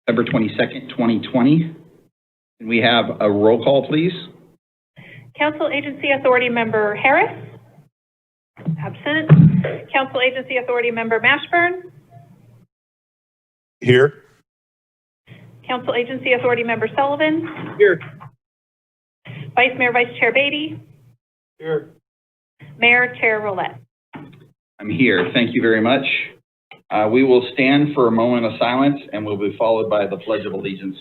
February 22nd, 2020. Can we have a roll call, please? Council Agency Authority Member Harris? Absent. Council Agency Authority Member Mashburn? Here. Council Agency Authority Member Sullivan? Here. Vice Mayor, Vice Chair Beatty? Here. Mayor, Chair Roulette. I'm here. Thank you very much. We will stand for a moment of silence and we'll be followed by the Pledge of Allegiance.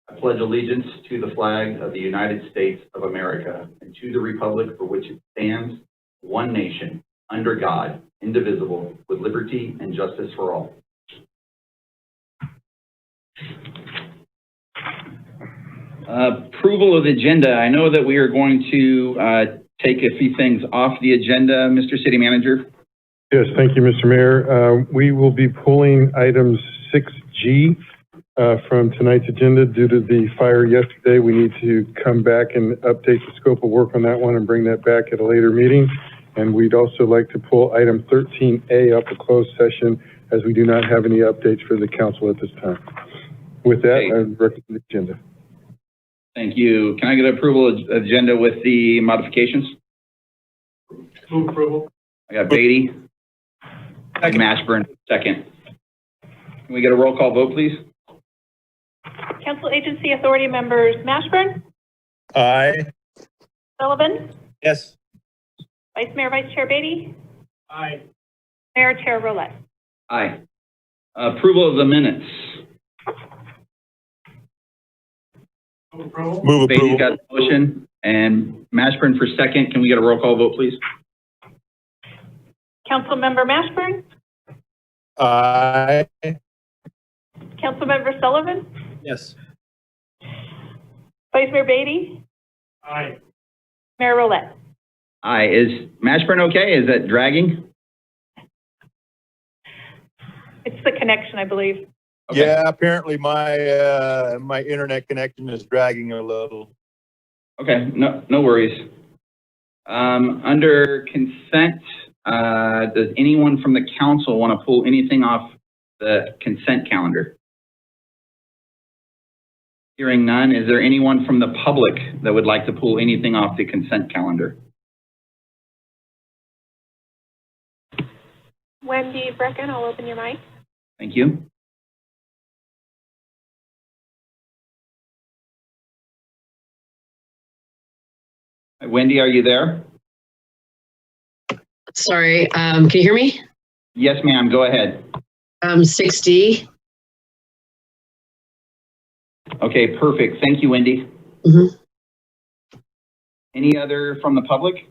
I pledge allegiance to the flag of the United States of America and to the republic for which it stands, one nation, under God, indivisible, with liberty and justice for all. Approval of the agenda. I know that we are going to take a few things off the agenda, Mr. City Manager. Yes, thank you, Mr. Mayor. We will be pulling items 6G from tonight's agenda due to the fire yesterday. We need to come back and update the scope of work on that one and bring that back at a later meeting. And we'd also like to pull item 13A up a closed session as we do not have any updates for the council at this time. With that, I recommend the agenda. Thank you. Can I get approval of agenda with the modifications? Move approval. I got Beatty and Mashburn, second. Can we get a roll call vote, please? Council Agency Authority Members Mashburn? Aye. Sullivan? Yes. Vice Mayor, Vice Chair Beatty? Aye. Mayor, Chair Roulette. Aye. Approval of the minutes. Move approval. Beatty's got the motion and Mashburn for second. Can we get a roll call vote, please? Council Member Mashburn? Aye. Council Member Sullivan? Yes. Vice Mayor Beatty? Aye. Mayor Roulette. Aye. Is Mashburn okay? Is that dragging? It's the connection, I believe. Okay. Yeah, apparently my my internet connection is dragging a little. Okay, no worries. Under consent, does anyone from the council want to pull anything off the consent calendar? Hearing none, is there anyone from the public that would like to pull anything off the consent calendar? Wendy Brecken, I'll open your mic. Thank you. Wendy, are you there? Sorry, can you hear me? Yes, ma'am. Go ahead. 6D. Okay, perfect. Thank you, Wendy. Mm-hmm. Any other from the public?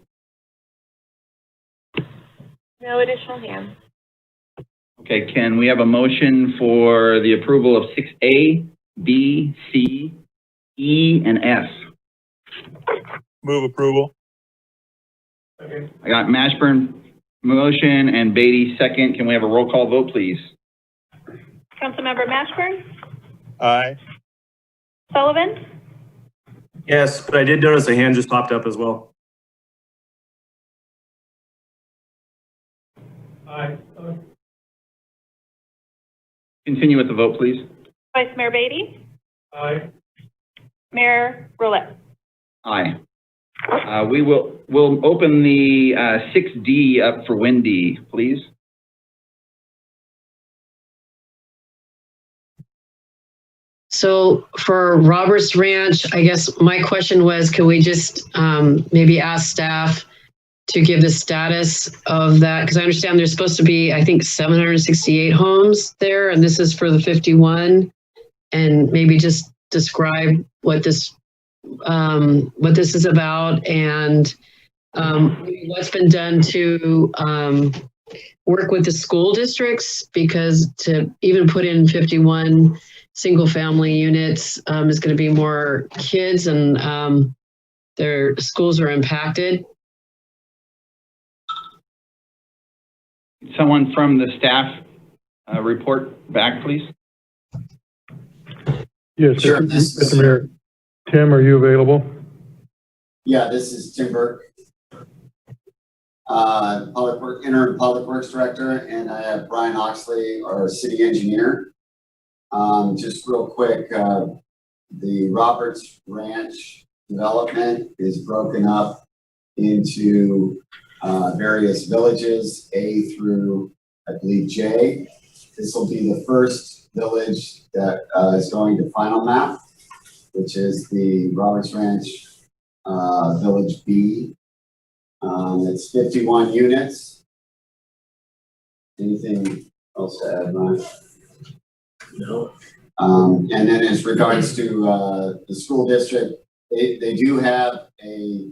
No additional hands. Okay, can we have a motion for the approval of 6A, B, C, E, and F? Move approval. I got Mashburn motion and Beatty second. Can we have a roll call vote, please? Councilmember Mashburn? Aye. Sullivan? Yes, but I did notice a hand just popped up as well. Aye. Continue with the vote, please. Vice Mayor Beatty? Aye. Mayor Roulette. Aye. We'll open the 6D up for Wendy, please. So for Roberts Ranch, I guess my question was, can we just maybe ask staff to give the status of that? Because I understand there's supposed to be, I think, 768 homes there, and this is for the 51. And maybe just describe what this is about and what's been done to work with the school districts, because to even put in 51 single family units is going to be more kids and their schools are impacted. Someone from the staff report back, please. Yes, Sure. Mr. Mayor. Tim, are you available? Yeah, this is Tim Burke, interim Public Works Director, and I have Brian Oxley, our city engineer. Just real quick, the Roberts Ranch development is broken up into various villages, A through, I believe, J. This will be the first village that is going to final map, which is the Roberts Ranch Village B. It's 51 units. Anything else to add, Ryan? No. And then as regards to the school district, they do have a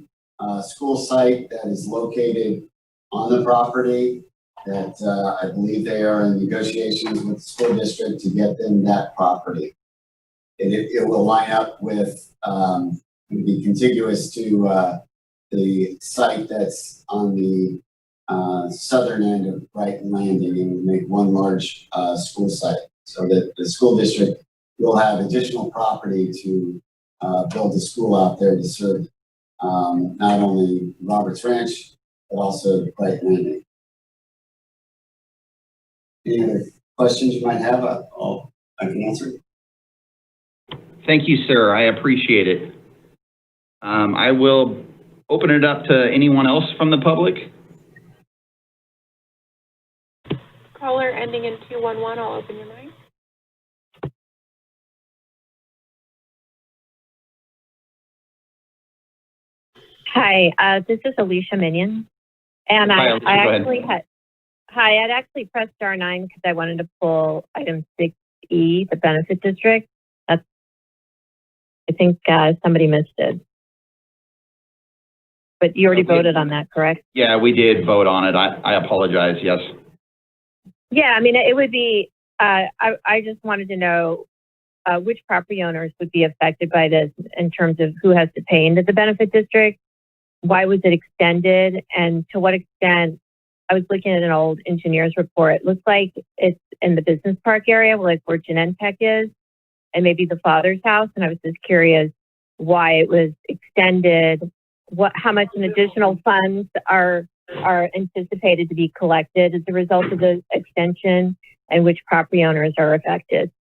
school site that is located on the property that I believe they are in negotiations with the school district to get them that property. It will line up with, be contiguous to the site that's on the southern end of Brighton Landing and make one large school site, so that the school district will have additional property to build a school out there to serve not only Roberts Ranch, but also Brighton Landing. Any other questions you might have, I can answer. Thank you, sir. I appreciate it. I will open it up to anyone else from the public. Caller ending in 211, I'll open your mic. Hi, this is Alicia Minion, and Hi, Alicia, I'd actually pressed star 9 because I wanted to pull item 6E, the benefit district. I think somebody missed it, but you already voted on that, correct? Yeah, we did vote on it. I apologize. Yes. Yeah, I mean, it would be. I just wanted to know which property owners would be affected by this in terms of who has to pay into the benefit district. Why was it extended, and to what extent? I was looking at an old engineer's report. It looks like it's in the business park area, like where Genentech is, and maybe the father's house. And I was just curious why it was extended. How much in additional funds are anticipated to be collected as a result of the extension, and which property owners are affected?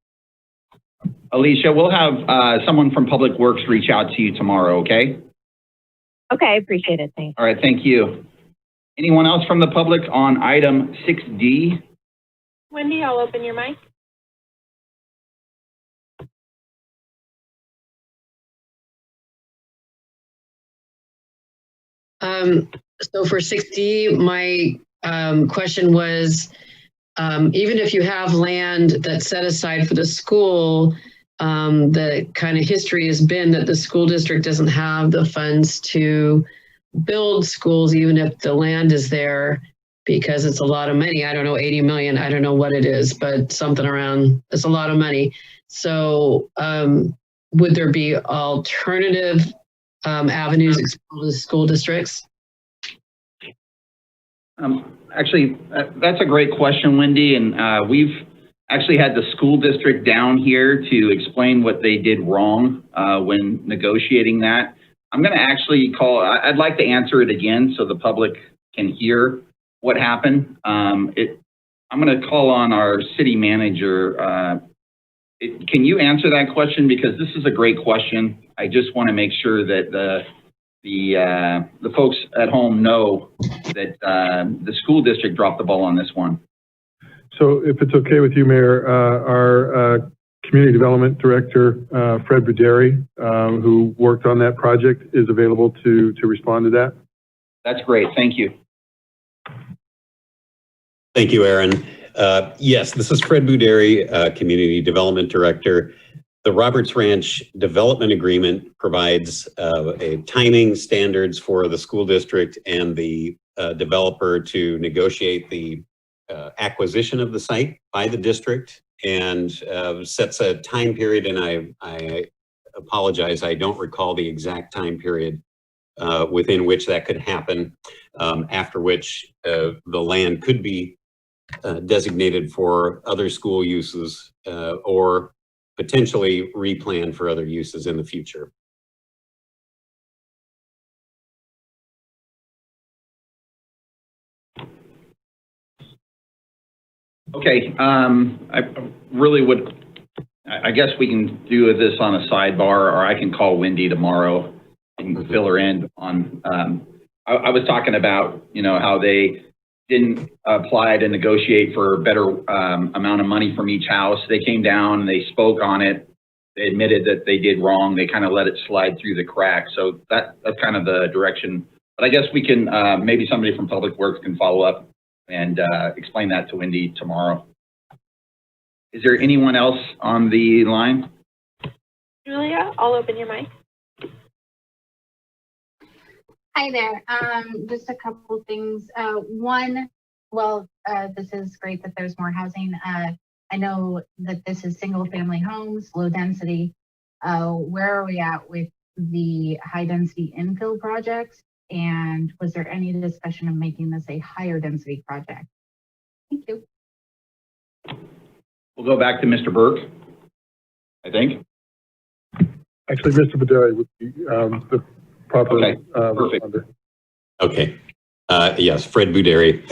Alicia, we'll have someone from Public Works reach out to you tomorrow, okay? Okay, I appreciate it. Thanks. All right, thank you. Anyone else from the public on item 6D? Wendy, I'll open your mic. So for 6D, my question was, even if you have land that's set aside for the school, the kind of history has been that the school district doesn't have the funds to build schools, even if the land is there, because it's a lot of money. I don't know, 80 million, I don't know what it is, but something around, it's a lot of money. So would there be alternative avenues explored to school districts? Actually, that's a great question, Wendy. And we've actually had the school district down here to explain what they did wrong when negotiating that. I'm going to actually I'd like to answer it again so the public can hear what happened. I'm going to call on our city manager. Can you answer that question? Because this is a great question. I just want to make sure that the folks at home know that the school district dropped the ball on this one. So if it's okay with you, Mayor, our Community Development Director, Fred Buderi, who worked on that project, is available to respond to that. That's great. Thank you. Thank you, Aaron. Yes, this is Fred Buderi, Community Development Director. The Roberts Ranch Development Agreement provides a timing standards for the school district and the developer to negotiate the acquisition of the site by the district, and sets a time period, and I apologize, I don't recall the exact time period within which that could happen, after which the land could be designated for other school uses or potentially replan for other uses in the future. Okay, I really would, I guess we can do this on a sidebar, or I can call Wendy tomorrow and fill her in on, I was talking about, you know, how they didn't apply to negotiate for a better amount of money from each house. They came down and they spoke on it. They admitted that they did wrong. They kind of let it slide through the cracks. So that's kind of the direction. But I guess we can, maybe somebody from Public Works can follow up and explain that to Wendy tomorrow. Is there anyone else on the line? Julia, I'll open your mic. Hi there. Just a couple things. One, this is great that there's more housing. I know that this is single family homes, low density. Where are we at with the high density infill projects? And was there any discussion of making this a higher density project? Thank you. We'll go back to Mr. Burke, I think. Actually, Mr. Badari would be the proper. Okay, perfect. responder. Okay. Yes, Fred Buderi.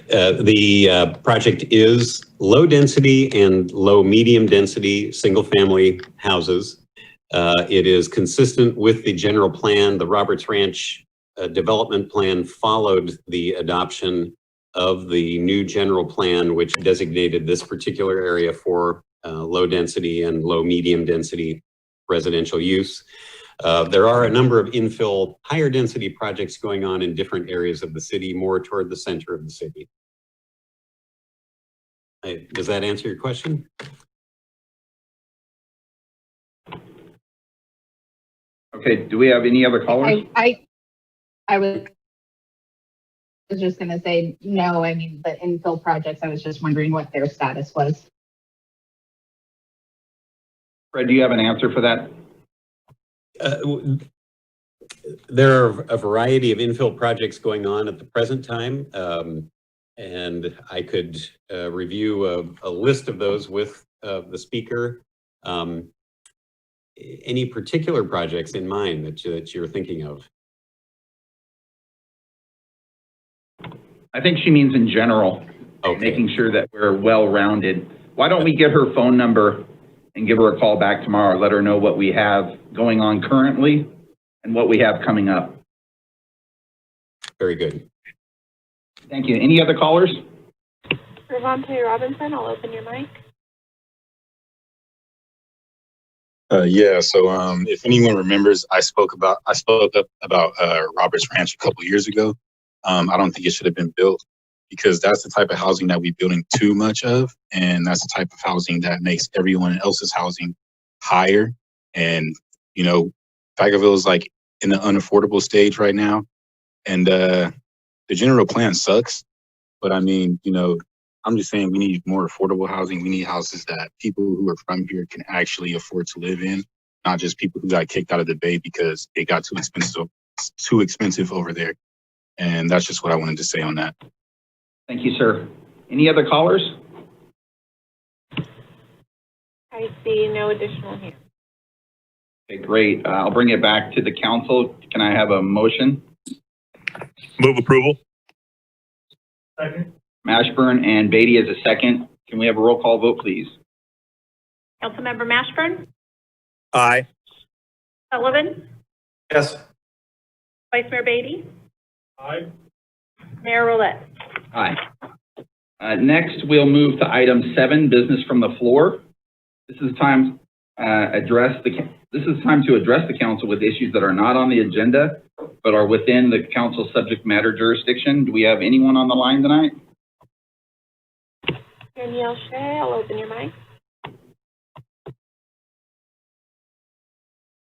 The project is low density and low medium density single family houses. It is consistent with the general plan. The Roberts Ranch development plan followed the adoption of the new general plan, which designated this particular area for low density and low medium density residential use. There are a number of infill higher density projects going on in different areas of the city, more toward the center of the city. Does that answer your question? Okay, do we have any other callers? I was just going to say no. I mean, the infill projects, I was just wondering what their status was. Fred, do you have an answer for that? There are a variety of infill projects going on at the present time, and I could review a list of those with the speaker. Any particular projects in mind that you're thinking of? I think she means in general, Okay. making sure that we're well-rounded. Why don't we get her phone number and give her a call back tomorrow, let her know what we have going on currently and what we have coming up. Very good. Thank you. Any other callers? Ravante Robinson, I'll open your mic. Yeah, so if anyone remembers, I spoke up about Roberts Ranch a couple years ago. I don't think it should have been built because that's the type of housing that we're building too much of, and that's the type of housing that makes everyone else's housing higher. And you know, Vacaville is like in the unaffordable stage right now, and the general plan sucks. But I mean, you know, I'm just saying we need more affordable housing. We need houses that people who are from here can actually afford to live in, not just people who got kicked out of the Bay because it got too expensive over there. And that's just what I wanted to say on that. Thank you, sir. Any other callers? I see no additional hands. Okay, great. I'll bring it back to the council. Can I have a motion? Move approval. Second. Mashburn and Beatty as a second. Can we have a roll call vote, please? Councilmember Mashburn, Aye. Sullivan, Yes. Vice Mayor Beatty, Aye. Mayor Roulette. Aye. Next, we'll move to item 7, business from the floor. This is time to address the council with issues that are not on the agenda, but are within the council's subject matter jurisdiction. Do we have anyone on the line tonight? Danielle Shea, I'll open your mic.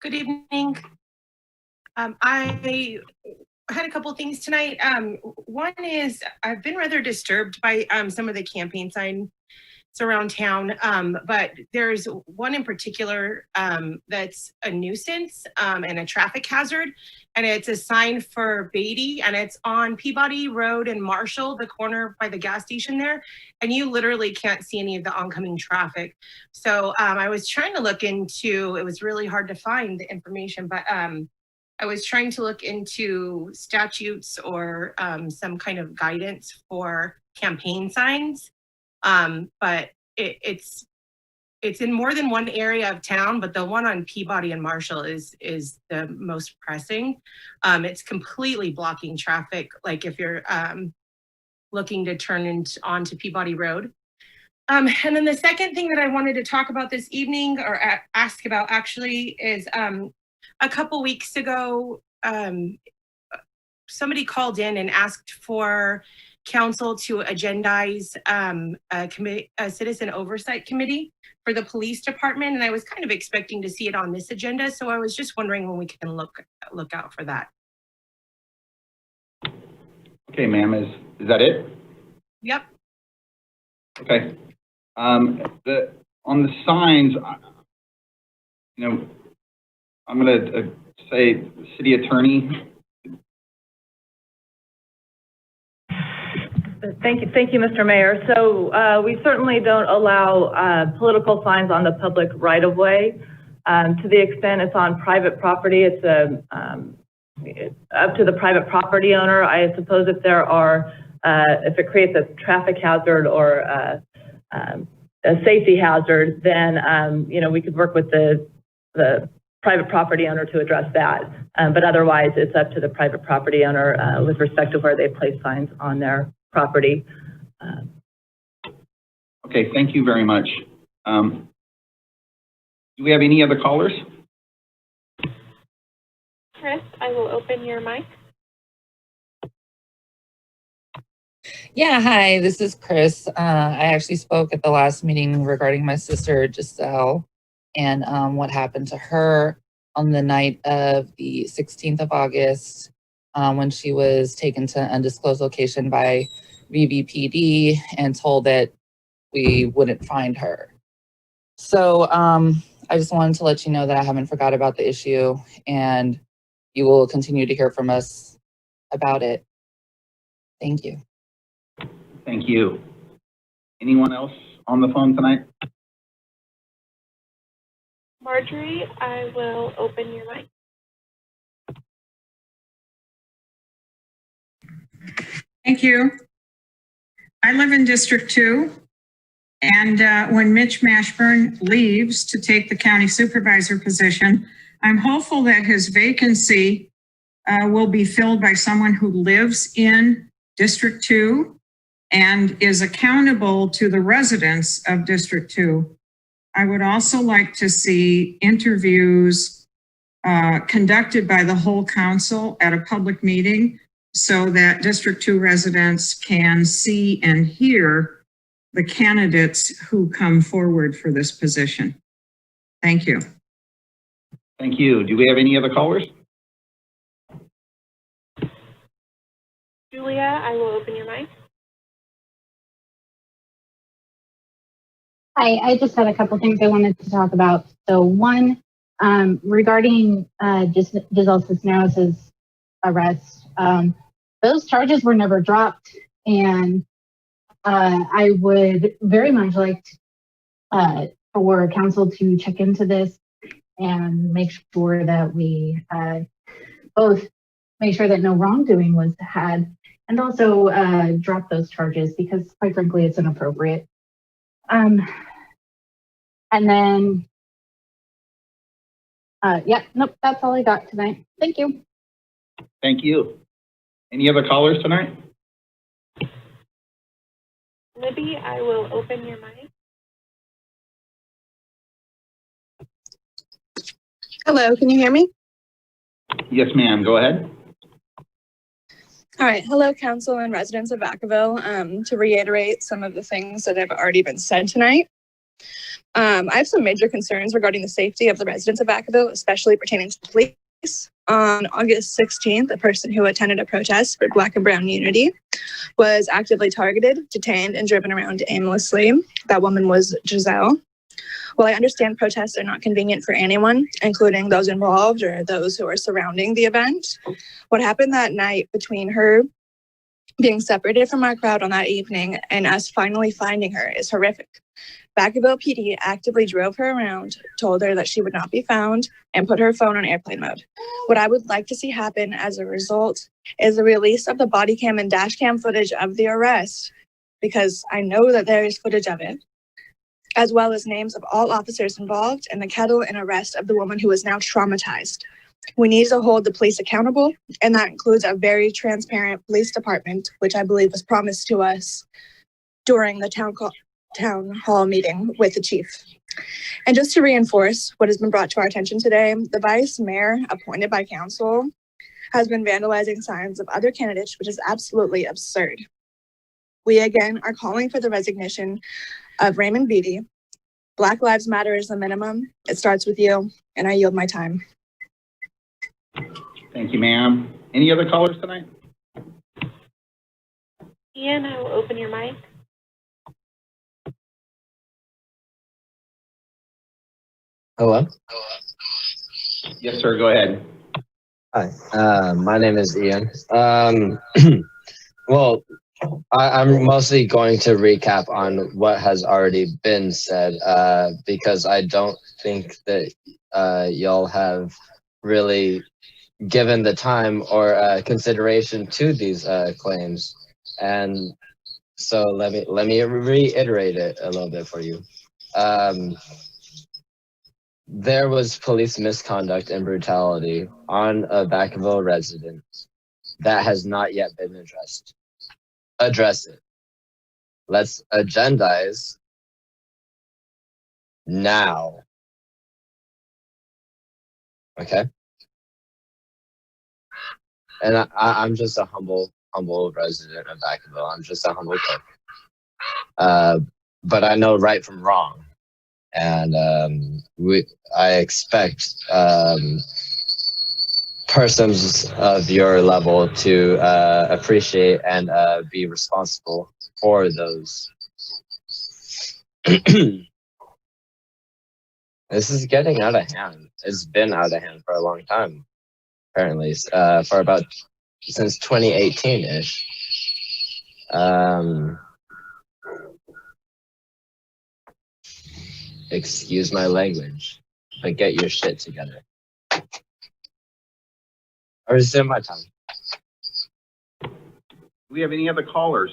Good evening. I had a couple things tonight. One is I've been rather disturbed by some of the campaign around town, but there's one in particular that's a nuisance and a traffic hazard, and it's a sign for Beatty, and it's on Peabody Road and Marshall, the corner by the gas station there, and you literally can't see any of the oncoming traffic. So I was trying to look into, it was really hard to find the information, but I was trying to look into statutes or some kind of guidance for campaign signs. But it's in more than one area of town, but the one on Peabody and Marshall is the most pressing. It's completely blocking traffic, like if you're looking to turn onto Peabody Road. And then the second thing that I wanted to talk about this evening, or ask about actually, is a couple weeks ago, somebody called in and asked for council to agendize a citizen oversight committee for the police department, and I was kind of expecting to see it on this agenda, so I was just wondering when we can look out for that. Okay, ma'am, is that it? Yep. Okay. On the signs, I'm going to say city attorney. Thank you, Mr. Mayor. So we certainly don't allow political signs on the public right-of-way. To the extent it's on private property, it's up to the private property owner. I suppose if there are, if it creates a traffic hazard or a safety hazard, then we could work with the private property owner to address that. But otherwise, it's up to the private property owner with respect to where they place signs on their property. Okay, thank you very much. Do we have any other callers? Chris, I will open your mic. Yeah, hi, this is Chris. I actually spoke at the last meeting regarding my sister, Giselle, and what happened to her on the night of the 16th of August when she was taken to an undisclosed location by VVPD and told that we wouldn't find her. So I just wanted to let you know that I haven't forgot about the issue, and you will continue to hear from us about it. Thank you. Thank you. Anyone else on the phone tonight? Marjorie, I will open your mic. Thank you. I live in District 2, and when Mitch Mashburn leaves to take the county supervisor position, I'm hopeful that his vacancy will be filled by someone who lives in District 2 and is accountable to the residents of District 2. I would also like to see interviews conducted by the whole council at a public meeting so that District 2 residents can see and hear the candidates who come forward for this position. Thank you. Thank you. Do we have any other callers? Julia, I will open your mic. Hi, I just had a couple things I wanted to talk about. So one, regarding Giselle Cisneros' arrest, those charges were never dropped, and I would very much like for council to check into this and make sure that we both make sure that no wrongdoing was had, and also drop those charges, because quite frankly, it's inappropriate. And then, yeah, nope, that's all I got tonight. Thank you. Thank you. Any other callers tonight? Libby, I will open your mic. Hello, can you hear me? Yes, ma'am. Go ahead. All right. Hello, council and residents of Vacaville. To reiterate some of the things that have already been said tonight, I have some major concerns regarding the safety of the residents of Vacaville, especially pertaining to the police. On August 16th, a person who attended a protest for Black and Brown Unity was actively targeted, detained, and driven around aimlessly. That woman was Giselle. While I understand protests are not convenient for anyone, including those involved or those who are surrounding the event, what happened that night between her being separated from our crowd on that evening and us finally finding her is horrific. Vacaville PD actively drove her around, told her that she would not be found, and put her phone on airplane mode. What I would like to see happen as a result is the release of the body cam and dash cam footage of the arrest, because I know that there is footage of it, as well as names of all officers involved and the kettle and arrest of the woman who is now traumatized. We need to hold the police accountable, and that includes a very transparent police department, which I believe was promised to us during the town hall meeting with the chief. And just to reinforce what has been brought to our attention today, the vice mayor appointed by council has been vandalizing signs of other candidates, which is absolutely absurd. We again are calling for the resignation of Raymond Beatty. Black Lives Matter is the minimum. It starts with you, and I yield my time. Thank you, ma'am. Any other callers tonight? Ian, I will open your mic. Hello? Yes, sir. Go ahead. Hi, my name is Ian. Well, I'm mostly going to recap on what has already been said, because I don't think that y'all have really given the time or consideration to these claims. And so let me reiterate it a little bit for you. There was police misconduct and brutality on a Vacaville resident that has not yet been addressed. Address it. Let's agendize now. Okay? And I'm just a humble resident of Vacaville. I'm just a humble clerk. But I know right from wrong. And I expect persons of your level to appreciate and be responsible for those. This is getting out of hand. It's been out of hand for a long time, apparently, for about since 2018-ish. Excuse my language, but get your shit together. I was in my time. Do we have any other callers?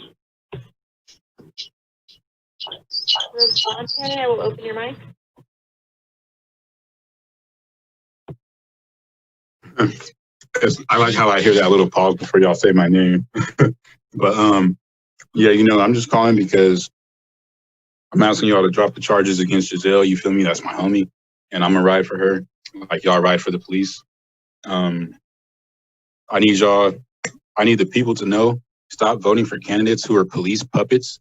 Okay, I will open your mic. I like how I hear that little pause before y'all say my name. But yeah, I'm just calling because I'm asking y'all to drop the charges against Giselle. You feel me? That's my homie, and I'm gonna ride for her, like y'all ride for the police. I need the people to know, stop voting for candidates who are police puppets.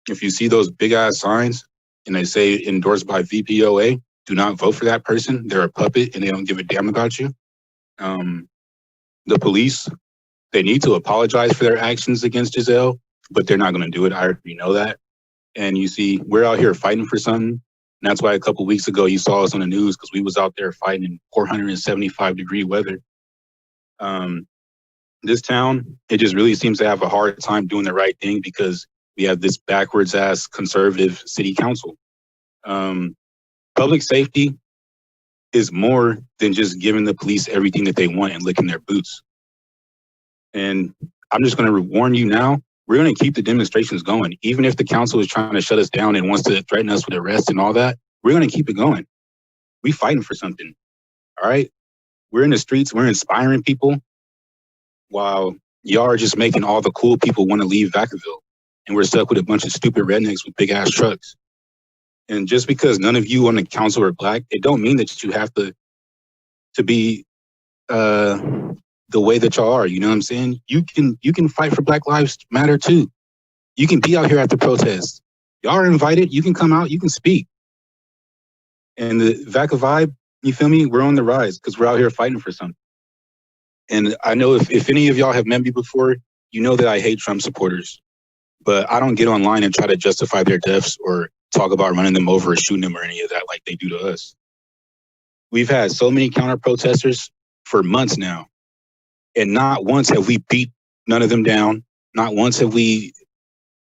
If you see those big ass signs and they say endorsed by VPOA, do not vote for that person. They're a puppet and they don't give a damn about you. The police, they need to apologize for their actions against Giselle, but they're not gonna do it. I already know that. And you see, we're out here fighting for something. And that's why a couple weeks ago, you saw us on the news because we was out there fighting in 475-degree weather. This town, it just really seems to have a hard time doing the right thing because we have this backwards ass conservative city council. Public safety is more than just giving the police everything that they want and licking their boots. And I'm just going to warn you now, we're going to keep the demonstrations going. Even if the council is trying to shut us down and wants to threaten us with arrest and all that, we're going to keep it going. We fighting for something, all right? We're in the streets, we're inspiring people, while y'all are just making all the cool people want to leave Vacaville. And we're stuck with a bunch of stupid rednecks with big ass trucks. And just because none of you on the council are black, it don't mean that you have to be the way that y'all are, you know what I'm saying? You can fight for Black Lives Matter too. You can be out here at the protest. Y'all are invited, you can come out, you can speak. And the Vaca vibe, you feel me? We're on the rise because we're out here fighting for something. And I know if any of y'all have met me before, you know that I hate Trump supporters, but I don't get online and try to justify their deaths or talk about running them over or shooting them or any of that like they do to us. We've had so many counter protesters for months now, and not once have we beat none of them down. Not once have we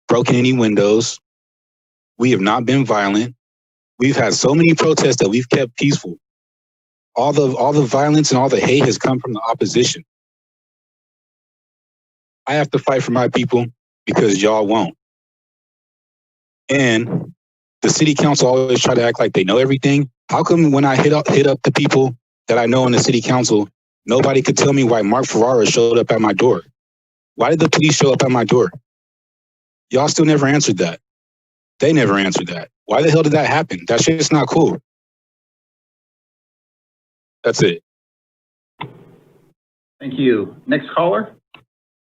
broken any windows. We have not been violent. We've had so many protests that we've kept peaceful. All the violence and all the hate has come from the opposition. I have to fight for my people because y'all won't. And the city council always try to act like they know everything. How come when I hit up the people that I know in the city council, nobody could tell me why Mark Ferrara showed up at my door? Why did the police show up at my door? Y'all still never answered that. They never answered that. Why the hell did that happen? That shit's not cool. That's it. Thank you. Next caller?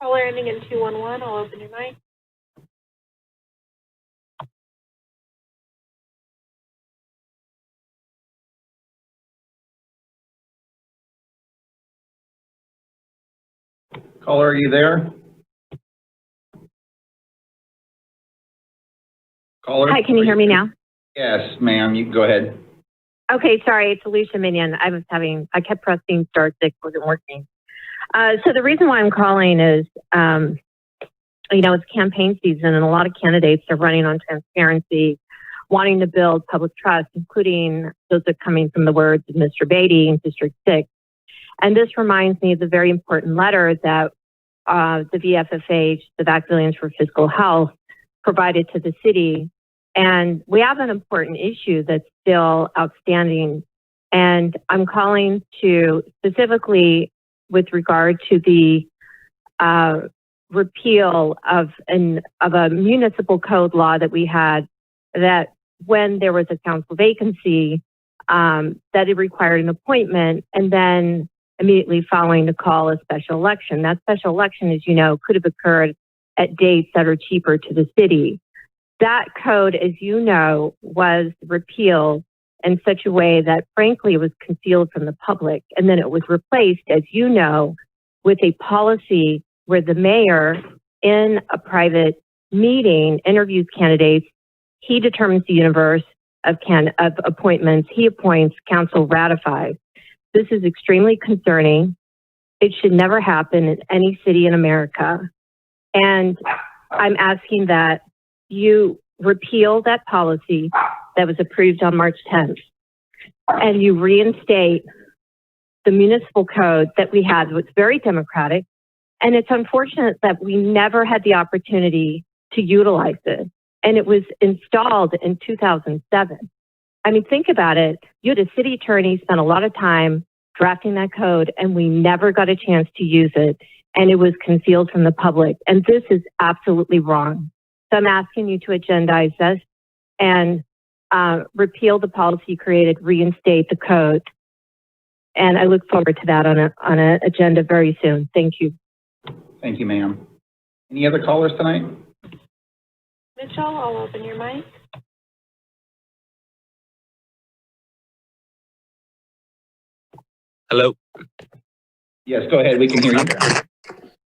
Caller ending in 211, I'll open your mic. Caller, are you there? Caller? Hi, can you hear me now? Yes, ma'am. You can go ahead. Okay, sorry, it's Alicia Minion. I kept pressing star 6, wasn't working. So the reason why I'm calling is, it's campaign season and a lot of candidates are running on transparency, wanting to build public trust, including those that are coming from the words of Mr. Beatty in District 6. And this reminds me of the very important letter that the VFFH, the Vacaville for Fiscal Health, provided to the city. And we have an important issue that's still outstanding. And I'm calling to specifically with regard to the repeal of a municipal code law that we had, that when there was a council vacancy, that it required an appointment and then immediately following to call a special election. That special election, as you know, could have occurred at dates that are cheaper to the city. That code, as you know, was repealed in such a way that frankly was concealed from the public. And then it was replaced, as you know, with a policy where the mayor in a private meeting interviews candidates. He determines the universe of appointments. He appoints, council ratifies. This is extremely concerning. It should never happen in any city in America. And I'm asking that you repeal that policy that was approved on March 10th and you reinstate the municipal code that we had. It's very democratic. And it's unfortunate that we never had the opportunity to utilize it. And it was installed in 2007. I mean, think about it. You had a city attorney spend a lot of time drafting that code, and we never got a chance to use it. And it was concealed from the public. And this is absolutely wrong. So I'm asking you to agendize this and repeal the policy created, reinstate the code. And I look forward to that on an agenda very soon. Thank you. Thank you, ma'am. Any other callers tonight? Mitchell, I'll open your mic. Hello. Yes, go ahead. We can hear you.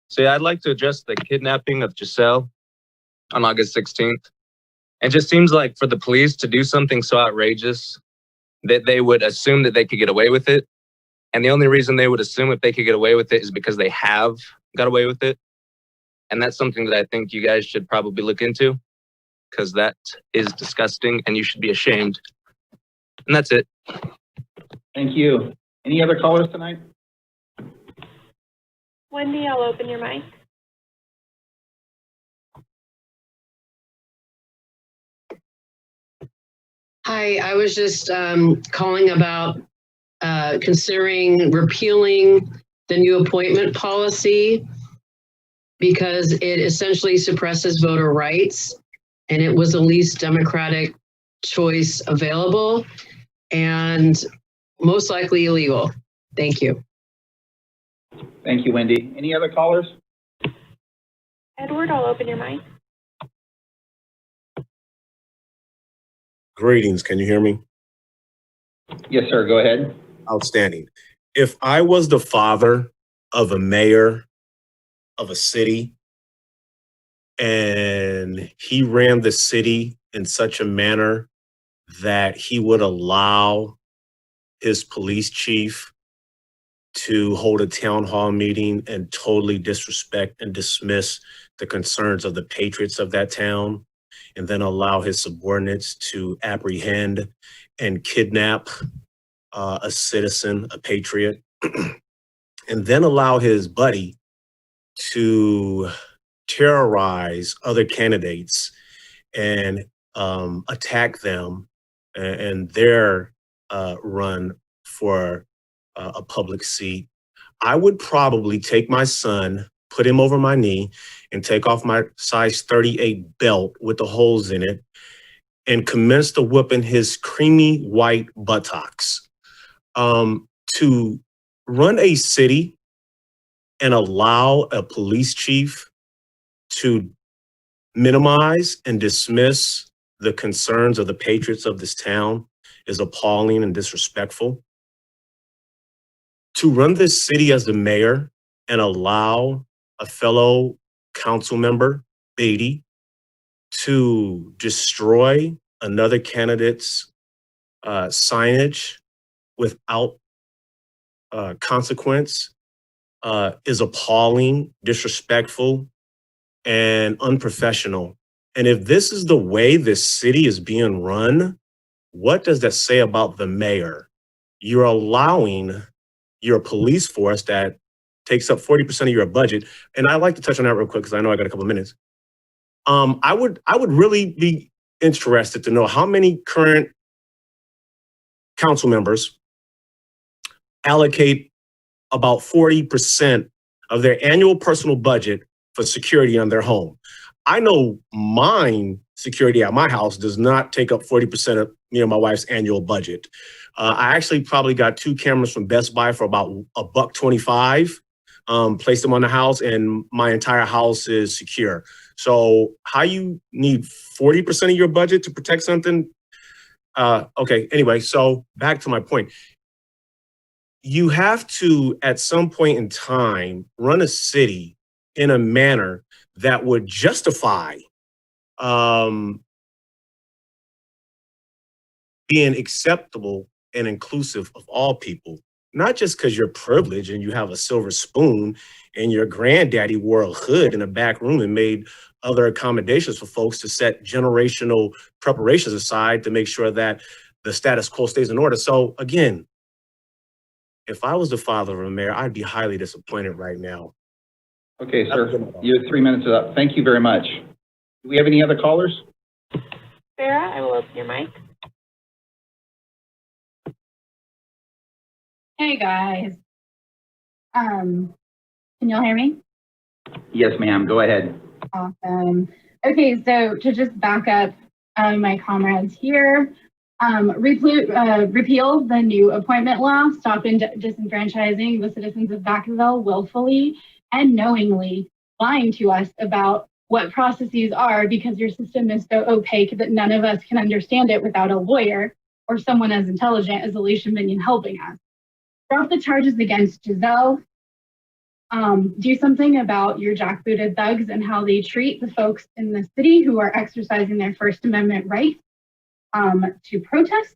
So yeah, I'd like to address the kidnapping of Giselle on August 16th. It just seems like for the police to do something so outrageous that they would assume that they could get away with it. And the only reason they would assume if they could get away with it is because they have got away with it. And that's something that I think you guys should probably look into, because that is disgusting and you should be ashamed. And that's it. Thank you. Any other callers tonight? Wendy, I'll open your mic. Hi, I was just calling about considering repealing the new appointment policy because it essentially suppresses voter rights and it was the least democratic choice available and most likely illegal. Thank you. Thank you, Wendy. Any other callers? Edward, I'll open your mic. Greetings, can you hear me? Yes, sir, go ahead. Outstanding. If I was the father of a mayor of a city and he ran the city in such a manner that he would allow his police chief to hold a town hall meeting and totally disrespect and dismiss the concerns of the patriots of that town, and then allow his subordinates to apprehend and kidnap a citizen, a patriot, and then allow his buddy to terrorize other candidates and attack them and their run for a public seat. I would probably take my son, put him over my knee, and take off my size 38 belt with the holes in it and commence to whooping his creamy white buttocks. To run a city and allow a police chief to minimize and dismiss the concerns of the patriots of this town is appalling and disrespectful. To run this city as the mayor and allow a fellow council member, Beatty, to destroy another candidate's signage without consequence is appalling, disrespectful, and unprofessional. And if this is the way this city is being run, what does that say about the mayor? You're allowing your police force that takes up 40% of your budget, and I'd like to touch on that real quick because I know I got a couple of minutes. I would really be interested to know how many current council members allocate about 40% of their annual personal budget for security on their home. I know mine security at my house does not take up 40% of me and my wife's annual budget. I actually probably got 2 cameras from Best Buy for about $125, placed them on the house, and my entire house is secure. So how you need 40% of your budget to protect something? Okay, anyway, so back to my point. You have to, at some point in time, run a city in a manner that would justify being acceptable and inclusive of all people, not just because you're privileged and you have a silver spoon and your granddaddy wore a hood in a back room and made other accommodations for folks to set generational preparations aside to make sure that the status quo stays in order. So again, if I was the father of a mayor, I'd be highly disappointed right now. Okay, sir, your 3 minutes is up. Thank you very much. Do we have any other callers? Sarah, I will open your mic. Hey guys. Can y'all hear me? Yes, ma'am. Go ahead. Awesome. Okay, so to just back up my comrades here, repeal the new appointment law, stop disenfranchising the citizens of Vacaville willfully and knowingly lying to us about what processes are because your system is so opaque that none of us can understand it without a lawyer or someone as intelligent as Alicia Minion helping us. Drop the charges against Giselle. Do something about your jackbooted thugs and how they treat the folks in the city who are exercising their First Amendment right to protest.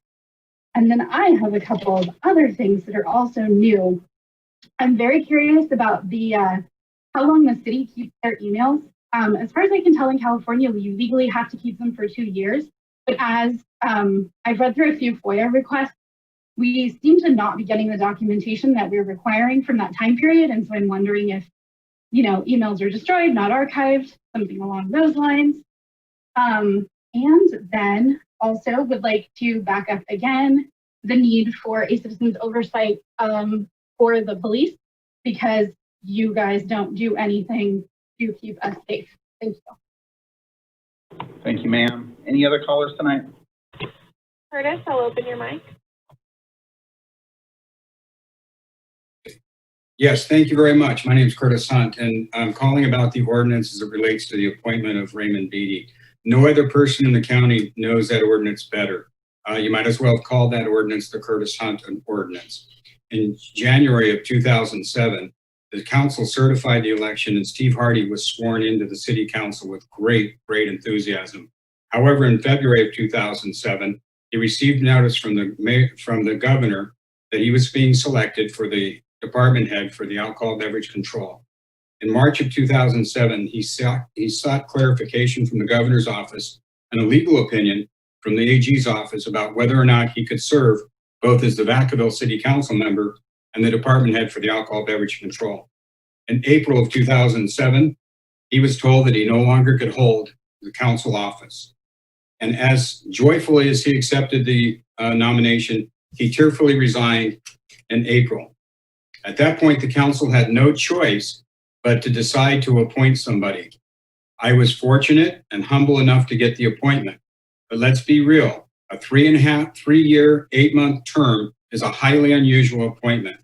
And then I have a couple of other things that are also new. I'm very curious about the how long the city keeps their emails. As far as I can tell, in California, you legally have to keep them for 2 years. But as I've read through a few FOIA requests, we seem to not be getting the documentation that we're requiring from that time period. And so I'm wondering if, you know, emails are destroyed, not archived, something along those lines. And then also would like to back up again the need for a citizen's oversight for the police, because you guys don't do anything to keep us safe. Thank you. Thank you, ma'am. Any other callers tonight? Curtis, I'll open your mic. Yes, thank you very much. My name is Curtis Hunt, and I'm calling about the ordinance as it relates to the appointment of Raymond Beatty. No other person in the county knows that ordinance better. You might as well have called that ordinance the Curtis Hunt ordinance. In January of 2007, The council certified the election and Steve Hardy was sworn into the city council with great enthusiasm. However, in February of 2007, he received notice from the governor that he was being selected for the department head for the alcohol beverage control. In March of 2007, he sought clarification from the governor's office and a legal opinion from the AG's office about whether or not he could serve both as the Vacaville City Council member and the department head for the alcohol beverage control. In April of 2007, he was told that he no longer could hold the council office. And as joyfully as he accepted the nomination, he tearfully resigned in April. At that point, the council had no choice but to decide to appoint somebody. I was fortunate and humble enough to get the appointment. But let's be real, a 3-year, 8-month term is a highly unusual appointment.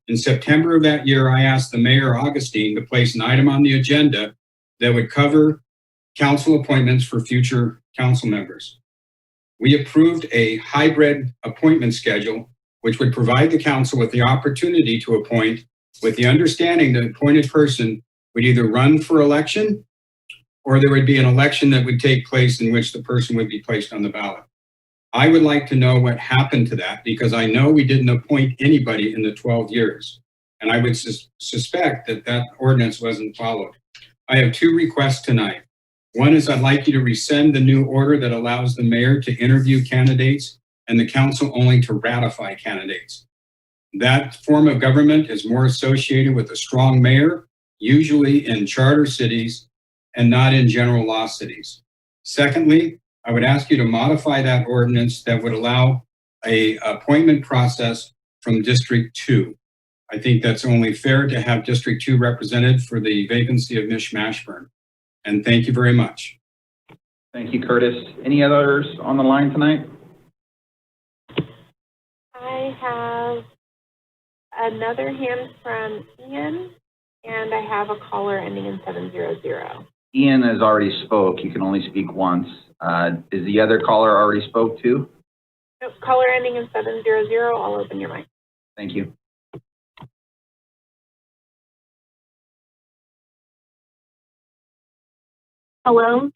In September of that year, I asked the Mayor Augustine to place an item on the agenda that would cover council appointments for future council members. We approved a hybrid appointment schedule, which would provide the council with the opportunity to appoint with the understanding that the appointed person would either run for election or there would be an election that would take place in which the person would be placed on the ballot. I would like to know what happened to that because I know we didn't appoint anybody in the 12 years. And I would suspect that that ordinance wasn't followed. I have 2 requests tonight. One is I'd like you to rescind the new order that allows the mayor to interview candidates and the council only to ratify candidates. That form of government is more associated with a strong mayor, usually in charter cities and not in general law cities. Secondly, I would ask you to modify that ordinance that would allow a appointment process from District 2. I think that's only fair to have District 2 represented for the vacancy of Mish Mashburn. And thank you very much. Thank you, Curtis. Any others on the line tonight? I have another hand from Ian, and I have a caller ending in 700. Ian has already spoke. You can only speak once. Is the other caller already spoke too? Nope, caller ending in 700. I'll open your mic. Thank you. Hello,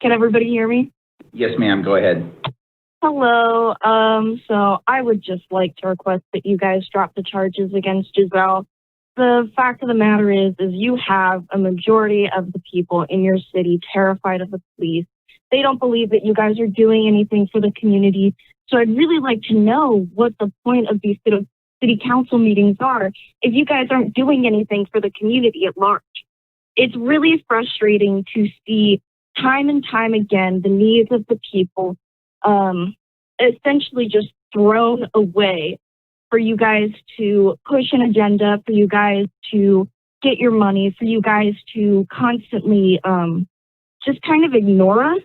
can everybody hear me? Yes, ma'am. Go ahead. Hello. So I would just like to request that you guys drop the charges against Giselle. The fact of the matter is you have a majority of the people in your city terrified of the police. They don't believe that you guys are doing anything for the community. So I'd really like to know what the point of these city council meetings are if you guys aren't doing anything for the community at large. It's really frustrating to see time and time again the needs of the people essentially just thrown away for you guys to push an agenda, for you guys to get your money, for you guys to constantly just kind of ignore us,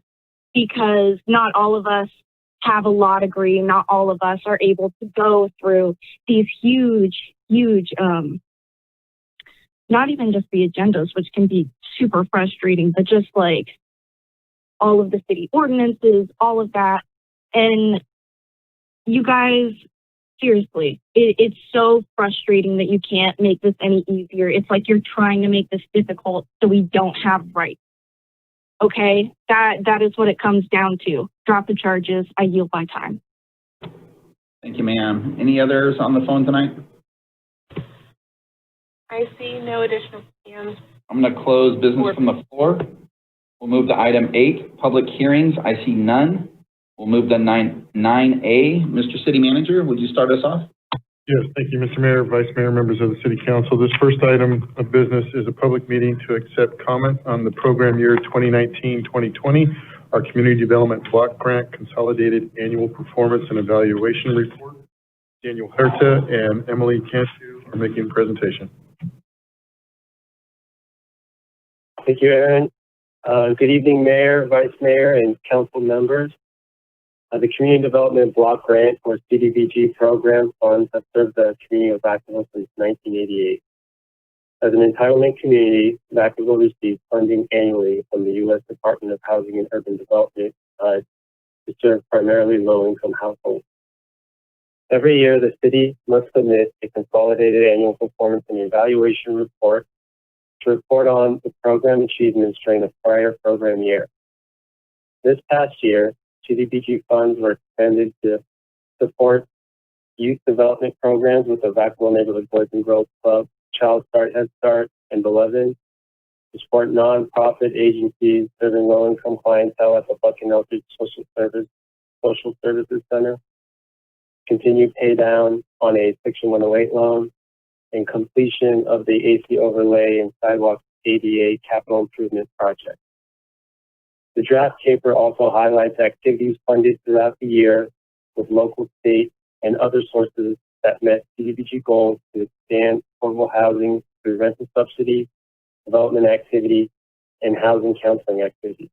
because not all of us have a law degree, not all of us are able to go through these huge, not even just the agendas, which can be super frustrating, but just like all of the city ordinances, all of that. And you guys, seriously, it's so frustrating that you can't make this any easier. It's like you're trying to make this difficult so we don't have rights. Okay, that is what it comes down to. Drop the charges. I yield my time. Thank you, ma'am. Any others on the phone tonight? I see no additional hands. I'm going to close business from the floor. We'll move to item 8, public hearings. I see none. We'll move to 9A. Mr. City Manager, would you start us off? Yes, thank you, Mr. Mayor, Vice Mayor, members of the City Council. This first item of business is a public meeting to accept comment on the program year 2019-2020, our Community Development Block Grant Consolidated Annual Performance and Evaluation Report. Daniel Herta and Emily Cantu are making a presentation. Thank you, Aaron. Good evening, Mayor, Vice Mayor, and Council members. The Community Development Block Grant, or CDBG program funds have served the community of Vacaville since 1988. As an entitlement community, Vacaville receives funding annually from the U.S. Department of Housing and Urban Development to serve primarily low-income households. Every year, the city must submit a consolidated annual performance and evaluation report to report on the program achievements during the prior program year. This past year, CDBG funds were expended to support youth development programs with the Vacaville Neighborhood Boys and Girls Club, Child Start, Head Start, and Beloved, to support nonprofit agencies serving low-income clientele at the Bucking Eldridge Social Services Center, continued pay down on a Section 108 loan, and completion of the AC overlay and sidewalk ADA capital improvement project. The draft paper also highlights activities funded throughout the year with local, state, and other sources that met CDBG goals to expand affordable housing through rental subsidy, development activity, and housing counseling activities.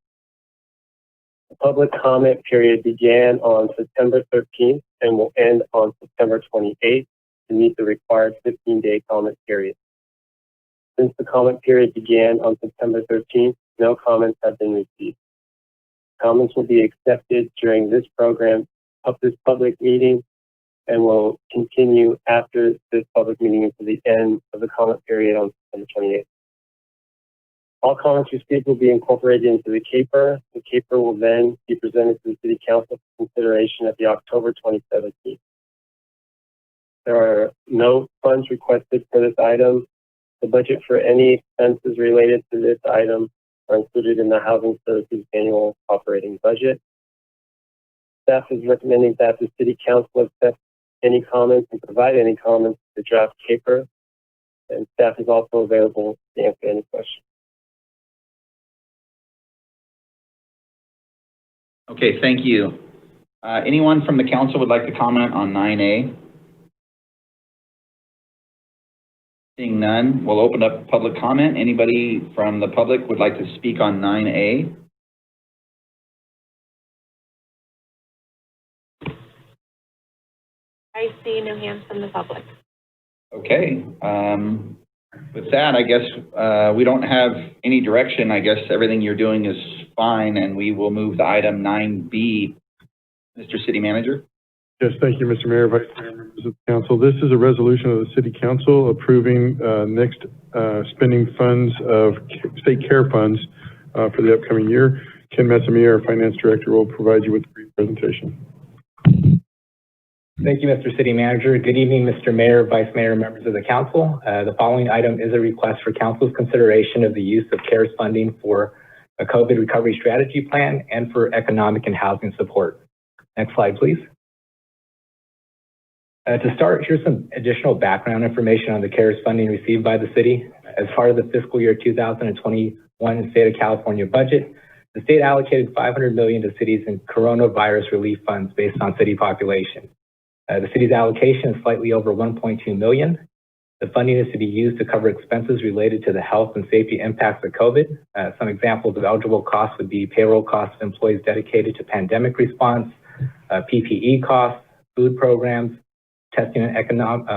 The public comment period began on September 13th and will end on September 28th to meet the required 15-day comment period. Since the comment period began on September 13th, no comments have been received. Comments will be accepted during this program of this public meeting and will continue after this public meeting until the end of the comment period on September 28th. All comments received will be incorporated into the CAPER. The CAPER will then be presented to the City Council for consideration at the October 2017. There are no funds requested for this item. The budget for any expenses related to this item are included in the Housing Services Annual Operating Budget. Staff is recommending that the City Council accept any comments and provide any comments to the draft CAPER, and staff is also available to answer any questions. Okay, thank you. Anyone from the council would like to comment on 9A? Seeing none, we'll open up public comment. Anybody from the public would like to speak on 9A? I see no hands from the public. Okay. With that, I guess we don't have any direction. I guess everything you're doing is fine, and we will move to item 9B. Mr. City Manager. Yes, thank you, Mr. Mayor, Vice Mayor, members of the council. This is a resolution of the City Council approving next spending funds of state care funds for the upcoming year. Ken Messamia, our Finance Director, will provide you with a brief presentation. Thank you, Mr. City Manager. Good evening, Mr. Mayor, Vice Mayor, members of the council. The following item is a request for council's consideration of the use of CARES funding for a COVID recovery strategy plan and for economic and housing support. Next slide, please. To start, here's some additional background information on the CARES funding received by the city. As part of the fiscal year 2021 State of California budget, the state allocated $500 million to cities in coronavirus relief funds based on city population. The city's allocation is slightly over $1.2 million. The funding is to be used to cover expenses related to the health and safety impacts of COVID. Some examples of eligible costs would be payroll costs of employees dedicated to pandemic response, PPE costs, food programs, testing, economic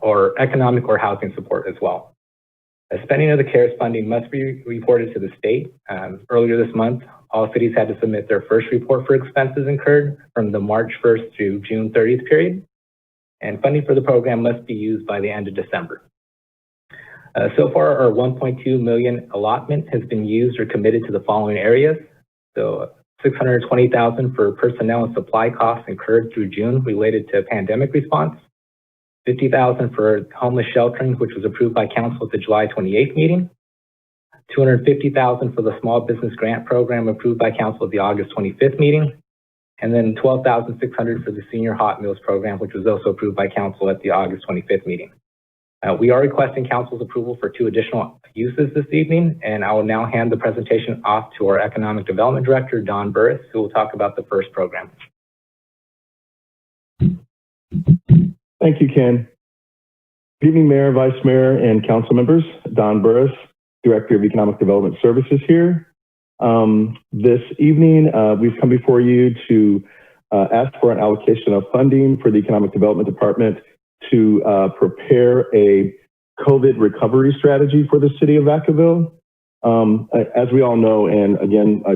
or housing support as well. The spending of the CARES funding must be reported to the state. Earlier this month, all cities had to submit their first report for expenses incurred from the March 1st to June 30th period. And funding for the program must be used by the end of December. So far, our $1.2 million allotment has been used or committed to the following areas. So $620,000 for personnel and supply costs incurred through June related to pandemic response, $50,000 for homeless sheltering, which was approved by council at the July 28th meeting, $250,000 for the small business grant program approved by council at the August 25th meeting, and then $12,600 for the senior hot meals program, which was also approved by council at the August 25th meeting. We are requesting council's approval for 2 additional uses this evening, and I will now hand the presentation off to our Economic Development Director, Don Burris, who will talk about the first program. Thank you, Ken. Good evening, Mayor, Vice Mayor, and council members. Don Burris, Director of Economic Development Services here. This evening, we've come before you to ask for an allocation of funding for the Economic Development Department to prepare a COVID recovery strategy for the city of Vacaville. As we all know, and again, I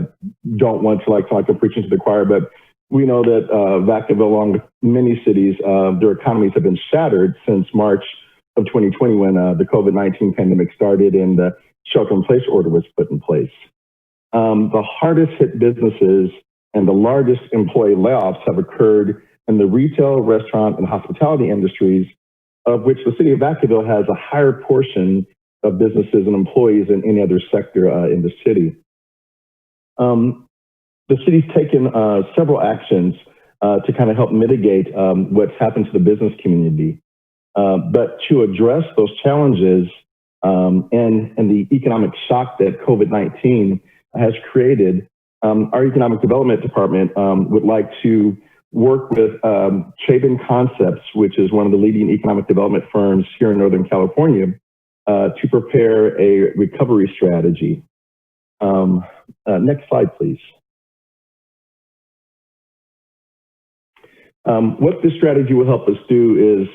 don't want to sound like I'm preaching to the choir, but We know that Vacaville, along with many cities, their economies have been shattered since March of 2020 when the COVID-19 pandemic started and the shelter-in-place order was put in place. The hardest hit businesses and the largest employee layoffs have occurred in the retail, restaurant, and hospitality industries, of which the city of Vacaville has a higher portion of businesses and employees than any other sector in the city. The city's taken several actions to kind of help mitigate what's happened to the business community. But to address those challenges and the economic shock that COVID-19 has created, our economic development department would like to work with Chabin Concepts, which is one of the leading economic development firms here in Northern California, to prepare a recovery strategy. Next slide, please. What this strategy will help us do is,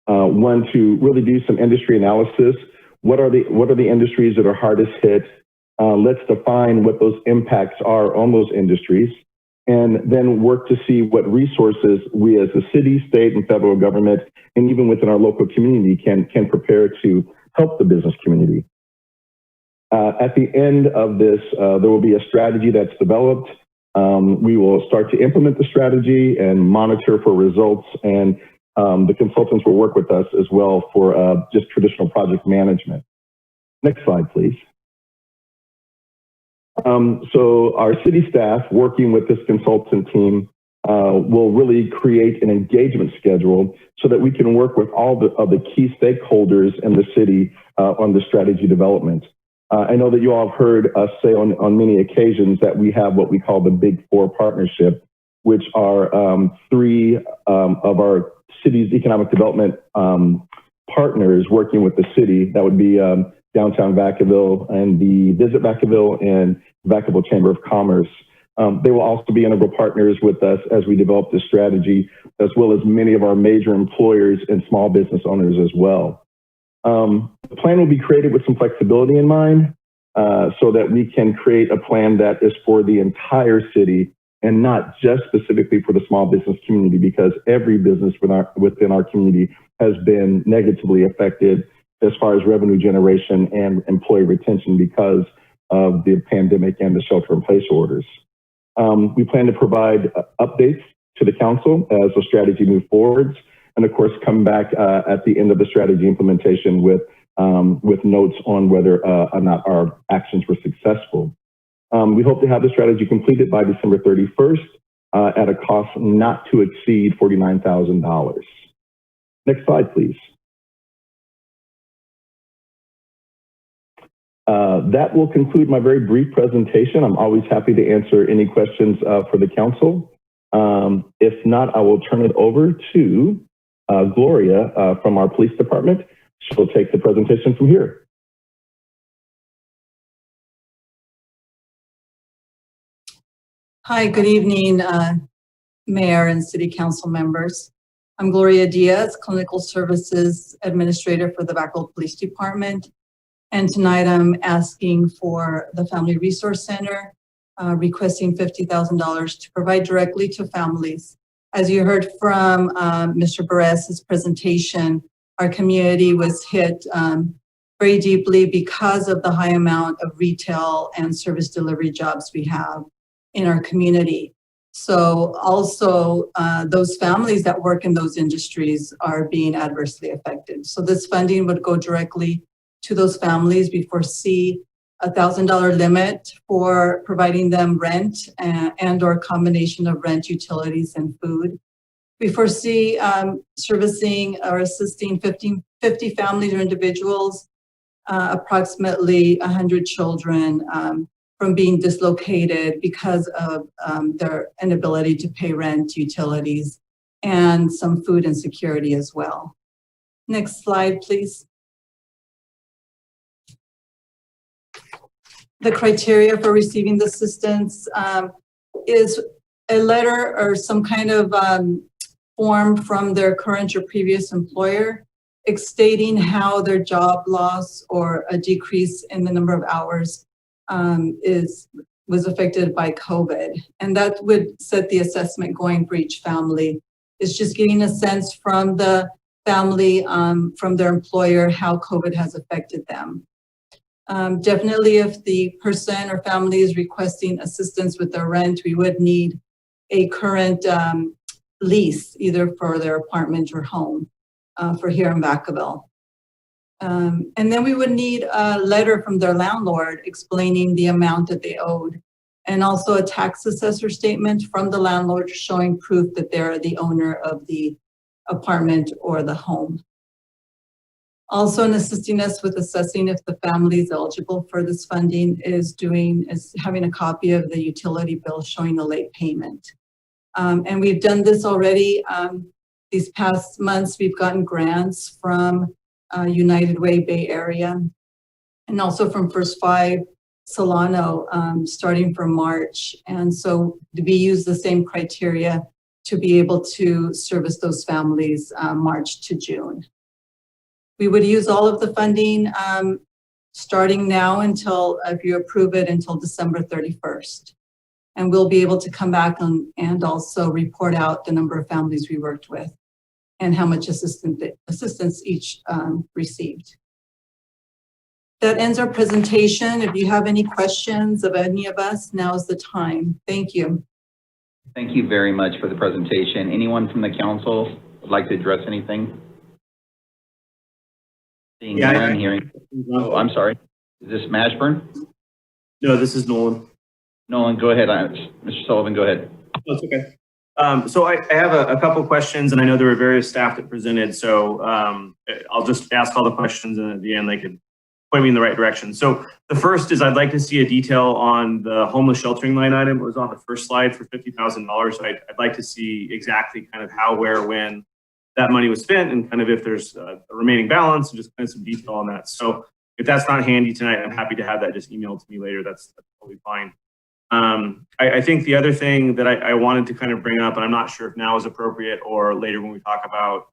one, to really do some industry analysis. What are the industries that are hardest hit? Let's define what those impacts are on those industries, and then work to see what resources we as a city, state, and federal government, and even within our local community can prepare to help the business community. At the end of this, there will be a strategy that's developed. We will start to implement the strategy and monitor for results, and the consultants will work with us as well for just traditional project management. Next slide, please. So our city staff working with this consultant team will really create an engagement schedule so that we can work with all of the key stakeholders in the city on the strategy development. I know that you all have heard us say on many occasions that we have what we call the Big Four partnership, which are three of our city's economic development partners working with the city. That would be Downtown Vacaville and the Visit Vacaville and Vacaville Chamber of Commerce. They will also be integral partners with us as we develop this strategy, as well as many of our major employers and small business owners as well. The plan will be created with some flexibility in mind so that we can create a plan that is for the entire city and not just specifically for the small business community, because every business within our community has been negatively affected as far as revenue generation and employee retention because of the pandemic and the shelter-in-place orders. We plan to provide updates to the council as the strategy moves forwards, and of course come back at the end of the strategy implementation with notes on whether or not our actions were successful. We hope to have the strategy completed by December 31st at a cost not to exceed $49,000. Next slide, please. That will conclude my very brief presentation. I'm always happy to answer any questions for the council. If not, I will turn it over to Gloria from our police department. She'll take the presentation from here. Hi, good evening, Mayor and City Council members. I'm Gloria Diaz, Clinical Services Administrator for the Vacaville Police Department. And tonight I'm asking for the Family Resource Center, requesting $50,000 to provide directly to families. As you heard from Mr. Perez's presentation, our community was hit very deeply because of the high amount of retail and service delivery jobs we have in our community. So also those families that work in those industries are being adversely affected. So this funding would go directly to those families. We foresee a $1,000 limit for providing them rent and or combination of rent, utilities, and food. We foresee servicing or assisting 50 families or individuals, approximately 100 children from being dislocated because of their inability to pay rent, utilities, and some food insecurity as well. Next slide, please. The criteria for receiving the assistance is a letter or some kind of form from their current or previous employer stating how their job loss or a decrease in the number of hours is was affected by COVID. And that would set the assessment going for each family. It's just getting a sense from the family, from their employer, how COVID has affected them. Definitely if the person or family is requesting assistance with their rent, we would need a current lease, either for their apartment or home for here in Vacaville. And then we would need a letter from their landlord explaining the amount that they owed, and also a tax assessor statement from the landlord showing proof that they're the owner of the apartment or the home. Also, in assisting us with assessing if the family is eligible for this funding is having a copy of the utility bill showing the late payment. And we've done this already. These past months, we've gotten grants from United Way Bay Area, and also from First Five Solano, starting from March. And so we use the same criteria to be able to service those families March to June. We would use all of the funding starting now until, if you approve it, until December 31st. And we'll be able to come back and also report out the number of families we worked with and how much assistance each received. That ends our presentation. If you have any questions of any of us, now is the time. Thank you. Thank you very much for the presentation. Anyone from the council would like to address anything? Seeing none, hearing. Oh, I'm sorry. Is this Mashburn? No, this is Nolan. Nolan, go ahead. Mr. Sullivan, go ahead. That's okay. So I have a couple questions, and I know there were various staff that presented, so I'll just ask all the questions, and at the end they could point me in the right direction. So the first is I'd like to see a detail on the homeless sheltering line item. It was on the first slide for $50,000. I'd like to see exactly kind of how, where, when that money was spent, and kind of if there's a remaining balance, and just kind of some detail on that. So if that's not handy tonight, I'm happy to have that just emailed to me later. That's totally fine. I think the other thing that I wanted to kind of bring up, and I'm not sure if now is appropriate or later when we talk about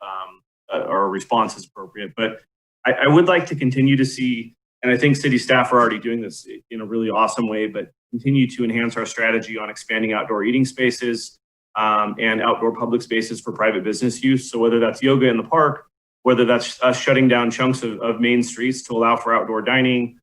our response is appropriate, but I would like to continue to see, and I think city staff are already doing this in a really awesome way, but continue to enhance our strategy on expanding outdoor eating spaces and outdoor public spaces for private business use. So whether that's yoga in the park, whether that's us shutting down chunks of main streets to allow for outdoor dining,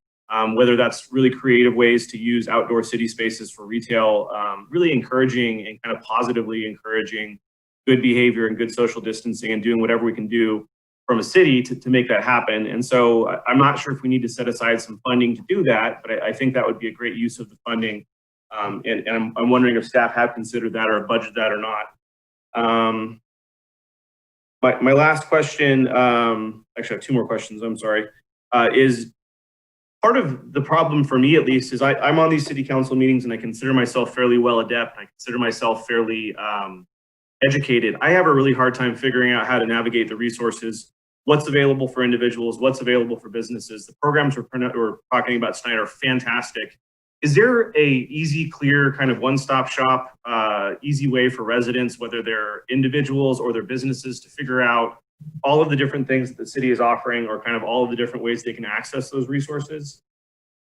whether that's really creative ways to use outdoor city spaces for retail, really encouraging and kind of positively encouraging good behavior and good social distancing and doing whatever we can do from a city to make that happen. And so I'm not sure if we need to set aside some funding to do that, but I think that would be a great use of the funding. And I'm wondering if staff have considered that or budgeted that or not. My last question, actually I have two more questions, I'm sorry, is part of the problem for me, at least, is I'm on these city council meetings and I consider myself fairly well adept. I consider myself fairly educated. I have a really hard time figuring out how to navigate the resources, what's available for individuals, what's available for businesses. The programs we're talking about tonight are fantastic. Is there a easy, clear kind of one-stop shop, easy way for residents, whether they're individuals or their businesses, to figure out all of the different things that the city is offering or kind of all of the different ways they can access those resources?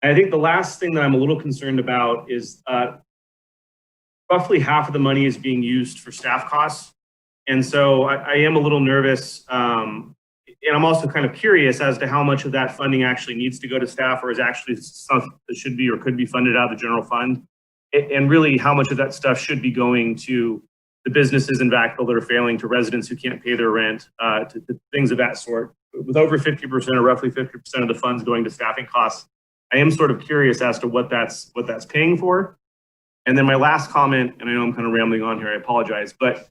And I think the last thing that I'm a little concerned about is roughly half of the money is being used for staff costs. And so I am a little nervous. And I'm also kind of curious as to how much of that funding actually needs to go to staff or is actually stuff that should be or could be funded out of the general fund. And really how much of that stuff should be going to the businesses in Vacaville that are failing, to residents who can't pay their rent, to things of that sort. With over 50% or roughly 50% of the funds going to staffing costs, I am sort of curious as to what that's paying for. And then my last comment, and I know I'm kind of rambling on here, I apologize, but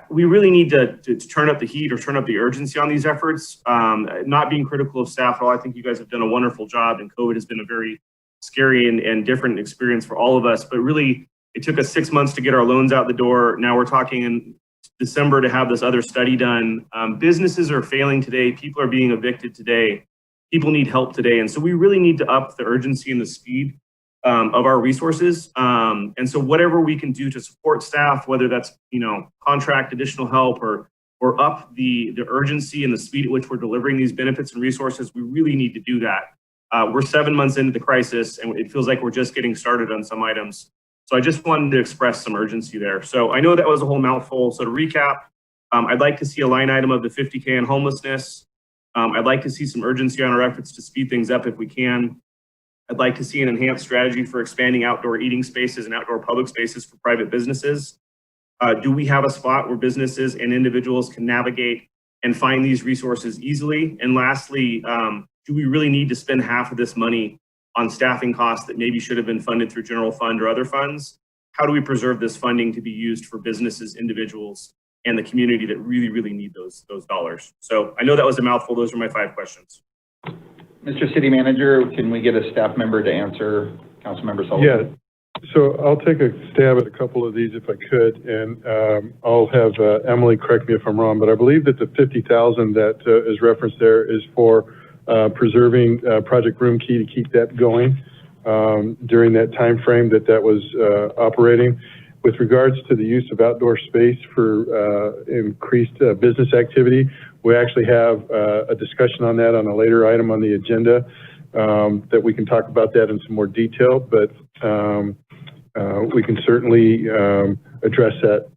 we really need to turn up the heat or turn up the urgency on these efforts. Not being critical of staff at all, I think you guys have done a wonderful job, and COVID has been a very scary and different experience for all of us, but really it took us 6 months to get our loans out the door. Now we're talking in December to have this other study done. Businesses are failing today, people are being evicted today, people need help today, and so we really need to up the urgency and the speed of our resources. And so whatever we can do to support staff, whether that's, contract additional help or up the urgency and the speed at which we're delivering these benefits and resources, we really need to do that. We're 7 months into the crisis, and it feels like we're just getting started on some items. So I just wanted to express some urgency there. So I know that was a whole mouthful. So to recap, I'd like to see a line item of the 50K in homelessness. I'd like to see some urgency on our efforts to speed things up if we can. I'd like to see an enhanced strategy for expanding outdoor eating spaces and outdoor public spaces for private businesses. Do we have a spot where businesses and individuals can navigate and find these resources easily? And lastly, do we really need to spend half of this money on staffing costs that maybe should have been funded through general fund or other funds? How do we preserve this funding to be used for businesses, individuals, and the community that really, really need those dollars? So I know that was a mouthful. Those are my 5 questions. Mr. City Manager, can we get a staff member to answer Councilmember Sullivan? Yeah, so I'll take a stab at a couple of these if I could, and I'll have Emily correct me if I'm wrong, but I believe that the 50,000 that is referenced there is for preserving Project Room Key to keep that going during that time frame that was operating. With regards to the use of outdoor space for increased business activity, we actually have a discussion on that on a later item on the agenda that we can talk about that in some more detail, but we can certainly address that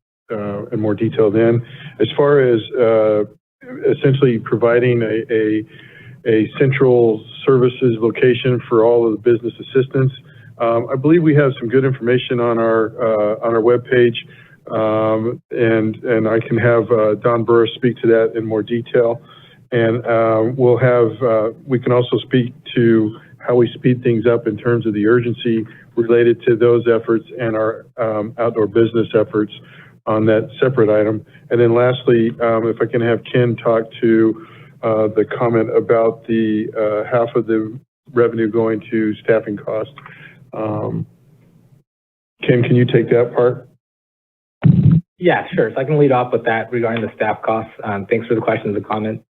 in more detail then. As far as essentially providing a central services location for all of the business assistance, I believe we have some good information on our webpage, and I can have Don Burris speak to that in more detail. And we can also speak to how we speed things up in terms of the urgency related to those efforts and our outdoor business efforts on that separate item. And then lastly, if I can have Ken talk to the comment about the half of the revenue going to staffing costs. Ken, can you take that part? Yeah, sure. So I can lead off with that regarding the staff costs. Thanks for the questions and comments.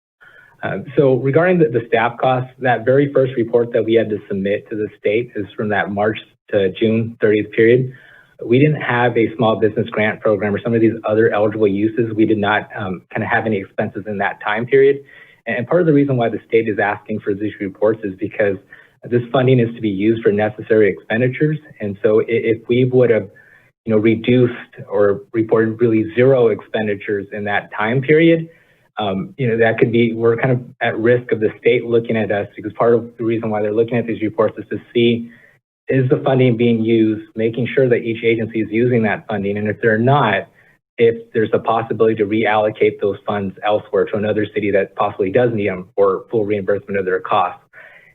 So regarding the staff costs, that very first report that we had to submit to the state is from that March to June 30th period. We didn't have a small business grant program or some of these other eligible uses. We did not kind of have any expenses in that time period. And part of the reason why the state is asking for these reports is because this funding is to be used for necessary expenditures. And so if we would have, reduced or reported really zero expenditures in that time period, that could be, we're kind of at risk of the state looking at us, because part of the reason why they're looking at these reports is to see, is the funding being used, making sure that each agency is using that funding. And if they're not, if there's a possibility to reallocate those funds elsewhere to another city that possibly does need them for full reimbursement of their costs.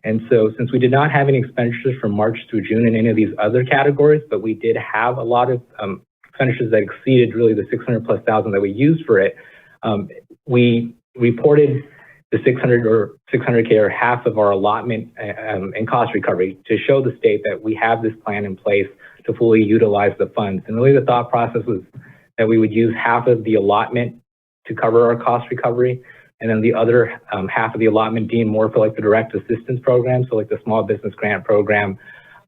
And so since we did not have any expenditures from March through June in any of these other categories, but we did have a lot of expenditures that exceeded really the 600+ thousand that we used for it, we reported the 600K or half of our allotment and cost recovery to show the state that we have this plan in place to fully utilize the funds. And really the thought process was that we would use half of the allotment to cover our cost recovery, and then the other half of the allotment deemed more for like the direct assistance program, so like the small business grant program,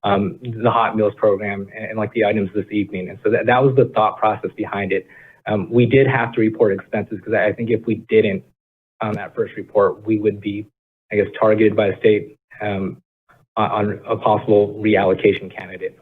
the hot meals program, and like the items this evening. And so that was the thought process behind it. We did have to report expenses because I think if we didn't on that first report, we would be, I guess, targeted by the state on a possible reallocation candidate.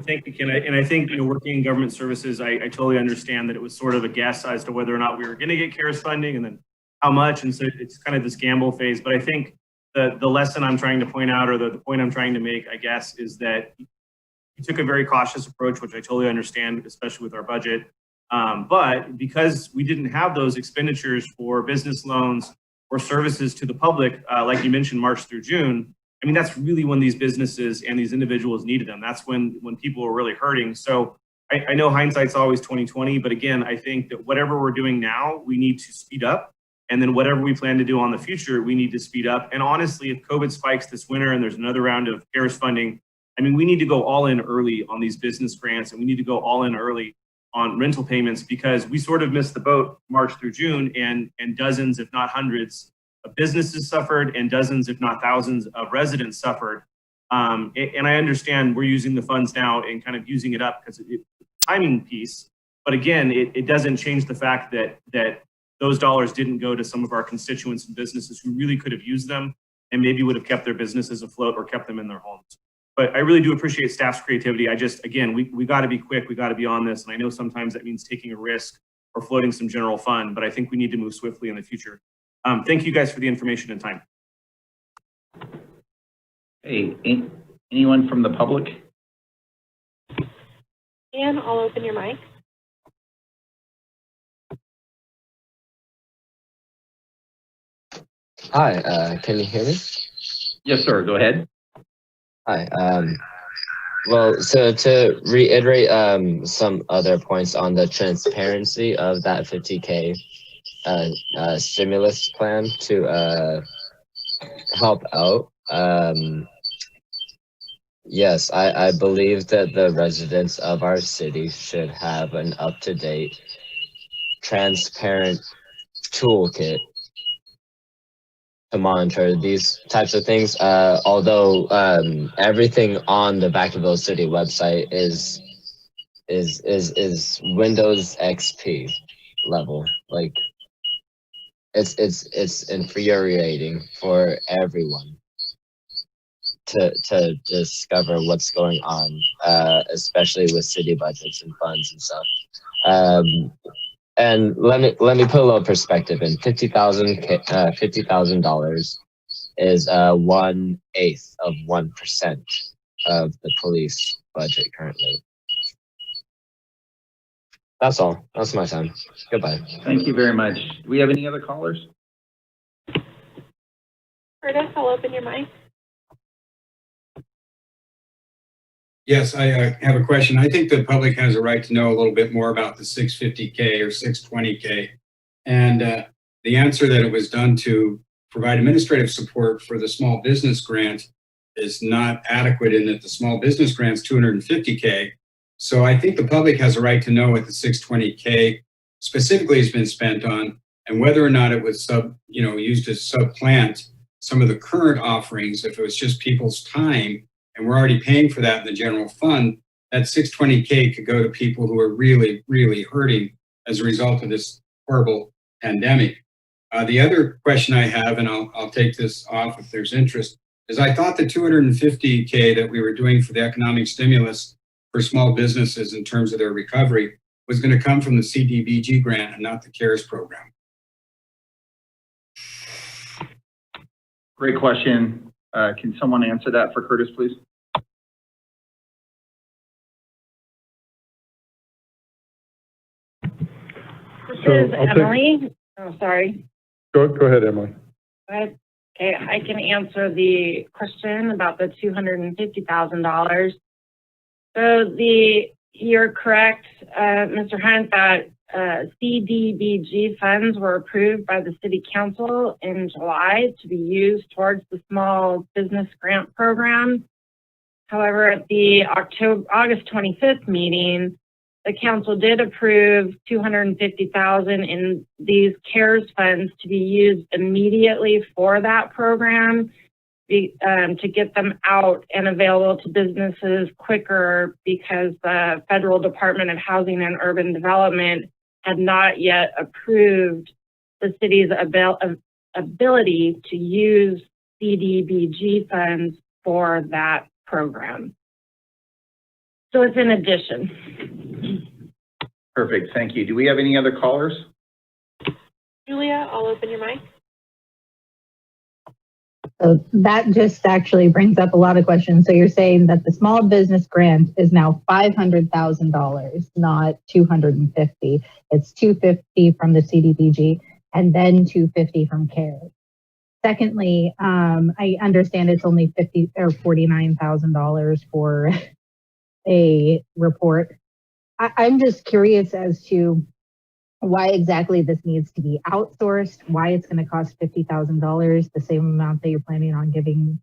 Thank you, Ken. And I think, working in government services, I totally understand that it was sort of a guess as to whether or not we were going to get CARES funding and then how much. And so it's kind of this gamble phase. But I think the lesson I'm trying to point out, or the point I'm trying to make, I guess, is that you took a very cautious approach, which I totally understand, especially with our budget. But because we didn't have those expenditures for business loans or services to the public, like you mentioned, March through June, I mean, that's really when these businesses and these individuals needed them. That's when people were really hurting. So I know hindsight's always 20/20, but again, I think that whatever we're doing now, we need to speed up. And then whatever we plan to do on the future, we need to speed up. And honestly, if COVID spikes this winter and there's another round of CARES funding, I mean, we need to go all in early on these business grants, and we need to go all in early on rental payments, because we sort of missed the boat March through June, and dozens, if not hundreds, of businesses suffered, and dozens, if not thousands, of residents suffered. And I understand we're using the funds now and kind of using it up because it's a timing piece. But again, it doesn't change the fact that those dollars didn't go to some of our constituents and businesses who really could have used them. and maybe would have kept their businesses afloat or kept them in their homes. But I really do appreciate staff's creativity. I just, again, we got to be quick. We got to be on this. And I know sometimes that means taking a risk or floating some general fund, but I think we need to move swiftly in the future. Thank you guys for the information and time. Hey, anyone from the public? And I'll open your mic. Hi, can you hear me? Yes, sir. Go ahead. Hi. Well, so to reiterate some other points on the transparency of that 50K stimulus plan to help out. Yes, I believe that the residents of our city should have an up-to-date, transparent toolkit to monitor these types of things. Although everything on the Vacaville City website is Windows XP level. Like it's infuriating for everyone to discover what's going on, especially with city budgets and funds and stuff. And let me put a little perspective in. $50,000 is 1/8 of 1% of the police budget currently. That's all. That's my time. Goodbye. Thank you very much. Do we have any other callers? Curtis, I'll open your mic. Yes, I have a question. I think the public has a right to know a little bit more about the 650K or 620K. And the answer that it was done to provide administrative support for the small business grant is not adequate in that the small business grant's 250K. So I think the public has a right to know what the 620K specifically has been spent on and whether or not it was used to supplant some of the current offerings. If it was just people's time, and we're already paying for that in the general fund, that 620K could go to people who are really, really hurting as a result of this horrible pandemic. The other question I have, and I'll take this off if there's interest, is I thought the 250K that we were doing for the economic stimulus for small businesses in terms of their recovery was going to come from the CDBG grant and not the CARES program. Great question. Can someone answer that for Curtis, please? This So is I'll take- Emily. Oh, sorry. Go ahead, Emily. Okay, I can answer the question about the $250,000. So you're correct, Mr. Hunt, that CDBG funds were approved by the City Council in July to be used towards the Small Business Grant Program. However, at the August 25th meeting, the council did approve $250,000 in these CARES funds to be used immediately for that program, to get them out and available to businesses quicker, because the Federal Department of Housing and Urban Development had not yet approved the city's ability to use CDBG funds for that program. So it's in addition. Perfect. Thank you. Do we have any other callers? Julia, I'll open your mic. So that just actually brings up a lot of questions. So you're saying that the small business grant is now $500,000, not $250,000. It's $250,000 from the CDBG and then $250,000 from CARES. Secondly, I understand it's only $50,000 or $49,000 for a report. I'm just curious as to why exactly this needs to be outsourced, why it's going to cost $50,000, the same amount that you're planning on giving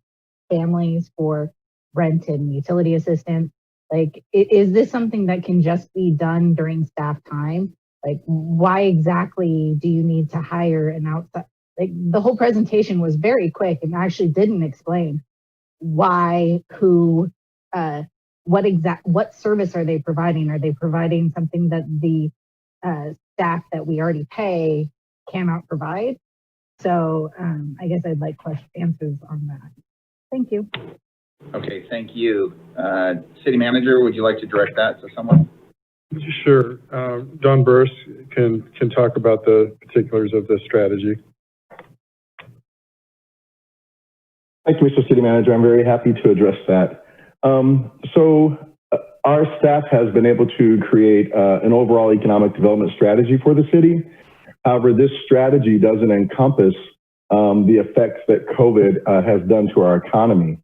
families for rent and utility assistance. Like, is this something that can just be done during staff time? Like, why exactly do you need to hire an outside? Like, the whole presentation was very quick and actually didn't explain why, who, what service are they providing? Are they providing something that the staff that we already pay cannot provide? So I guess I'd like answers on that. Thank you. Okay, thank you. City Manager, would you like to direct that to someone? Sure. Don Burris can talk about the particulars of the strategy. Thank you, Mr. City Manager. I'm very happy to address that. Our staff has been able to create an overall economic development strategy for the city. However, this strategy doesn't encompass the effects that COVID has done to our economy.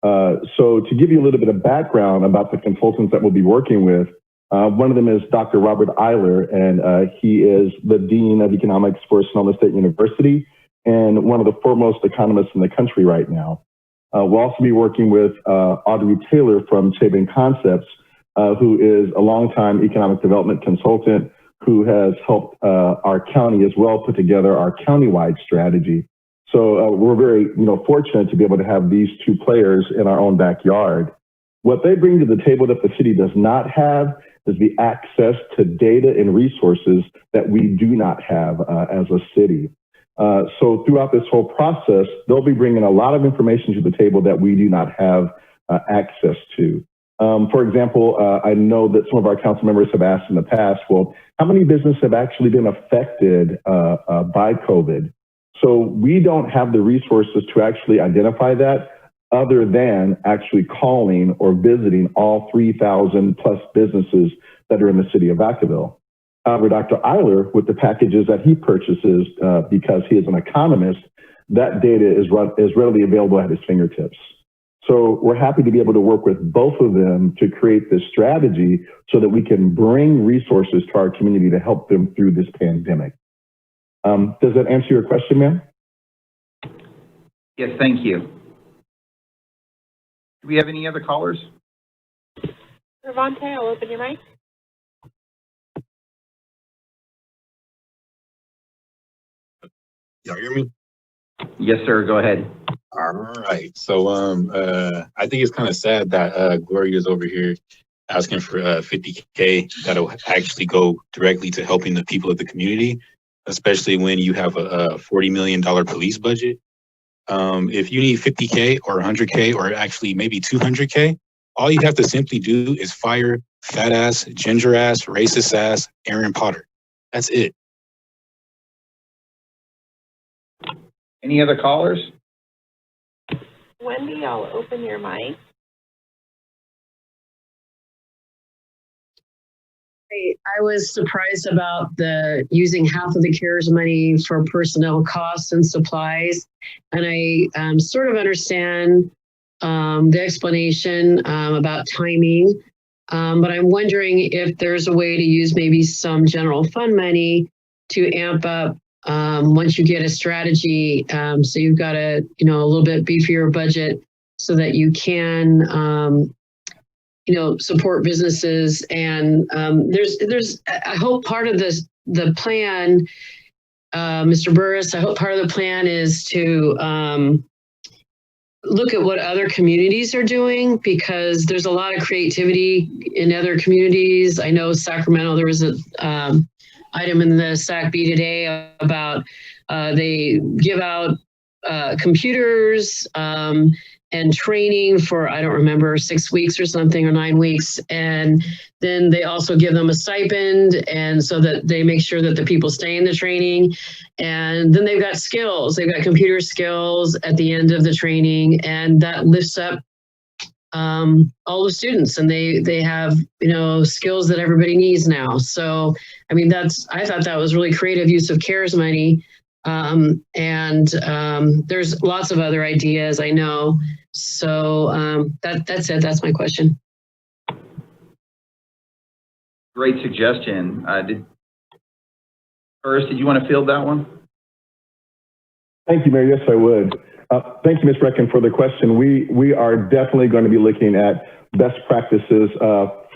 So to give you a little bit of background about the consultants that we'll be working with, one of them is Dr. Robert Eiler, and he is the Dean of Economics for Sonoma State University and one of the foremost economists in the country right now. We'll also be working with Audrey Taylor from Chabin Concepts, who is a longtime economic development consultant who has helped our county as well put together our countywide strategy. So we're very fortunate to be able to have these two players in our own backyard. What they bring to the table that the city does not have is the access to data and resources that we do not have as a city. So throughout this whole process, they'll be bringing a lot of information to the table that we do not have access to. For example, I know that some of our council members have asked in the past, well, how many businesses have actually been affected by COVID? So we don't have the resources to actually identify that other than actually calling or visiting all 3,000 plus businesses that are in the city of Vacaville. However, Dr. Eiler, with the packages that he purchases, because he is an economist, that data is readily available at his fingertips. So we're happy to be able to work with both of them to create this strategy so that we can bring resources to our community to help them through this pandemic. Does that answer your question, ma'am? Yes, thank you. Do we have any other callers? Ravante, I'll open your mic. Y'all hear me? Yes, sir. Go ahead. All right. So I think it's kind of sad that Gloria's over here asking for $50K that'll actually go directly to helping the people of the community, especially when you have a $40 million police budget. If you need $50K or $100K or actually maybe $200K, all you have to simply do is fire fat ass, ginger ass, racist ass Aaron Potter. That's it. Any other callers? Wendy, I'll open your mic. I was surprised about the using half of the CARES money for personnel costs and supplies. And I sort of understand the explanation about timing. But I'm wondering if there's a way to use maybe some general fund money to amp up once you get a strategy. So you've got a little bit beefier budget so that you can support businesses. And there's I hope part of the plan, Mr. Burris, I hope part of the plan is to look at what other communities are doing, because there's a lot of creativity in other communities. I know Sacramento, there was a item in the SACB today about they give out computers and training for, I don't remember, 6 weeks or something, or 9 weeks. And then they also give them a stipend, and so that they make sure that the people stay in the training. And then they've got skills. They've got computer skills at the end of the training, and that lifts up all the students, and they have, skills that everybody needs now. So, I mean, I thought that was really creative use of CARES money. There's lots of other ideas, I know. So that's it. That's my question. Great suggestion. First, did you want to field that one? Thank you, Mayor. Yes, I would. Thank you, Ms. Brecken, for the question. We are definitely going to be looking at best practices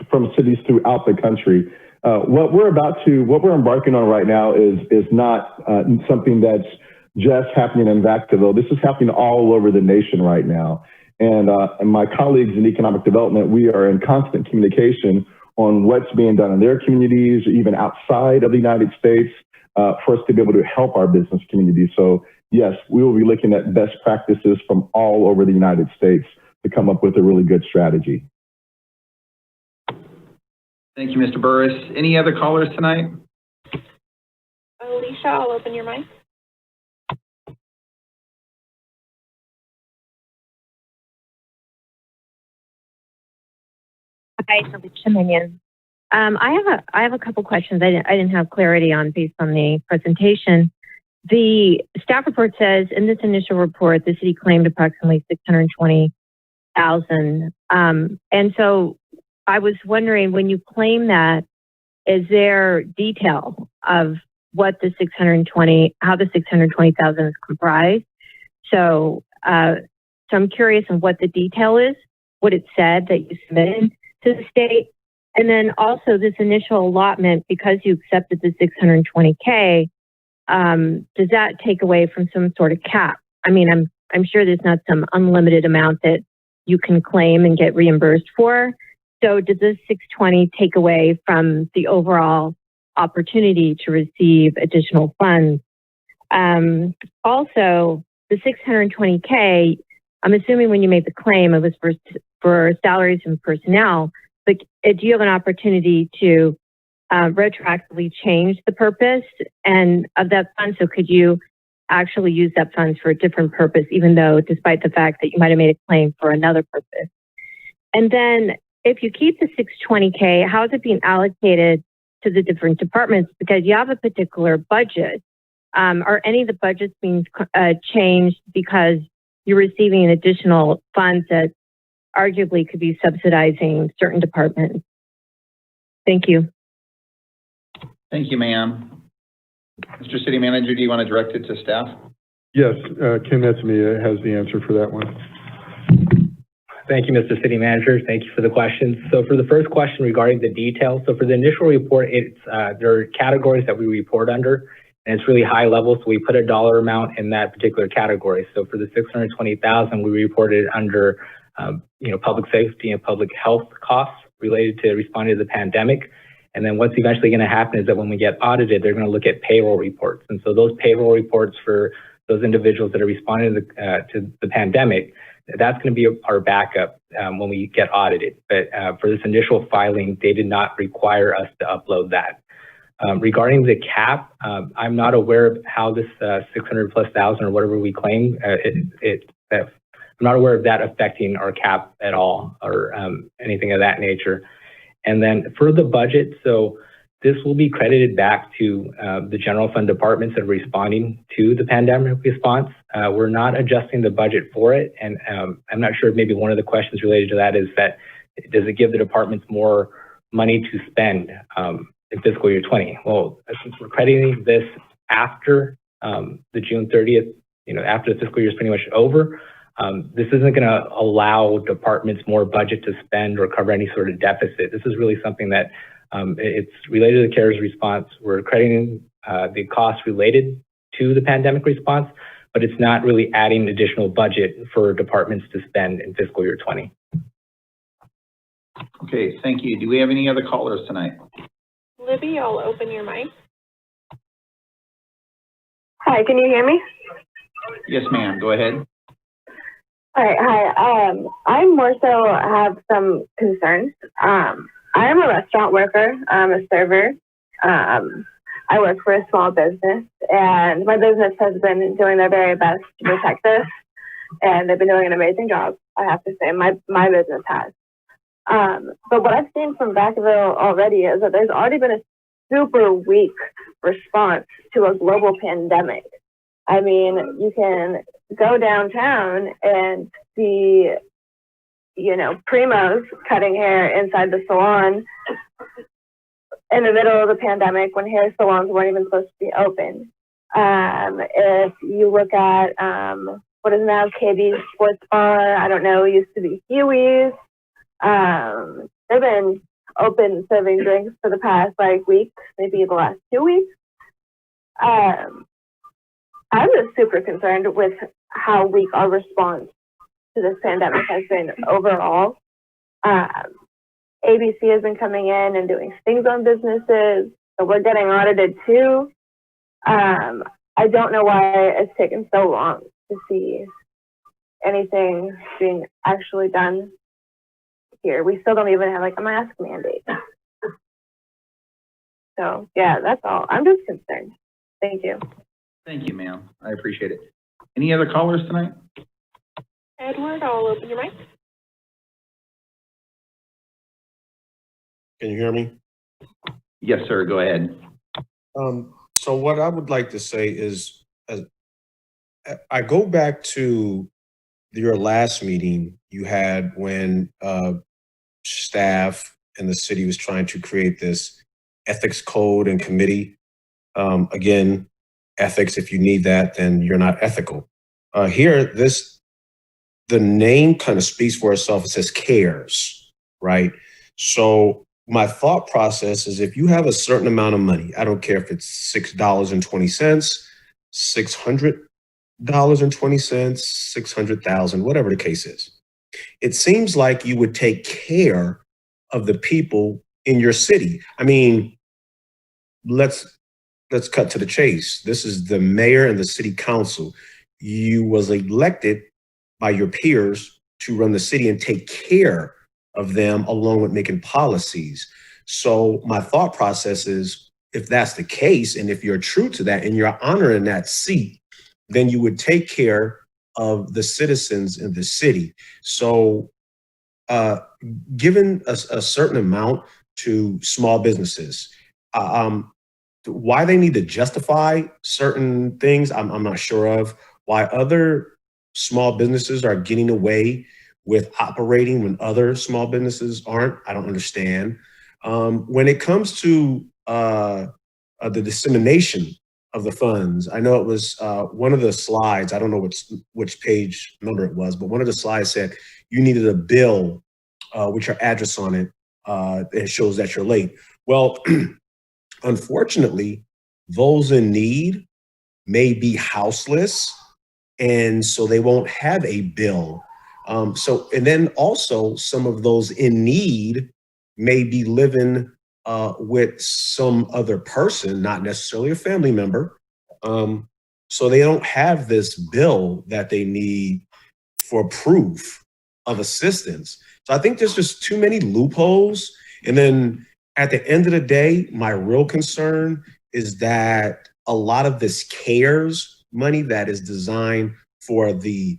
from cities throughout the country. What we're embarking on right now is not something that's just happening in Vacaville. This is happening all over the nation right now. And my colleagues in economic development, we are in constant communication on what's being done in their communities, even outside of the United States, for us to be able to help our business community. So yes, we will be looking at best practices from all over the United States to come up with a really good strategy. Thank you, Mr. Burris. Any other callers tonight? Alicia, I'll open your mic. Hi, it's Alicia Minion. I have a couple questions I didn't have clarity on based on the presentation. The staff report says in this initial report, the city claimed approximately $620,000. And so I was wondering, when you claim that, is there detail of what the how the $620,000 is comprised? So I'm curious on what the detail is, what it said that you submitted to the state. And then also this initial allotment, because you accepted the $620K, does that take away from some sort of cap? I mean, I'm sure there's not some unlimited amount that you can claim and get reimbursed for. So does this 620 take away from the overall opportunity to receive additional funds? Also, the $620K, I'm assuming when you made the claim, it was for salaries and personnel, but do you have an opportunity to retroactively change the purpose and of that fund? So could you actually use that funds for a different purpose, even though, despite the fact that you might have made a claim for another purpose? And then if you keep the $620K, how is it being allocated to the different departments? Because you have a particular budget. Are any of the budgets being changed because you're receiving additional funds that arguably could be subsidizing certain departments? Thank you. Thank you, ma'am. Mr. City Manager, do you want to direct it to staff? Yes, Ken, that's me, has the answer for that one. Thank you, Mr. City Manager. Thank you for the questions. So for the first question regarding the details, so for the initial report, there are categories that we report under, and it's really high level, so we put a dollar amount in that particular category. So for the $620,000, we reported under public safety and public health costs related to responding to the pandemic. And then what's eventually going to happen is that when we get audited, they're going to look at payroll reports. And so those payroll reports for those individuals that are responding to the pandemic, that's going to be our backup when we get audited. But for this initial filing, they did not require us to upload that. Regarding the cap, I'm not aware of how this 600,000+ or whatever we claim, I'm not aware of that affecting our cap at all or anything of that nature. And then for the budget, so this will be credited back to the general fund departments that are responding to the pandemic response. We're not adjusting the budget for it. And I'm not sure if maybe one of the questions related to that is that, does it give the departments more money to spend in fiscal year 20? Well, since we're crediting this after the June 30th, after the fiscal year is pretty much over, this isn't going to allow departments more budget to spend or cover any sort of deficit. This is really something that it's related to the CARES response. We're crediting the costs related to the pandemic response, but it's not really adding additional budget for departments to spend in fiscal year 20. Okay, thank you. Do we have any other callers tonight? Libby, I'll open your mic. Hi, can you hear me? Yes, ma'am. Go ahead. All right, hi. I more so have some concerns. I am a restaurant worker. I'm a server. I work for a small business, and my business has been doing their very best to protect us, and they've been doing an amazing job, I have to say. My business has. But what I've seen from Vacaville already is that there's already been a super weak response to a global pandemic. I mean, you can go downtown and see, primos cutting hair inside the salon in the middle of the pandemic when hair salons weren't even supposed to be open. If you look at what is now KB's Sports Bar, I don't know, it used to be Huey's. They've been open serving drinks for the past week, maybe the last 2 weeks. I'm just super concerned with how weak our response to this pandemic has been overall. ABC has been coming in and doing stings on businesses, so we're getting audited too. I don't know why it's taken so long to see anything being actually done here. We still don't even have like a mask mandate. So yeah, that's all. I'm just concerned. Thank you. Thank you, ma'am. I appreciate it. Any other callers tonight? Edward, I'll open your mic. Can you hear me? Yes, sir. Go ahead. So what I would like to say is, I go back to your last meeting you had when staff and the city was trying to create this ethics code and committee. Again, ethics, if you need that, then you're not ethical. Here, the name kind of speaks for itself. It says CARES, right? So my thought process is if you have a certain amount of money, I don't care if it's $6.20, $600.20, 600,000, whatever the case is. It seems like you would take care of the people in your city. I mean, let's cut to the chase. This is the mayor and the city council. You was elected by your peers to run the city and take care of them along with making policies. So my thought process is, if that's the case, and if you're true to that and you're honoring that seat, then you would take care of the citizens in the city. So given a certain amount to small businesses, why they need to justify certain things, I'm not sure of. Why other small businesses are getting away with operating when other small businesses aren't, I don't understand. When it comes to the dissemination of the funds, I know it was one of the slides, I don't know which page number it was, but one of the slides said you needed a bill with your address on it. It shows that you're late. Well, unfortunately, those in need may be houseless, and so they won't have a bill. And then also some of those in need may be living with some other person, not necessarily a family member. So they don't have this bill that they need for proof of assistance. So I think there's just too many loopholes. And then at the end of the day, my real concern is that a lot of this CARES money that is designed for the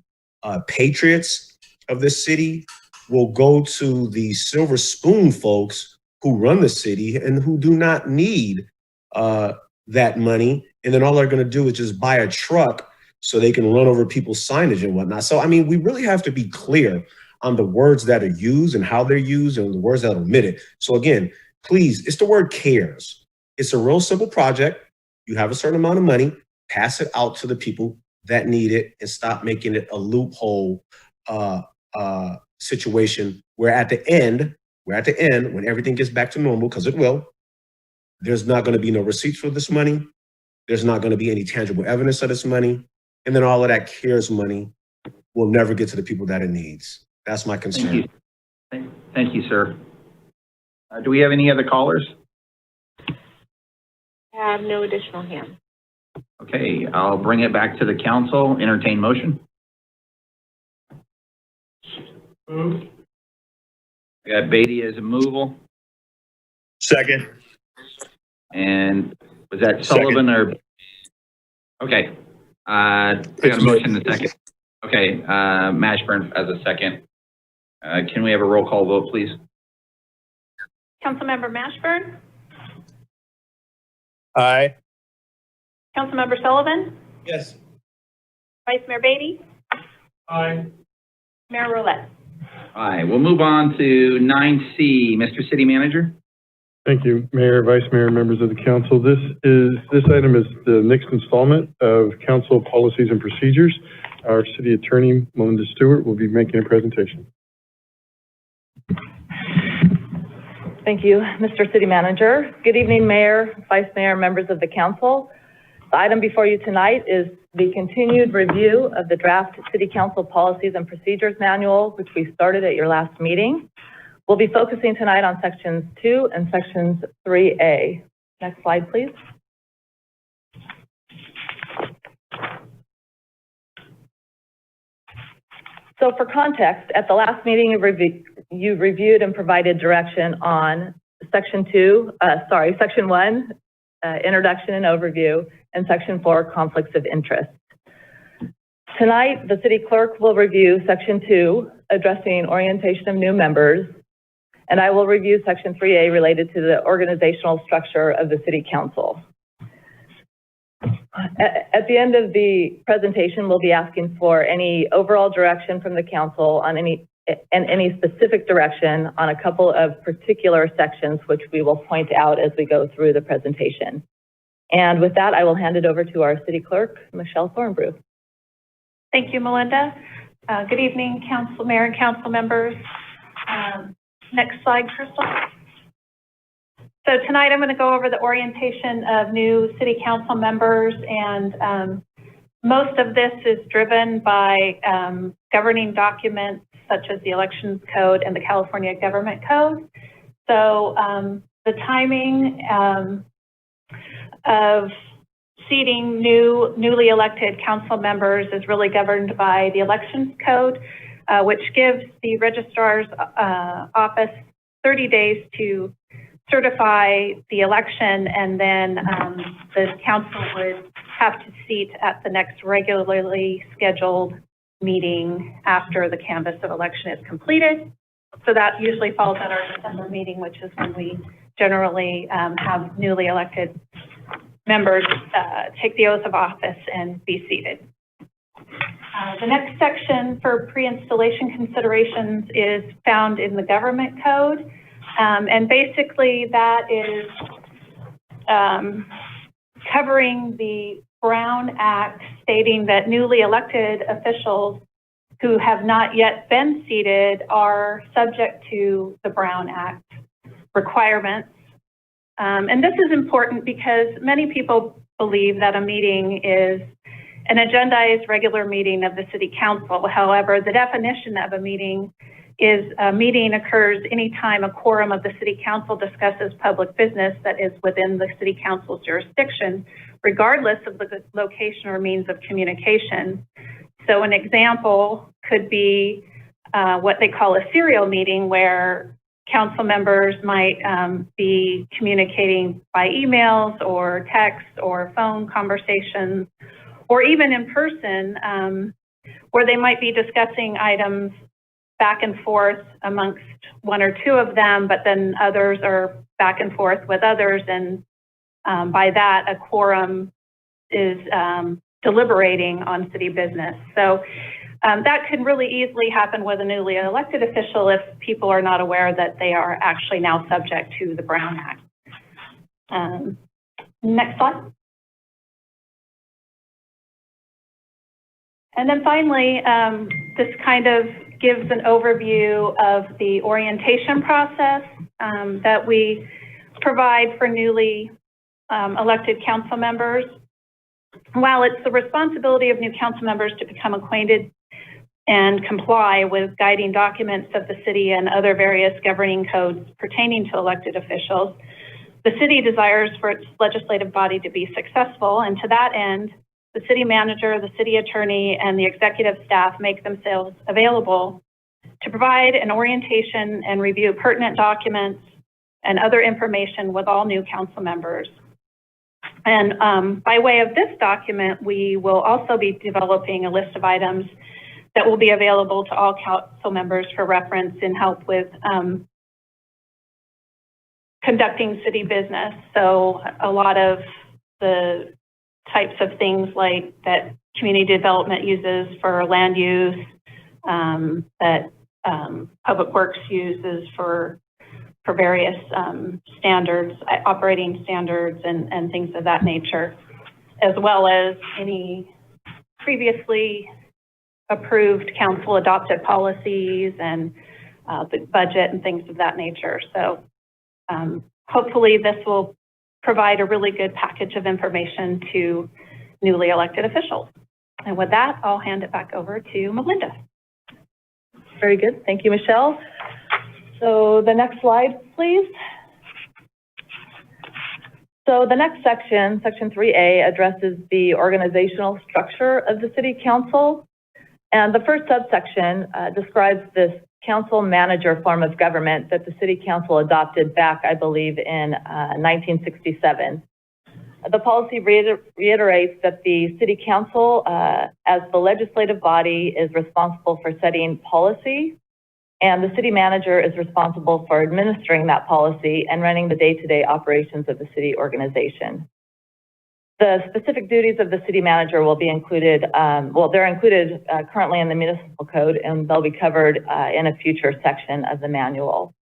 patriots of this city will go to the silver spoon folks who run the city and who do not need that money. And then all they're going to do is just buy a truck so they can run over people's signage and whatnot. So, I mean, we really have to be clear on the words that are used and how they're used and the words that are omitted. So again, please, it's the word CARES. It's a real simple project. You have a certain amount of money, pass it out to the people that need it and stop making it a loophole situation where at the end, when everything gets back to normal, because it will, there's not going to be no receipts for this money. There's not going to be any tangible evidence of this money. And then all of that CARES money will never get to the people that it needs. That's my concern. Thank you, sir. Do we have any other callers? I have no additional hands. Okay, I'll bring it back to the council. Entertain motion. Moved. I got Beatty as a moval. Second. And was that Sullivan or? Okay. I got a motion in a second. Okay, Mashburn as a second. Can we have a roll call vote, please? Councilmember Mashburn? Aye. Councilmember Sullivan? Yes. Vice Mayor Beatty? Aye. Mayor Roulette? Aye. We'll move on to 9C. Mr. City Manager. Thank you, Mayor, Vice Mayor, members of the council. This item is the next installment of council policies and procedures. Our city attorney, Melinda Stewart, will be making a presentation. Thank you, Mr. City Manager. Good evening, Mayor, Vice Mayor, members of the council. The item before you tonight is the continued review of the draft City Council Policies and Procedures Manual, which we started at your last meeting. We'll be focusing tonight on sections 2 and sections 3A. Next slide, please. So for context, at the last meeting, you reviewed and provided direction on Section 1, Introduction and Overview, and Section 4, Conflicts of Interest. Tonight, the city clerk will review Section 2, addressing orientation of new members, and I will review Section 3A related to the organizational structure of the city council. At the end of the presentation, we'll be asking for any overall direction from the council on any specific direction on a couple of particular sections, which we will point out as we go through the presentation. And with that, I will hand it over to our city clerk, Michelle Thornbrew. Thank you, Melinda. Good evening, council, mayor, and council members. Next slide, Crystal. So tonight I'm going to go over the orientation of new city council members, and most of this is driven by governing documents such as the Elections Code and the California Government Code. So the timing of seating newly elected council members is really governed by the Elections Code, which gives the registrar's office 30 days to certify the election, and then the council would have to seat at the next regularly scheduled meeting after the canvass of election is completed. So that usually falls at our December meeting, which is when we generally have newly elected members take the oath of office and be seated. The next section for pre-installation considerations is found in the Government Code. And basically that is covering the Brown Act, stating that newly elected officials who have not yet been seated are subject to the Brown Act requirements. And this is important because many people believe that a meeting is an agendized regular meeting of the City Council. However, the definition of a meeting is a meeting occurs anytime a quorum of the City Council discusses public business that is within the City Council's jurisdiction, regardless of the location or means of communication. So an example could be what they call a serial meeting, where council members might be communicating by emails or text or phone conversations, or even in person, where they might be discussing items back and forth amongst one or two of them, but then others are back and forth with others, and by that, a quorum is deliberating on city business. So that can really easily happen with a newly elected official if people are not aware that they are actually now subject to the Brown Act. Next slide. And then finally, this kind of gives an overview of the orientation process that we provide for newly elected council members. While it's the responsibility of new council members to become acquainted and comply with guiding documents of the city and other various governing codes pertaining to elected officials, the city desires for its legislative body to be successful, and to that end, the city manager, the city attorney, and the executive staff make themselves available to provide an orientation and review pertinent documents and other information with all new council members. And by way of this document, we will also be developing a list of items that will be available to all council members for reference and help with conducting city business. So a lot of the types of things like that community development uses for land use, that Public Works uses for various standards, operating standards and things of that nature, as well as any previously approved council adopted policies and the budget and things of that nature. So hopefully this will provide a really good package of information to newly elected officials. And with that, I'll hand it back over to Melinda. Very good. Thank you, Michelle. So the next slide, please. So the next section, Section 3A, addresses the organizational structure of the City Council. And the first subsection describes this council manager form of government that the City Council adopted back, I believe, in 1967. The policy reiterates that the City Council, as the legislative body, is responsible for setting policy, and the city manager is responsible for administering that policy and running the day-to-day operations of the city organization. The specific duties of the city manager will be included, they're included currently in the municipal code, and they'll be covered in a future section of the manual.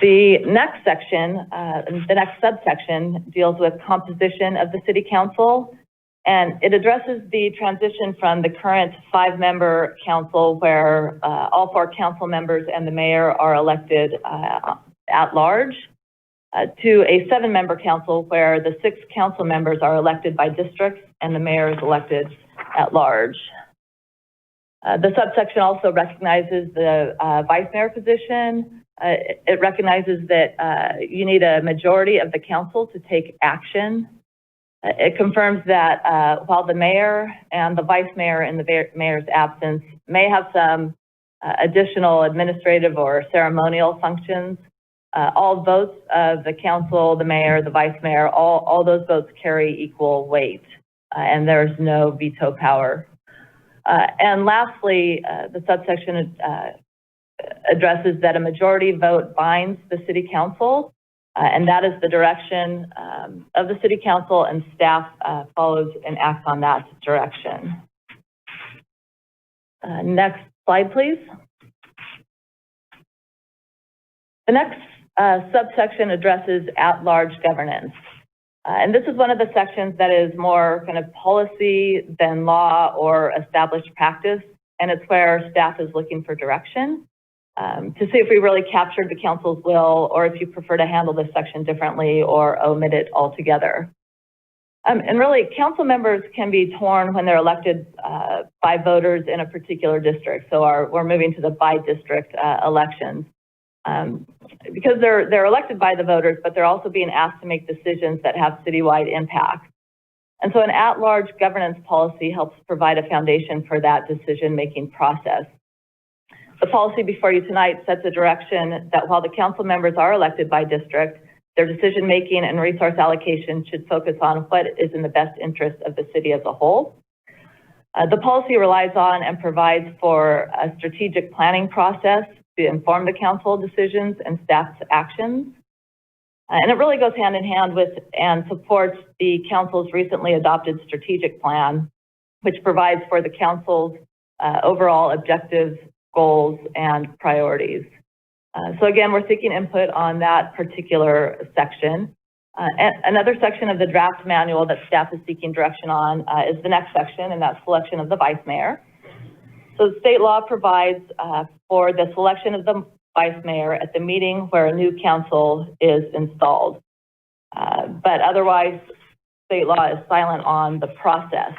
The next section, the next subsection, deals with composition of the city council, and it addresses the transition from the current 5-member council where all 4 council members and the mayor are elected at large, to a 7-member council where the 6 council members are elected by districts and the mayor is elected at large. The subsection also recognizes the vice mayor position. It recognizes that you need a majority of the council to take action. It confirms that while the mayor and the vice mayor in the mayor's absence may have some additional administrative or ceremonial functions, all votes of the council, the mayor, the vice mayor, all those votes carry equal weight, and there's no veto power. And lastly, the subsection addresses that a majority vote binds the city council, and that is the direction of the city council, and staff follows and acts on that direction. Next slide, please. The next subsection addresses at-large governance. And this is one of the sections that is more kind of policy than law or established practice, and it's where staff is looking for direction to see if we really captured the council's will, or if you prefer to handle this section differently or omit it altogether. And really, council members can be torn when they're elected by voters in a particular district. So we're moving to the by-district elections. Because they're elected by the voters, but they're also being asked to make decisions that have citywide impact. And so an at-large governance policy helps provide a foundation for that decision-making process. The policy before you tonight sets a direction that while the council members are elected by district, their decision-making and resource allocation should focus on what is in the best interest of the city as a whole. The policy relies on and provides for a strategic planning process to inform the council decisions and staff's actions. And it really goes hand in hand with and supports the council's recently adopted strategic plan, which provides for the council's overall objectives, goals, and priorities. So again, we're seeking input on that particular section. Another section of the draft manual that staff is seeking direction on is the next section, and that's selection of the vice mayor. So state law provides for the selection of the vice mayor at the meeting where a new council is installed. But otherwise, state law is silent on the process.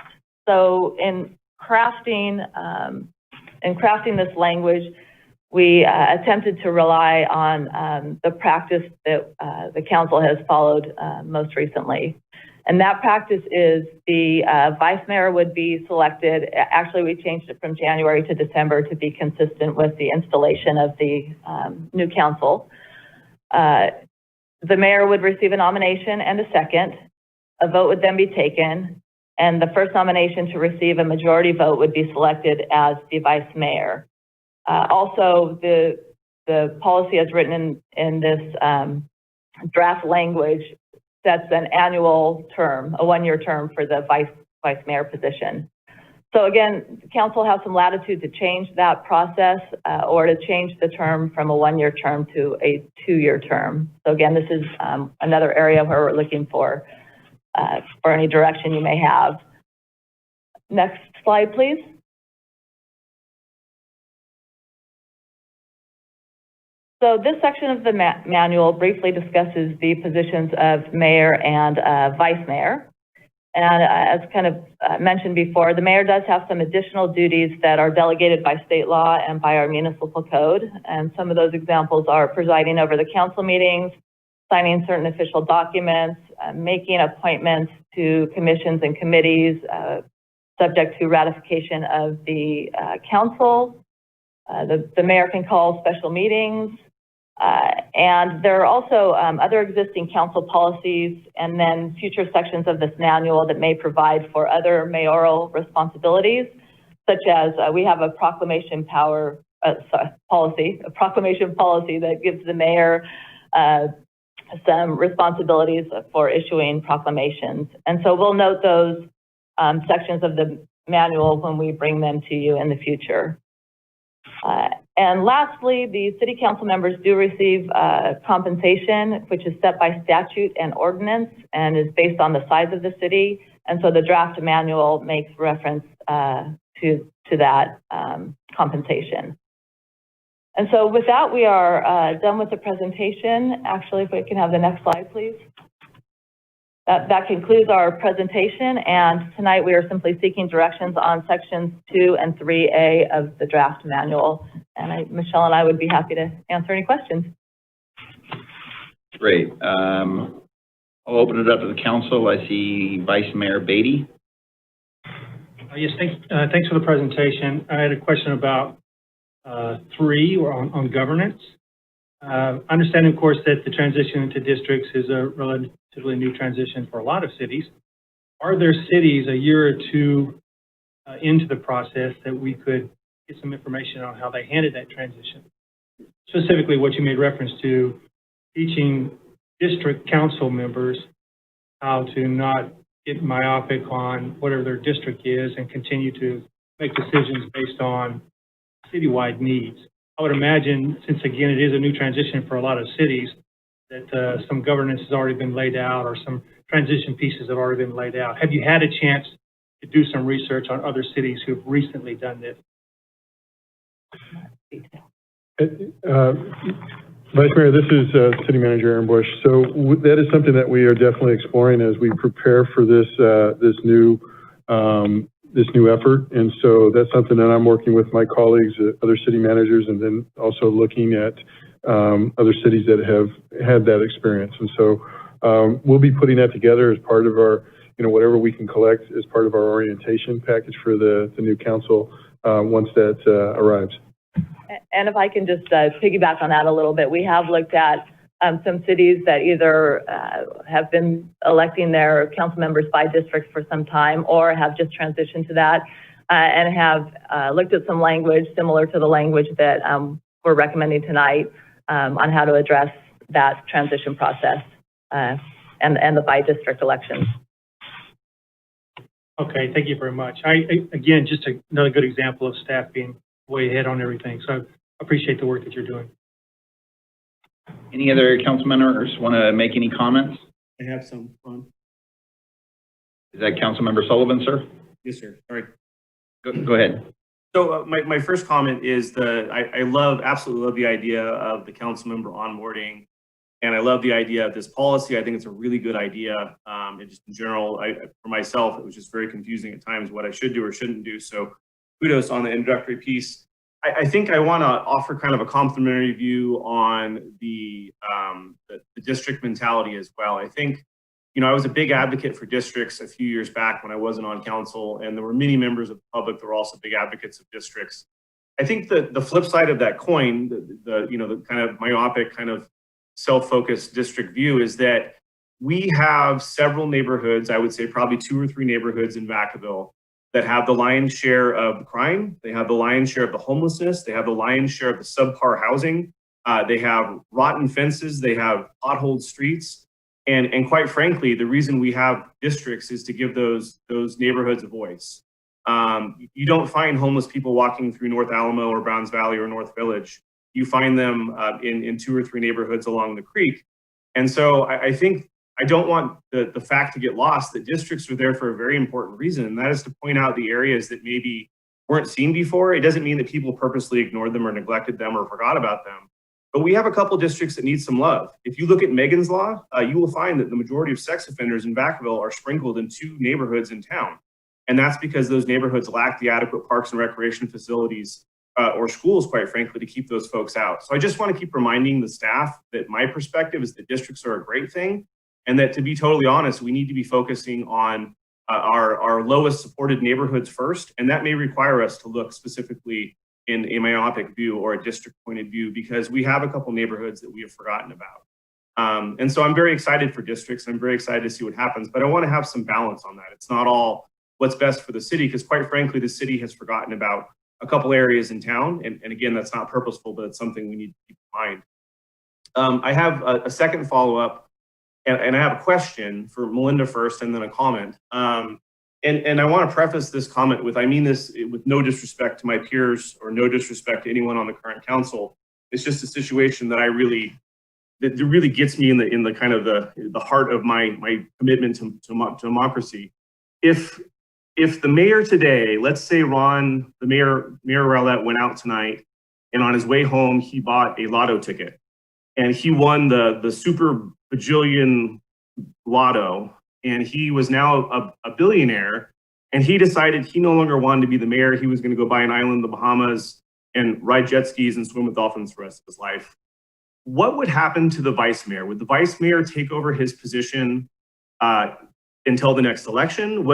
So in crafting this language, we attempted to rely on the practice that the council has followed most recently. And that practice is the vice mayor would be selected. Actually, we changed it from January to December to be consistent with the installation of the new council. The mayor would receive a nomination and a second. A vote would then be taken, and the first nomination to receive a majority vote would be selected as the vice mayor. Also, the policy as written in this draft language sets an annual term, a 1-year term for the vice mayor position. So again, the council has some latitude to change that process or to change the term from a 1-year term to a 2-year term. So again, this is another area where we're looking for any direction you may have. Next slide, please. So this section of the manual briefly discusses the positions of mayor and vice mayor. And as kind of mentioned before, the mayor does have some additional duties that are delegated by state law and by our municipal code. And some of those examples are presiding over the council meetings, signing certain official documents, making appointments to commissions and committees, subject to ratification of the council. The mayor can call special meetings. And there are also other existing council policies and then future sections of this manual that may provide for other mayoral responsibilities, such as we have a proclamation policy that gives the mayor some responsibilities for issuing proclamations. And so we'll note those sections of the manual when we bring them to you in the future. And lastly, the city council members do receive compensation, which is set by statute and ordinance and is based on the size of the city. And so the draft manual makes reference to that compensation. And so with that, we are done with the presentation. Actually, if we can have the next slide, please. That concludes our presentation, and tonight we are simply seeking directions on sections 2 and 3A of the draft manual. And Michelle and I would be happy to answer any questions. Great. I'll open it up to the council. I see Vice Mayor Beatty. Yes, thanks for the presentation. I had a question about 3 or on governance. Understanding, of course, that the transition into districts is a relatively new transition for a lot of cities. Are there cities a year or two into the process that we could get some information on how they handled that transition? Specifically, what you made reference to, teaching district council members how to not get myopic on whatever their district is and continue to make decisions based on citywide needs. I would imagine, since again it is a new transition for a lot of cities, that some governance has already been laid out or some transition pieces have already been laid out. Have you had a chance to do some research on other cities who've recently done this? Vice Mayor, this is City Manager Aaron Bush. So that is something that we are definitely exploring as we prepare for this new effort. And so that's something that I'm working with my colleagues, other city managers, and then also looking at other cities that have had that experience. And so we'll be putting that together as part of our, whatever we can collect as part of our orientation package for the new council once that arrives. And if I can just piggyback on that a little bit, we have looked at some cities that either have been electing their council members by district for some time or have just transitioned to that and have looked at some language similar to the language that we're recommending tonight on how to address that transition process and the by district elections. Okay, thank you very much. Again, just another good example of staff being way ahead on everything. So I appreciate the work that you're doing. Any other council members want to make any comments? I have some fun. Is that Councilmember Sullivan, sir? Yes, sir. All right. Go ahead. So my first comment is I absolutely love the idea of the council member onboarding, and I love the idea of this policy. I think it's a really good idea. And just in general, for myself, it was just very confusing at times what I should do or shouldn't do. So kudos on the introductory piece. I think I want to offer kind of a complimentary view on the district mentality as well. I think, I was a big advocate for districts a few years back when I wasn't on council, and there were many members of the public that were also big advocates of districts. I think the flip side of that coin, the kind of myopic, kind of self-focused district view is that we have several neighborhoods, I would say probably 2 or 3 neighborhoods in Vacaville that have the lion's share of the crime, they have the lion's share of the homelessness, they have the lion's share of the subpar housing, they have rotten fences, they have potholed streets, and quite frankly, the reason we have districts is to give those neighborhoods a voice. You don't find homeless people walking through North Alamo or Browns Valley or North Village. You find them in 2 or 3 neighborhoods along the creek. And so I think I don't want the fact to get lost that districts are there for a very important reason, and that is to point out the areas that maybe weren't seen before. It doesn't mean that people purposely ignored them or neglected them or forgot about them. But we have a couple districts that need some love. If you look at Megan's Law, you will find that the majority of sex offenders in Vacaville are sprinkled in 2 neighborhoods in town. And that's because those neighborhoods lack the adequate parks and recreation facilities or schools, quite frankly, to keep those folks out. So I just want to keep reminding the staff that my perspective is that districts are a great thing, and that, to be totally honest, we need to be focusing on our lowest supported neighborhoods first, and that may require us to look specifically in a myopic view or a district pointed view, because we have a couple neighborhoods that we have forgotten about. And so I'm very excited for districts. I'm very excited to see what happens, but I want to have some balance on that. It's not all what's best for the city, because quite frankly, the city has forgotten about a couple areas in town. And again, that's not purposeful, but it's something we need to keep in mind. I have a second follow-up, and I have a question for Melinda first and then a comment. And I want to preface this comment with, I mean this with no disrespect to my peers or no disrespect to anyone on the current council. It's just a situation that that really gets me in the kind of the heart of my commitment to democracy. If the mayor today, let's say Ron, Mayor Rowlett went out tonight, and on his way home, he bought a lotto ticket, and he won the super bajillion lotto, and he was now a billionaire, and he decided he no longer wanted to be the mayor. He was going to go buy an island in the Bahamas and ride jet skis and swim with dolphins for the rest of his life. What would happen to the vice mayor? Would the vice mayor take over his position until the next election?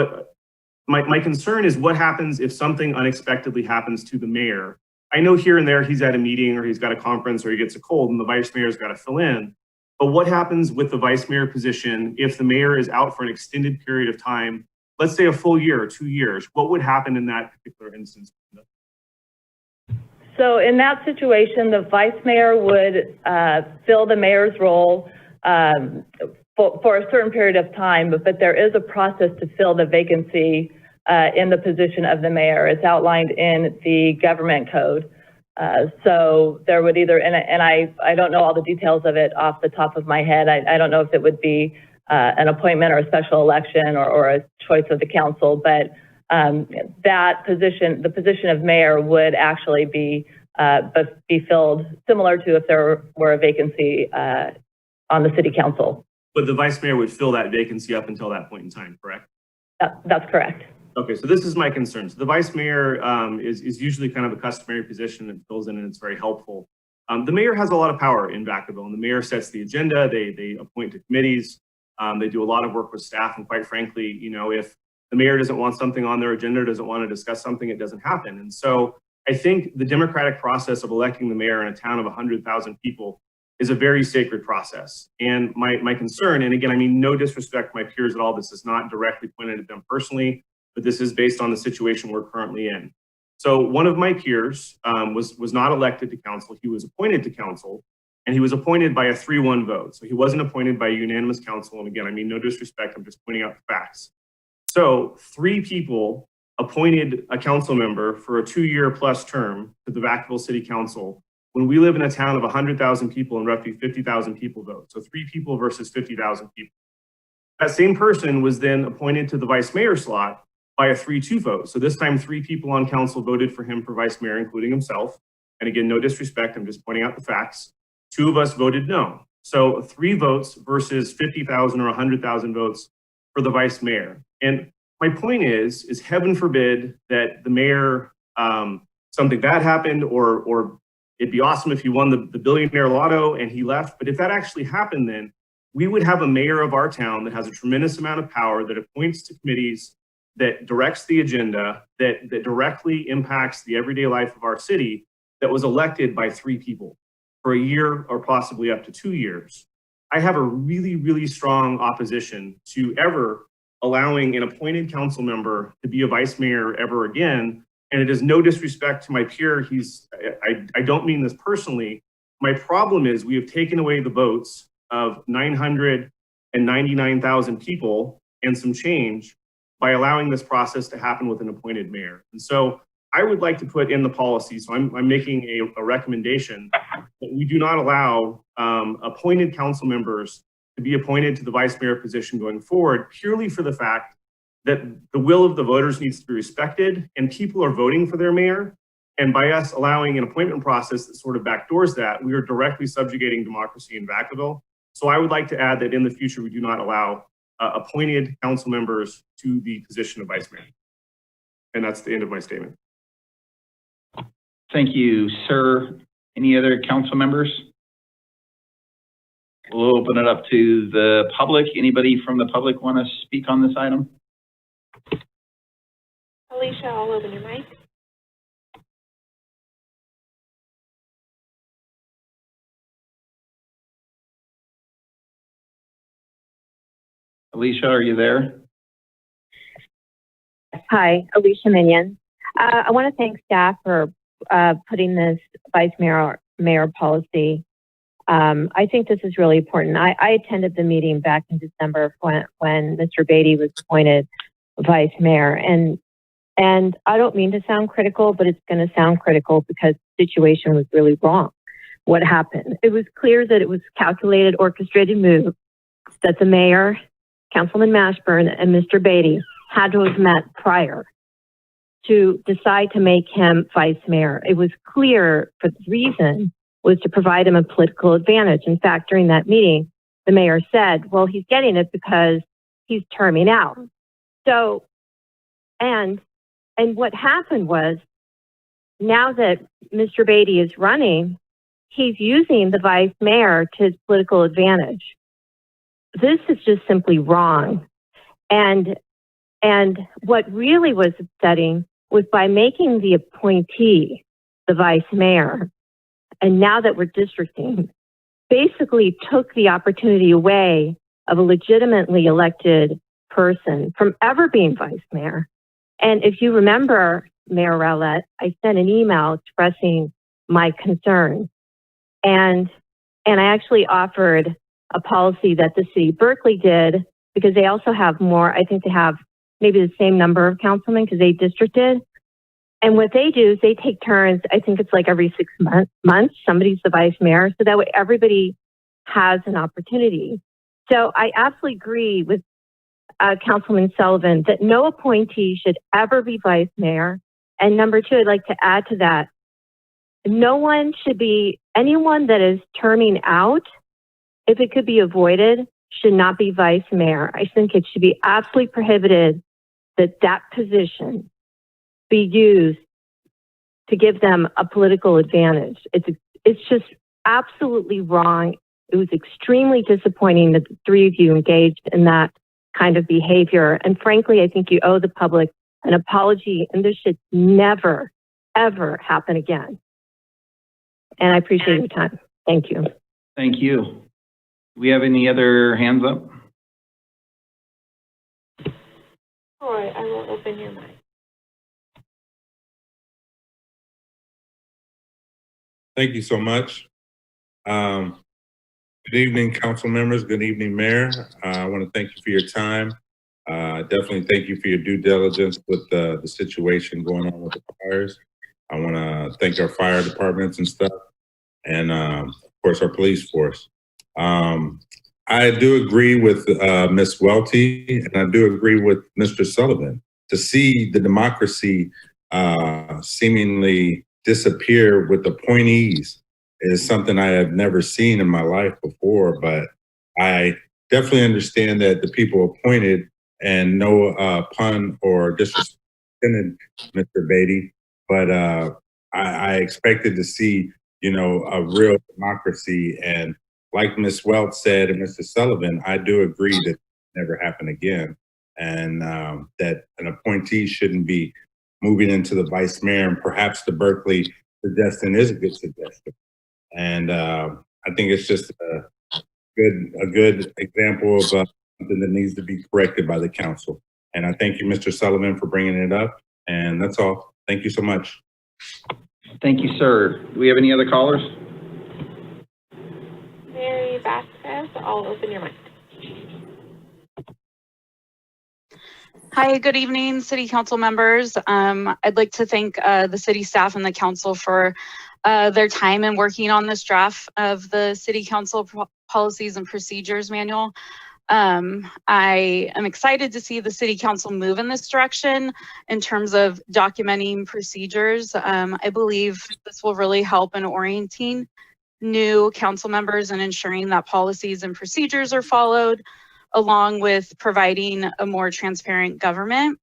My concern is what happens if something unexpectedly happens to the mayor. I know here and there he's at a meeting or he's got a conference or he gets a cold and the vice mayor's got to fill in. But what happens with the vice mayor position if the mayor is out for an extended period of time, let's say a full year or 2 years? What would happen in that particular instance? So in that situation, the vice mayor would fill the mayor's role for a certain period of time, but there is a process to fill the vacancy in the position of the mayor. It's outlined in the government code. So there would either, and I don't know all the details of it off the top of my head. I don't know if it would be an appointment or a special election or a choice of the council, but that position, the position of mayor, would actually be filled similar to if there were a vacancy on the city council. But the vice mayor would fill that vacancy up until that point in time, correct? That's correct. Okay, so this is my concern. So the vice mayor is usually kind of a customary position that fills in, and it's very helpful. The mayor has a lot of power in Vacaville, and the mayor sets the agenda. They appoint to committees. They do a lot of work with staff, and quite frankly, you know, if the mayor doesn't want something on their agenda, doesn't want to discuss something, it doesn't happen. And so I think the democratic process of electing the mayor in a town of 100,000 people is a very sacred process. And my concern, and again, I mean no disrespect to my peers at all, this is not directly pointed at them personally, but this is based on the situation we're currently in. So one of my peers was not elected to council. He was appointed to council, and he was appointed by a 3-1 vote. So he wasn't appointed by a unanimous council. And again, I mean no disrespect, I'm just pointing out the facts. So 3 people appointed a council member for a 2-year plus term to the Vacaville City Council when we live in a town of 100,000 people and roughly 50,000 people vote. So 3 people versus 50,000 people. That same person was then appointed to the vice mayor slot by a 3-2 vote. So this time 3 people on council voted for him for vice mayor, including himself. And again, no disrespect, I'm just pointing out the facts. 2 of us voted no. So 3 votes versus 50,000 or 100,000 votes for the vice mayor. And my point is heaven forbid that the mayor, something bad happened, or it'd be awesome if he won the billionaire lotto and he left. But if that actually happened, then we would have a mayor of our town that has a tremendous amount of power, that appoints to committees, that directs the agenda, that directly impacts the everyday life of our city, that was elected by 3 people for a year or possibly up to 2 years. I have a really, really strong opposition to ever allowing an appointed council member to be a vice mayor ever again. And it is no disrespect to my peer. I don't mean this personally. My problem is we have taken away the votes of 999,000 people and some change by allowing this process to happen with an appointed mayor. And so I would like to put in the policy, so I'm making a recommendation that we do not allow appointed council members to be appointed to the vice mayor position going forward, purely for the fact that the will of the voters needs to be respected, and people are voting for their mayor. And by us allowing an appointment process that sort of backdoors that, we are directly subjugating democracy in Vacaville. So I would like to add that in the future, we do not allow appointed council members to the position of vice mayor. And that's the end of my statement. Thank you, sir. Any other council members? We'll open it up to the public. Anybody from the public want to speak on this item? Alicia, I'll open your mic. Alicia, are you there? Hi, Alicia Minion. I want to thank staff for putting this vice mayor policy. I think this is really important. I attended the meeting back in December when Mr. Beatty was appointed vice mayor, and I don't mean to sound critical, but it's going to sound critical because the situation was really wrong. What happened? It was clear that it was calculated, orchestrated move that the mayor, Councilman Mashburn, and Mr. Beatty had to have met prior to decide to make him vice mayor. It was clear for the reason was to provide him a political advantage. In fact, during that meeting, the mayor said, well, he's getting it because he's terming out. So, and what happened was, now that Mr. Beatty is running, he's using the vice mayor to his political advantage. This is just simply wrong. And what really was upsetting was by making the appointee the vice mayor, and now that we're districting, basically took the opportunity away of a legitimately elected person from ever being vice mayor. And if you remember, Mayor Rowlett, I sent an email expressing my concern. And I actually offered a policy that the city of Berkeley did, because they also have more, I think they have maybe the same number of councilmen because they districted. And what they do is they take turns. I think it's like every 6 months, somebody's the vice mayor. So that way everybody has an opportunity. So I absolutely agree with Councilman Sullivan that no appointee should ever be vice mayor. And number two, I'd like to add to that, no one should be, anyone that is terming out, if it could be avoided, should not be vice mayor. I think it should be absolutely prohibited that that position be used to give them a political advantage. It's just absolutely wrong. It was extremely disappointing that the three of you engaged in that kind of behavior. And frankly, I think you owe the public an apology, and this should never, ever happen again. And I appreciate your time. Thank you. Thank you. Do we have any other hands up? All right, I will open your mic. Thank you so much. Good evening, council members. Good evening, Mayor. I want to thank you for your time. Definitely thank you for your due diligence with the situation going on with the fires. I want to thank our fire departments and stuff, and of course our police force. I do agree with Ms. Welty, and I do agree with Mr. Sullivan. To see the democracy seemingly disappear with appointees is something I have never seen in my life before, but I definitely understand that the people appointed, and no pun or disrespect Mr. Beatty, but I expected to see, you know, a real democracy. And like Ms. Welch said and Mr. Sullivan, I do agree that it never happen again, and that an appointee shouldn't be moving into the vice mayor, and perhaps the Berkeley suggestion is a good suggestion. And I think it's just a good example of something that needs to be corrected by the council. And I thank you, Mr. Sullivan, for bringing it up. And that's all. Thank you so much. Thank you, sir. Do we have any other callers? Mary Vasquez, I'll open your mic. Hi, good evening, City Council members. I'd like to thank the city staff and the council for their time in working on this draft of the City Council Policies and Procedures Manual. I am excited to see the City Council move in this direction in terms of documenting procedures. I believe this will really help in orienting new council members and ensuring that policies and procedures are followed, along with providing a more transparent government.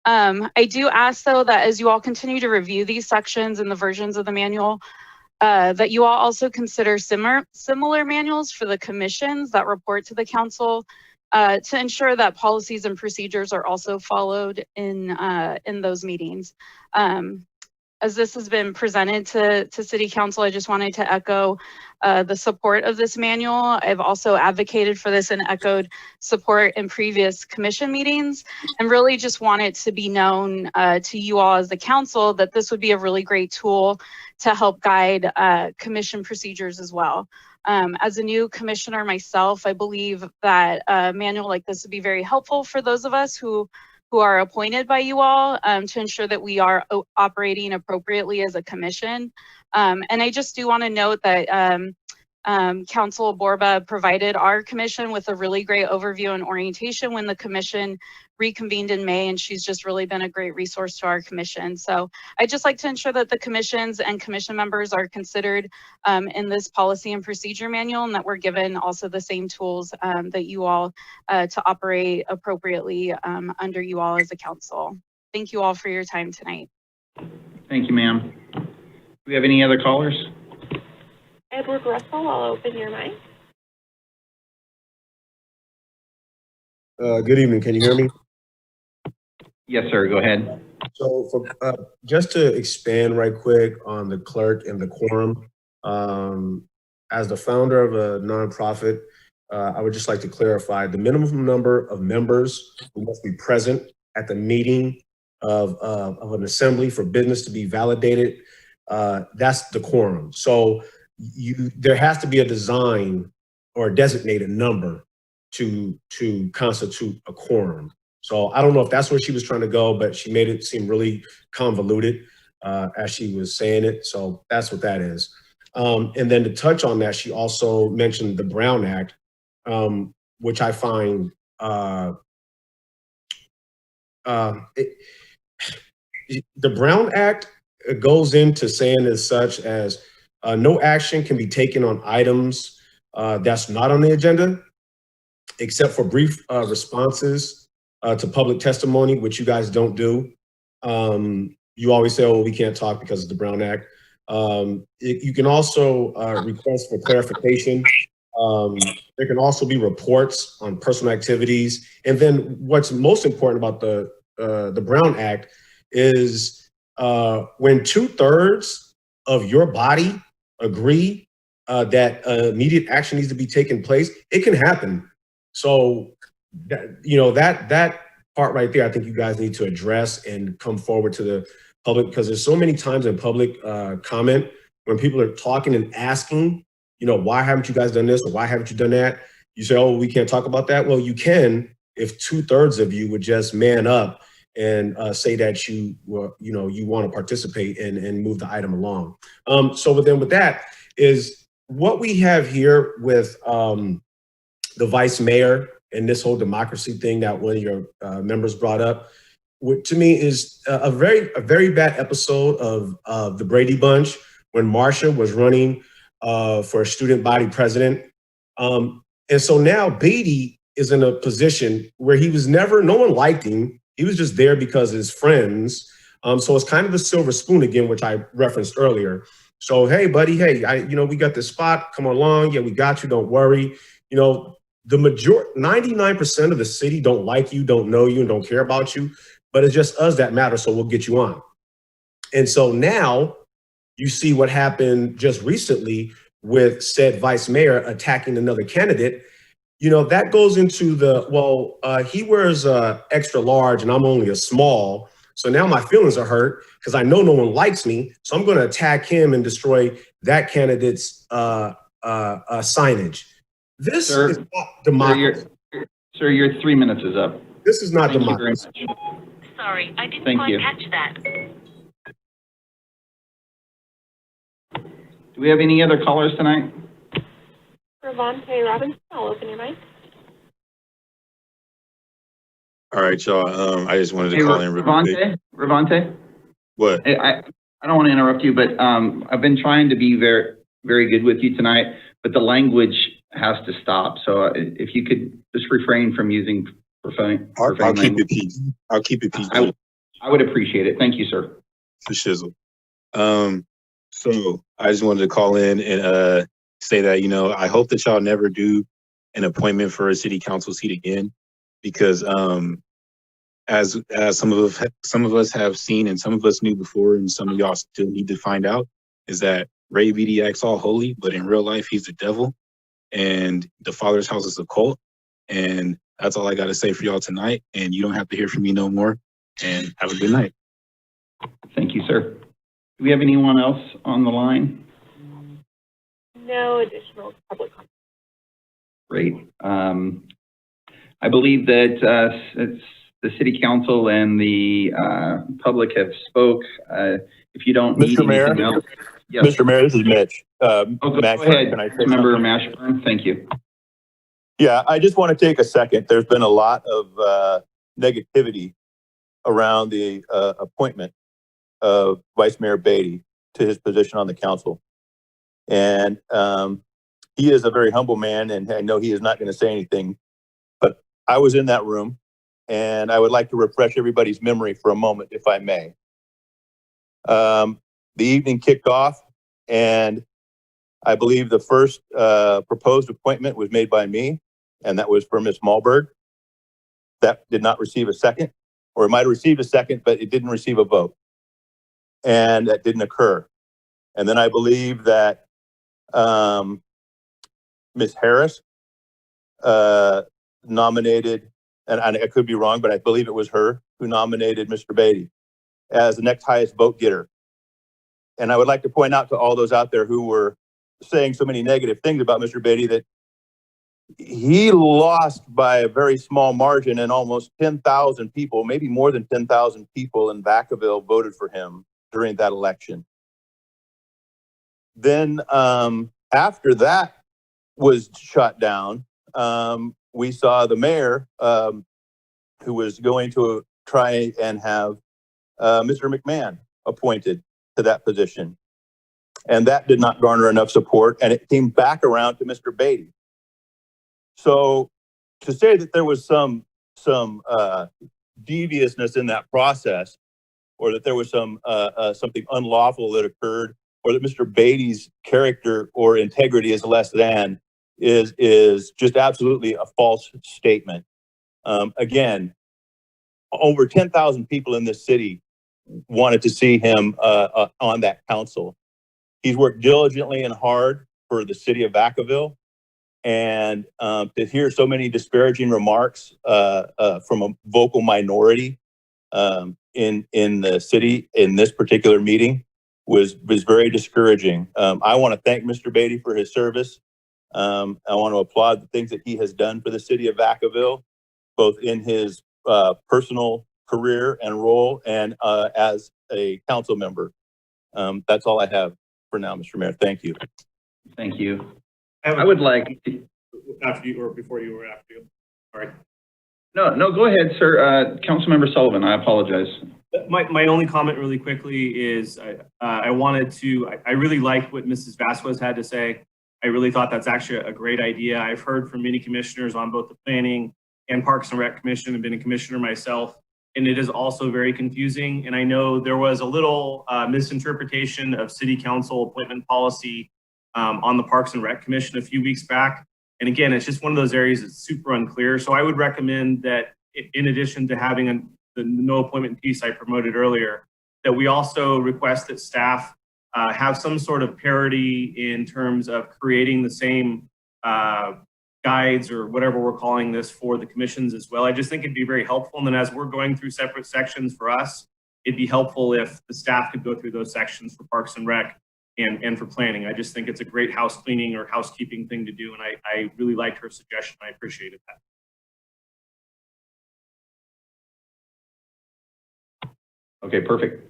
I do ask, though, that as you all continue to review these sections and the versions of the manual, that you all also consider similar manuals for the commissions that report to the council to ensure that policies and procedures are also followed in those meetings. As this has been presented to City Council, I just wanted to echo the support of this manual. I've also advocated for this and echoed support in previous commission meetings, and really just want it to be known to you all as the council that this would be a really great tool to help guide commission procedures as well. As a new commissioner myself, I believe that a manual like this would be very helpful for those of us who are appointed by you all to ensure that we are operating appropriately as a commission. And I just do want to note that Council Borba provided our commission with a really great overview and orientation when the commission reconvened in May, and she's just really been a great resource to our commission. So I'd just like to ensure that the commissions and commission members are considered in this policy and procedure manual, and that we're given also the same tools that you all to operate appropriately under you all as a council. Thank you all for your time tonight. Thank you, ma'am. Do we have any other callers? Edward Russell, I'll open your mic. Good evening. Can you hear me? Yes, sir. Go ahead. So for, just to expand right quick on the clerk and the quorum, as the founder of a nonprofit, I would just like to clarify the minimum number of members who must be present at the meeting of an assembly for business to be validated. That's the quorum. So there has to be a design or a designated number to constitute a quorum. So I don't know if that's where she was trying to go, but she made it seem really convoluted as she was saying it. So that's what that is. And then to touch on that, she also mentioned the Brown Act, which I find the Brown Act goes into saying as such as no action can be taken on items that's not on the agenda, except for brief responses to public testimony, which you guys don't do. You always say, oh, we can't talk because of the Brown Act. You can also request for clarification. There can also be reports on personal activities. And then what's most important about the Brown Act is when 2/3 of your body agree that immediate action needs to be taken place, it can happen. So, that part right there, I think you guys need to address and come forward to the public, because there's so many times in public comment when people are talking and asking, why haven't you guys done this or why haven't you done that? You say, oh, we can't talk about that. Well, you can if 2/3 of you would just man up and say that you want to participate and move the item along. So then with that is what we have here with the vice mayor and this whole democracy thing that one of your members brought up, which to me is a very bad episode of the Brady Bunch when Marsha was running for student body president. And so now Beatty is in a position where he was no one liked him. He was just there because of his friends. So it's kind of the silver spoon again, which I referenced earlier. So, hey, buddy, hey, we got this spot. Come along. Yeah, we got you. Don't worry. The 99% of the city don't like you, don't know you, and don't care about you. But it's just us that matter. So we'll get you on. And so now you see what happened just recently with said vice mayor attacking another candidate. That goes into he wears extra large and I'm only a small. So now my feelings are hurt because I know no one likes me. So I'm going to attack him and destroy that candidate's signage. This is not democracy. Sir, your 3 minutes is up. This is not democracy. Sorry, I didn't Thank quite you. catch that. Do we have any other callers tonight? Ravante Robinson, I'll open your mic. All right, y'all. I just wanted to call in real quick. Ravante? What? Hey, I don't want to interrupt you, but I've been trying to be very, very good with you tonight, but the language has to stop. So if you could just refrain from using profane I'll keep language. it PG. I'll keep it PG. I would appreciate it. Thank you, sir. For shizzle. So I just wanted to call in and say that, I hope that y'all never do an appointment for a city council seat again, because as some of us have seen and some of us knew before and some of y'all still need to find out, is that Ray VD acts all holy, but in real life he's the devil, and the Father's house is a cult. And that's all I got to say for y'all tonight, and you don't have to hear from me no more, and have a good night. Thank you, sir. Do we have anyone else on the line? No additional public comment. Great. I believe that it's the city council and the public have spoke. If you don't need Mr. Mayor, anything else. Yes. Mr. Mayor, this is Mitch. Go ahead, Can I say Member something? Mashburn. Thank you. Yeah, I just want to take a second. There's been a lot of negativity around the appointment of Vice Mayor Beatty to his position on the council. And he is a very humble man, and I know he is not going to say anything, but I was in that room, and I would like to refresh everybody's memory for a moment, if I may. The evening kicked off, and I believe the first proposed appointment was made by me, and that was for Ms. Malberg. That did not receive a second, or it might have received a second, but it didn't receive a vote. And that didn't occur. And then I believe that Ms. Harris nominated, and I could be wrong, but I believe it was her who nominated Mr. Beatty as the next highest vote getter. And I would like to point out to all those out there who were saying so many negative things about Mr. Beatty that he lost by a very small margin, and almost 10,000 people, maybe more than 10,000 people in Vacaville voted for him during that election. Then after that was shut down, we saw the mayor who was going to try and have Mr. McMahon appointed to that position. And that did not garner enough support, and it came back around to Mr. Beatty. So to say that there was some deviousness in that process, or that there was some something unlawful that occurred, or that Mr. Beatty's character or integrity is less than, is just absolutely a false statement. Again, over 10,000 people in this city wanted to see him on that council. He's worked diligently and hard for the city of Vacaville, and to hear so many disparaging remarks from a vocal minority in the city in this particular meeting was very discouraging. I want to thank Mr. Beatty for his service. I want to applaud the things that he has done for the city of Vacaville, both in his personal career and role and as a council member. That's all I have for now, Mr. Mayor. Thank you. Thank you. I would like to, after you, or before you, or after you. Sorry. No, go ahead, sir. Councilmember Sullivan, I apologize. My only comment really quickly is I really liked what Mrs. Vasquez had to say. I really thought that's actually a great idea. I've heard from many commissioners on both the Planning and Parks and Rec Commission. I've been a commissioner myself, and it is also very confusing. And I know there was a little misinterpretation of city council appointment policy on the Parks and Rec Commission a few weeks back. And again, it's just one of those areas that's super unclear. So I would recommend that in addition to having the no appointment piece I promoted earlier, that we also request that staff have some sort of parity in terms of creating the same guides or whatever we're calling this for the commissions as well. I just think it'd be very helpful. And then as we're going through separate sections for us, it'd be helpful if the staff could go through those sections for Parks and Rec and for planning. I just think it's a great house cleaning or housekeeping thing to do. And I really liked her suggestion. I appreciated that. Okay, perfect.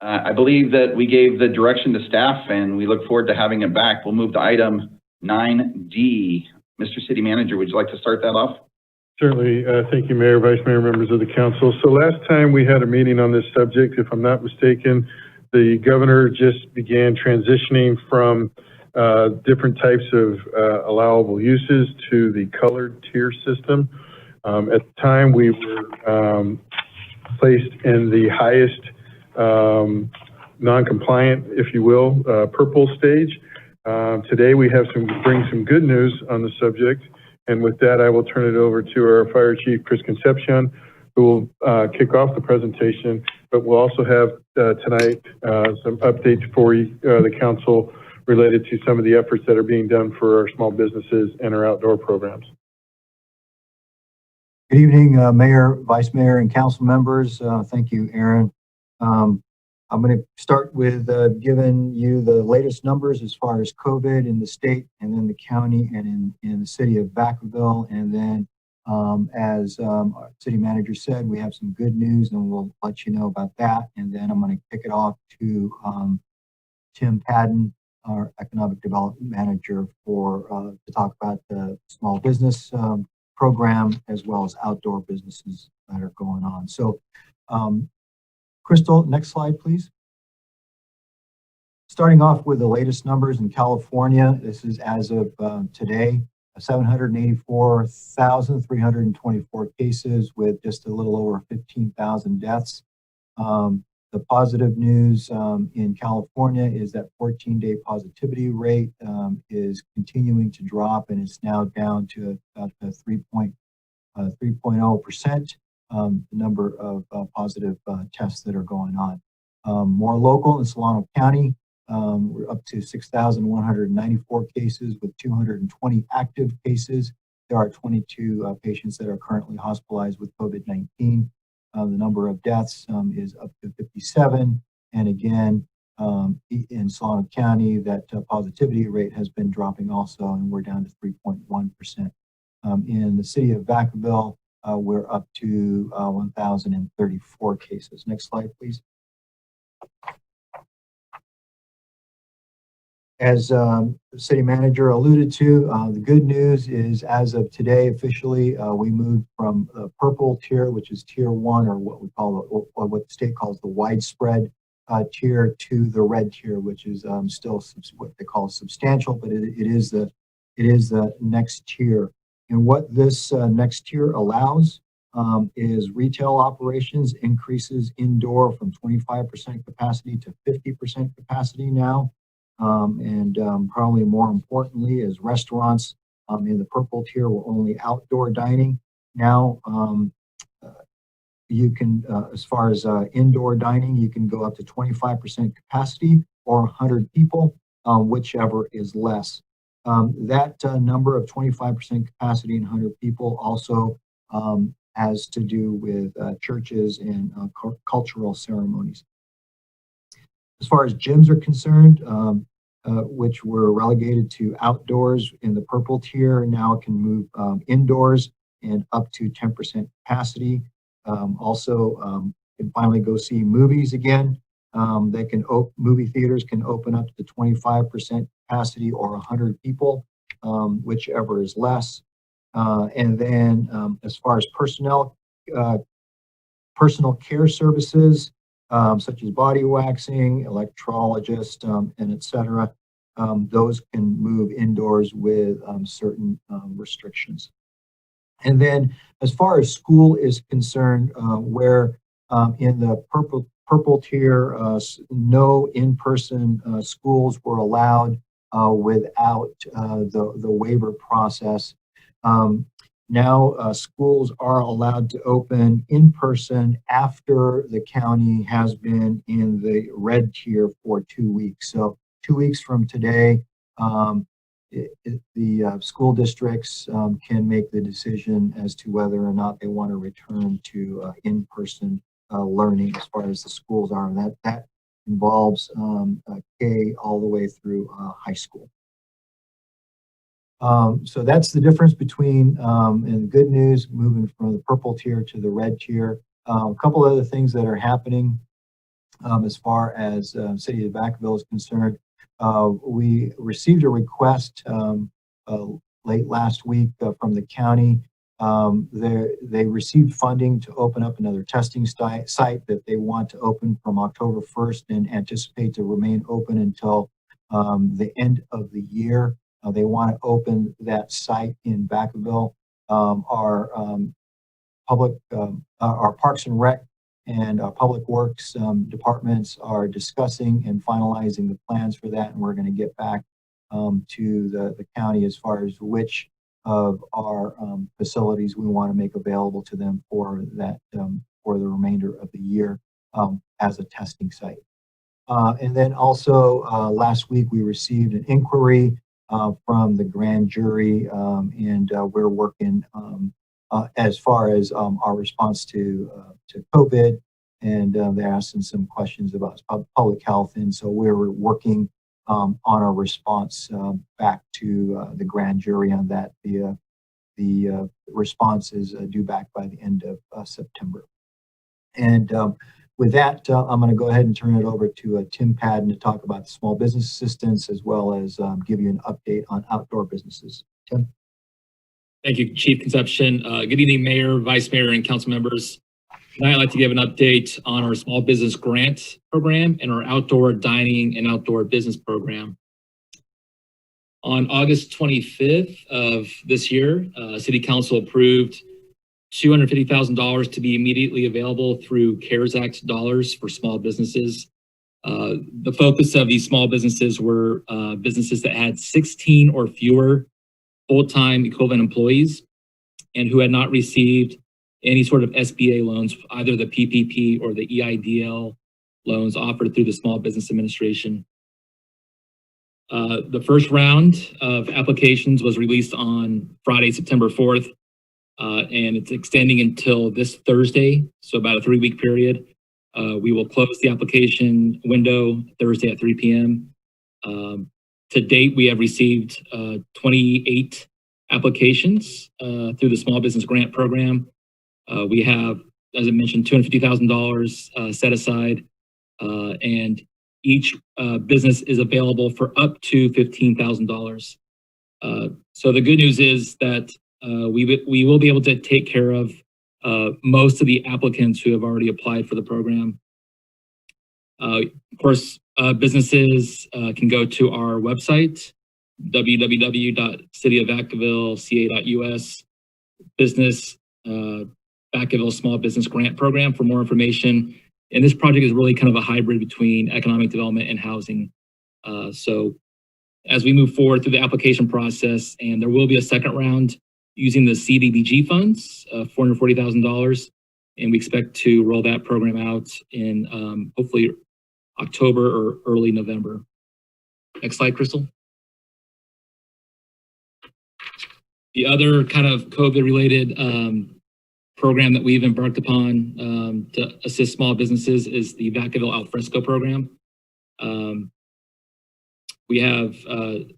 I believe that we gave the direction to staff and we look forward to having it back. We'll move to item 9D. Mr. City Manager, would you like to start that off? Certainly. Thank you, Mayor, Vice Mayor, members of the council. So last time we had a meeting on this subject, if I'm not mistaken, the governor just began transitioning from different types of allowable uses to the colored tier system. At the time, we were placed in the highest non-compliant, if you will, purple stage. Today we have bring some good news on the subject, and with that I will turn it over to our Fire Chief, Chris Concepcion, who will kick off the presentation, but we'll also have tonight some updates for the council related to some of the efforts that are being done for our small businesses and our outdoor programs. Good evening, Mayor, Vice Mayor, and council members. Thank you, Aaron. I'm going to start with giving you the latest numbers as far as COVID in the state and then the county and in the city of Vacaville. And then as our city manager said, we have some good news and we'll let you know about that. And then I'm going to kick it off to Tim Padden, our economic development manager, to talk about the small business program as well as outdoor businesses that are going on. So Crystal, next slide, please. Starting off with the latest numbers in California, this is as of today, 784,324 cases with just a little over 15,000 deaths. The positive news in California is that 14-day positivity rate is continuing to drop and is now down to about 3.0%. The number of positive tests that are going on. More local in Solano County, we're up to 6,194 cases with 220 active cases. There are 22 patients that are currently hospitalized with COVID-19. The number of deaths is up to 57. And again, in Solano County, that positivity rate has been dropping also, and we're down to 3.1%. In the city of Vacaville, we're up to 1,034 cases. Next slide, please. As the city manager alluded to, the good news is as of today, officially, we moved from the purple tier, which is tier 1, or what we call, or what the state calls the widespread tier, to the red tier, which is still what they call substantial, but it is the next tier. And what this next tier allows is retail operations increases indoor from 25% capacity to 50% capacity now. And probably more importantly is restaurants in the purple tier were only outdoor dining. Now you can, as far as indoor dining, you can go up to 25% capacity or 100 people, whichever is less. That number of 25% capacity and 100 people also has to do with churches and cultural ceremonies. As far as gyms are concerned, which were relegated to outdoors in the purple tier, now can move indoors and up to 10% capacity. Also, can finally go see movies again. They can movie theaters can open up to 25% capacity or 100 people, whichever is less. And then as far as personal care services, such as body waxing, electrologist, and et cetera, those can move indoors with certain restrictions. And then as far as school is concerned, where in the purple tier, no in-person schools were allowed without the waiver process. Now schools are allowed to open in person after the county has been in the red tier for 2 weeks. So 2 weeks from today, the school districts can make the decision as to whether or not they want to return to in-person learning as far as the schools are. And that involves K all the way through high school. So that's the difference between, and the good news, moving from the purple tier to the red tier. A couple other things that are happening as far as City of Vacaville is concerned. We received a request late last week from the county. They received funding to open up another testing site that they want to open from October 1st and anticipate to remain open until the end of the year. They want to open that site in Vacaville. Our Parks and Rec and Public Works departments are discussing and finalizing the plans for that, and we're going to get back to the county as far as which of our facilities we want to make available to them for that for the remainder of the year as a testing site. And then also last week we received an inquiry from the grand jury, and we're working as far as our response to COVID, and they're asking some questions about public health, and so we're working on our response back to the grand jury on that. The response is due back by the end of September. And with that, I'm going to go ahead and turn it over to Tim Padden to talk about small business assistance, as well as give you an update on outdoor businesses. Tim? Thank you, Chief Conception. Good evening, Mayor, Vice Mayor, and council members. Tonight, I'd like to give an update on our small business grant program and our outdoor dining and outdoor business program. On August 25th of this year, City Council approved $250,000 to be immediately available through CARES Act dollars for small businesses. The focus of these small businesses were businesses that had 16 or fewer full-time equivalent employees and who had not received any sort of SBA loans, either the PPP or the EIDL loans offered through the Small Business Administration. The first round of applications was released on Friday, September 4th, and it's extending until this Thursday, so about a 3-week period. We will close the application window Thursday at 3 p.m. To date, we have received 28 applications through the Small Business Grant Program. We have, as I mentioned, $250,000 set aside, and each business is available for up to $15,000. So the good news is that we will be able to take care of most of the applicants who have already applied for the program. Of course, businesses can go to our website, www.cityofvacaville.ca.us, business Vacaville Small Business Grant Program for more information. And this project is really kind of a hybrid between economic development and housing. So as we move forward through the application process, and there will be a second round using the CDBG funds, $440,000, and we expect to roll that program out in hopefully October or early November. Next slide, Crystal. The other kind of COVID-related program that we've embarked upon to assist small businesses is the Vacaville Alfresco program. We have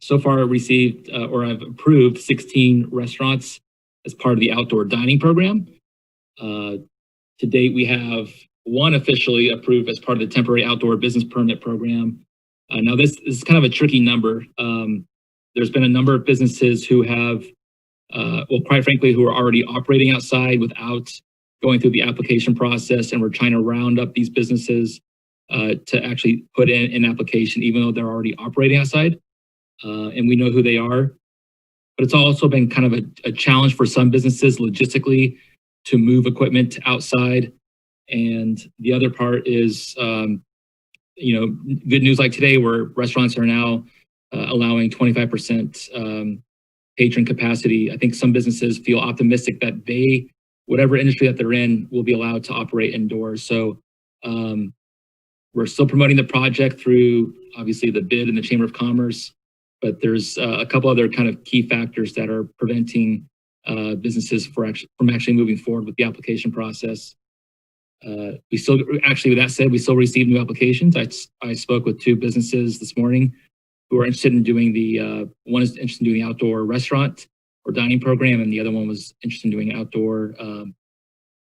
so far received or have approved 16 restaurants as part of the outdoor dining program. To date, we have one officially approved as part of the temporary outdoor business permit program. Now, this is kind of a tricky number. There's been a number of businesses who have, well, quite frankly, who are already operating outside without going through the application process, and we're trying to round up these businesses to actually put in an application, even though they're already operating outside, and we know who they are. But it's also been kind of a challenge for some businesses logistically to move equipment outside. And the other part is, good news like today, where restaurants are now allowing 25% patron capacity. I think some businesses feel optimistic that they, whatever industry that they're in, will be allowed to operate indoors. So we're still promoting the project through, obviously, the bid and the Chamber of Commerce, but there's a couple other kind of key factors that are preventing businesses from actually moving forward with the application process. We still, actually, with that said, we still receive new applications. I spoke with 2 businesses this morning who are interested in doing one is interested in doing the outdoor restaurant or dining program, and the other one was interested in doing outdoor kind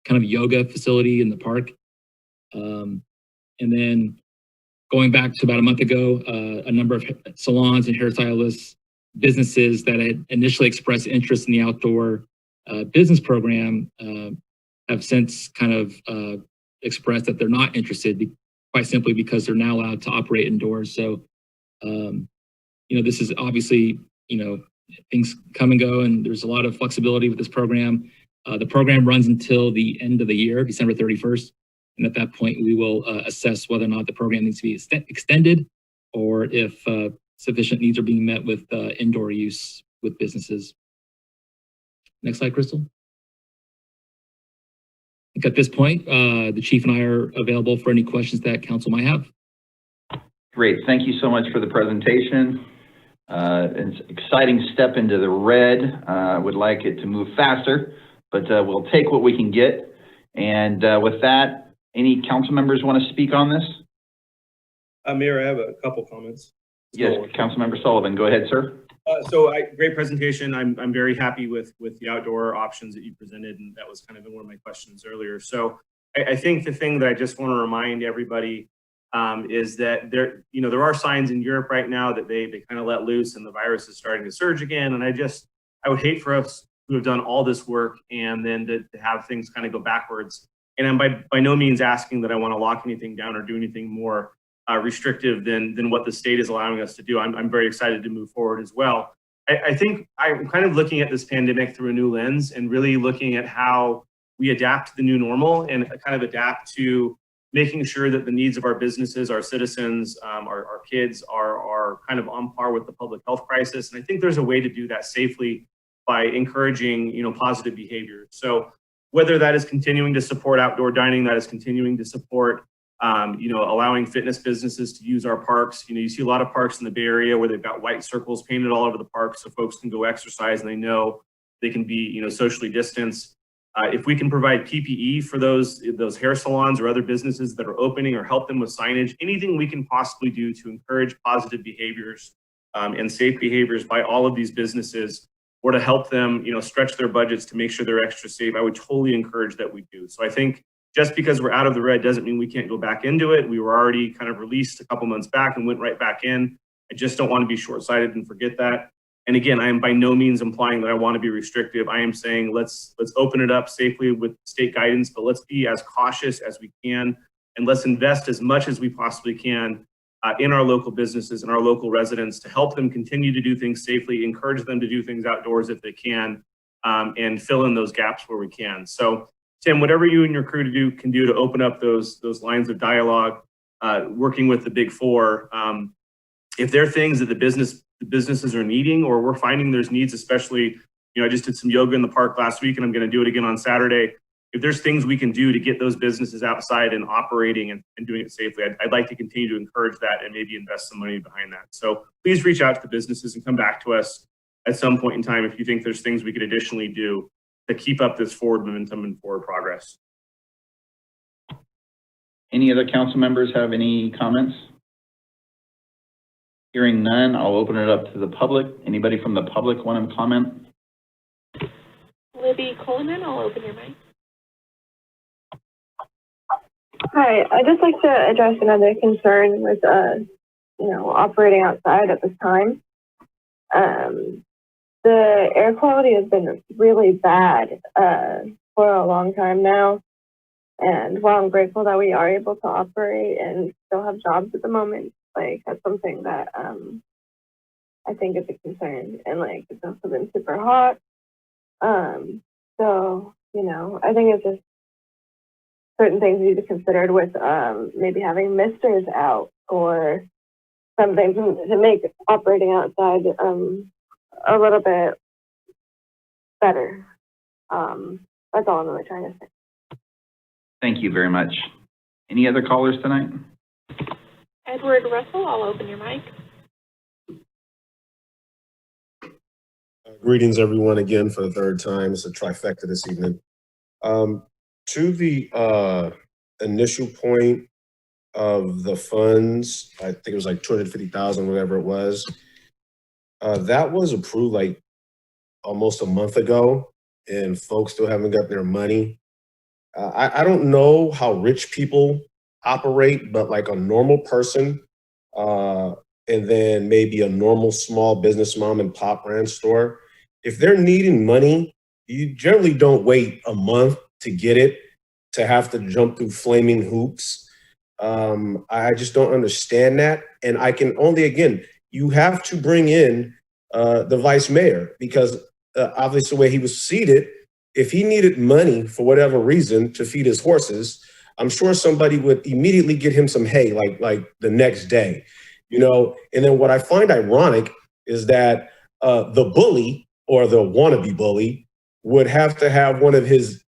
of yoga facility in the park. And then going back to about a month ago, a number of salons and hairstylist businesses that had initially expressed interest in the outdoor business program have since kind of expressed that they're not interested, quite simply because they're now allowed to operate indoors. So, this is obviously, things come and go, and there's a lot of flexibility with this program. The program runs until the end of the year, December 31st. And at that point, we will assess whether or not the program needs to be extended, or if sufficient needs are being met with indoor use with businesses. Next slide, Crystal. I think at this point, the chief and I are available for any questions that council might have. Great, thank you so much for the presentation. It's an exciting step into the red. I would like it to move faster, but we'll take what we can get. And with that, any council members want to speak on this? Mayor, I have a couple comments. Yes, Councilmember Sullivan, go ahead, sir. Great presentation. I'm very happy with the outdoor options that you presented, and that was kind of one of my questions earlier. So I think the thing that I just want to remind everybody is that there are signs in Europe right now that they kind of let loose and the virus is starting to surge again. And I would hate for us to have done all this work and then to have things kind of go backwards. And I'm by no means asking that I want to lock anything down or do anything more restrictive than what the state is allowing us to do. I'm very excited to move forward as well. I think I'm kind of looking at this pandemic through a new lens and really looking at how we adapt to the new normal and kind of adapt to making sure that the needs of our businesses, our citizens, our kids are kind of on par with the public health crisis. And I think there's a way to do that safely by encouraging, positive behavior. So whether that is continuing to support outdoor dining, that is continuing to support, allowing fitness businesses to use our parks. You see a lot of parks in the Bay Area where they've got white circles painted all over the park so folks can go exercise and they know they can be, socially distanced. If we can provide PPE for those hair salons or other businesses that are opening or help them with signage, anything we can possibly do to encourage positive behaviors and safe behaviors by all of these businesses or to help them, stretch their budgets to make sure they're extra safe, I would totally encourage that we do. So I think just because we're out of the red doesn't mean we can't go back into it. We were already kind of released a couple months back and went right back in. I just don't want to be short-sighted and forget that. And again, I am by no means implying that I want to be restrictive. I am saying let's open it up safely with state guidance, but let's be as cautious as we can, and let's invest as much as we possibly can in our local businesses and our local residents to help them continue to do things safely, encourage them to do things outdoors if they can, and fill in those gaps where we can. So, Tim, whatever you and your crew can do to open up those lines of dialogue, working with the Big Four, if there are things that the businesses are needing, or we're finding there's needs, especially, I just did some yoga in the park last week and I'm going to do it again on Saturday. If there's things we can do to get those businesses outside and operating and doing it safely, I'd like to continue to encourage that and maybe invest some money behind that. So please reach out to the businesses and come back to us at some point in time if you think there's things we could additionally do to keep up this forward momentum and forward progress. Any other council members have any comments? Hearing none, I'll open it up to the public. Anybody from the public want to comment? Libby Coleman, I'll open your mic. Hi, I'd just like to address another concern with, operating outside at this time. The air quality has been really bad for a long time now. And while I'm grateful that we are able to operate and still have jobs at the moment, that's something that I think is a concern. And it's also been super hot. So, I think it's just certain things need to be considered with maybe having misters out or something to make operating outside a little bit better. That's all I'm really trying to say. Thank you very much. Any other callers tonight? Edward Russell, I'll open your mic. Greetings, everyone, again for the third time. It's a trifecta this evening. To the initial point of the funds, I think it was like 250,000, whatever it was. That was approved almost a month ago, and folks still haven't got their money. I don't know how rich people operate, but like a normal person, and then maybe a normal small business mom and pop brand store, if they're needing money, you generally don't wait a month to get it, to have to jump through flaming hoops. I just don't understand that. And I can only, again, you have to bring in the vice mayor, because obviously the way he was seated, if he needed money for whatever reason to feed his horses, I'm sure somebody would immediately get him some hay like the next day. you know? And then what I find ironic is that the bully or the wannabe bully would have to have one of his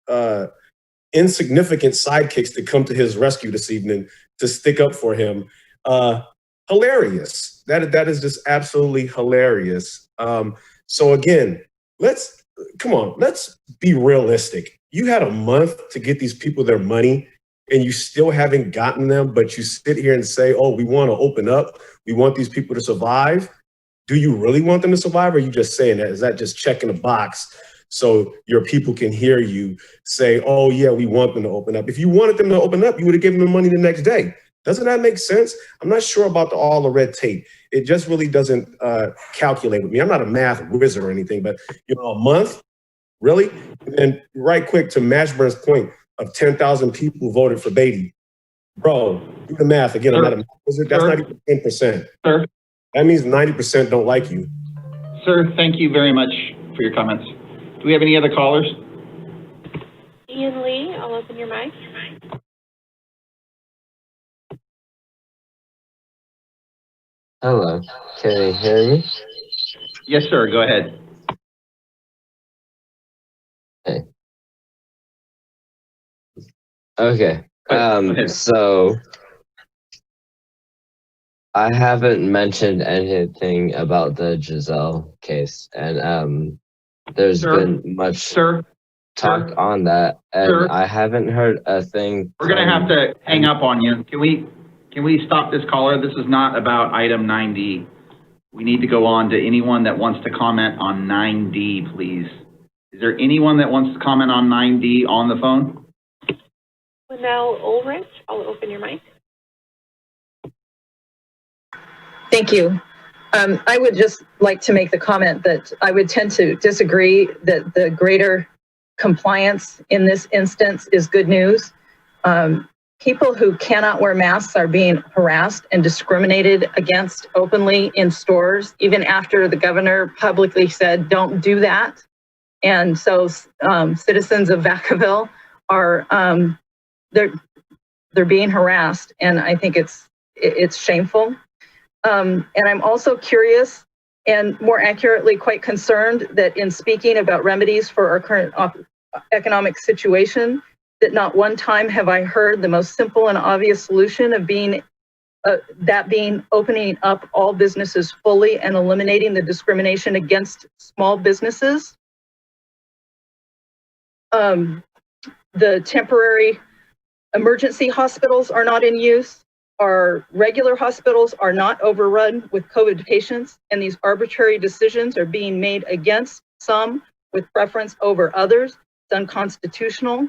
insignificant sidekicks to come to his rescue this evening to stick up for him. Hilarious. That is just absolutely hilarious. So again, let's be realistic. You had a month to get these people their money and you still haven't gotten them, but you sit here and say, oh, we want to open up. We want these people to survive. Do you really want them to survive? Or are you just saying that? Is that just checking a box so your people can hear you say, oh yeah, we want them to open up? If you wanted them to open up, you would have given them money the next day. Doesn't that make sense? I'm not sure about all the red tape. It just really doesn't calculate with me. I'm not a math wizard or anything, but you know, a month, really? And then right quick to Mashburn's point of 10,000 people voted for Beatty. Bro, do the math. Again, I'm not a math wizard. That's not even 10%. Sir? That means 90% don't like you. Sir, thank you very much for your comments. Do we have any other callers? Ian Lee, I'll open your mic. Hello, can you hear me? Yes, sir, go ahead. Okay, so I haven't mentioned anything about the Giselle case, and there's been much talk on that, and I haven't heard a thing. We're gonna have to hang up on you. Can we stop this caller? This is not about item 9D. We need to go on to anyone that wants to comment on 9D, please. Is there anyone that wants to comment on 9D on the phone? Linnell Ulrich, I'll open your mic. Thank you. I would just like to make the comment that I would tend to disagree that the greater compliance in this instance is good news. People who cannot wear masks are being harassed and discriminated against openly in stores, even after the governor publicly said, don't do that. And so citizens of Vacaville are, they're being harassed, and I think it's shameful. And I'm also curious and more accurately quite concerned that in speaking about remedies for our current economic situation, that not one time have I heard the most simple and obvious solution of being opening up all businesses fully and eliminating the discrimination against small businesses. The temporary emergency hospitals are not in use. Our regular hospitals are not overrun with COVID patients, and these arbitrary decisions are being made against some with preference over others. It's unconstitutional.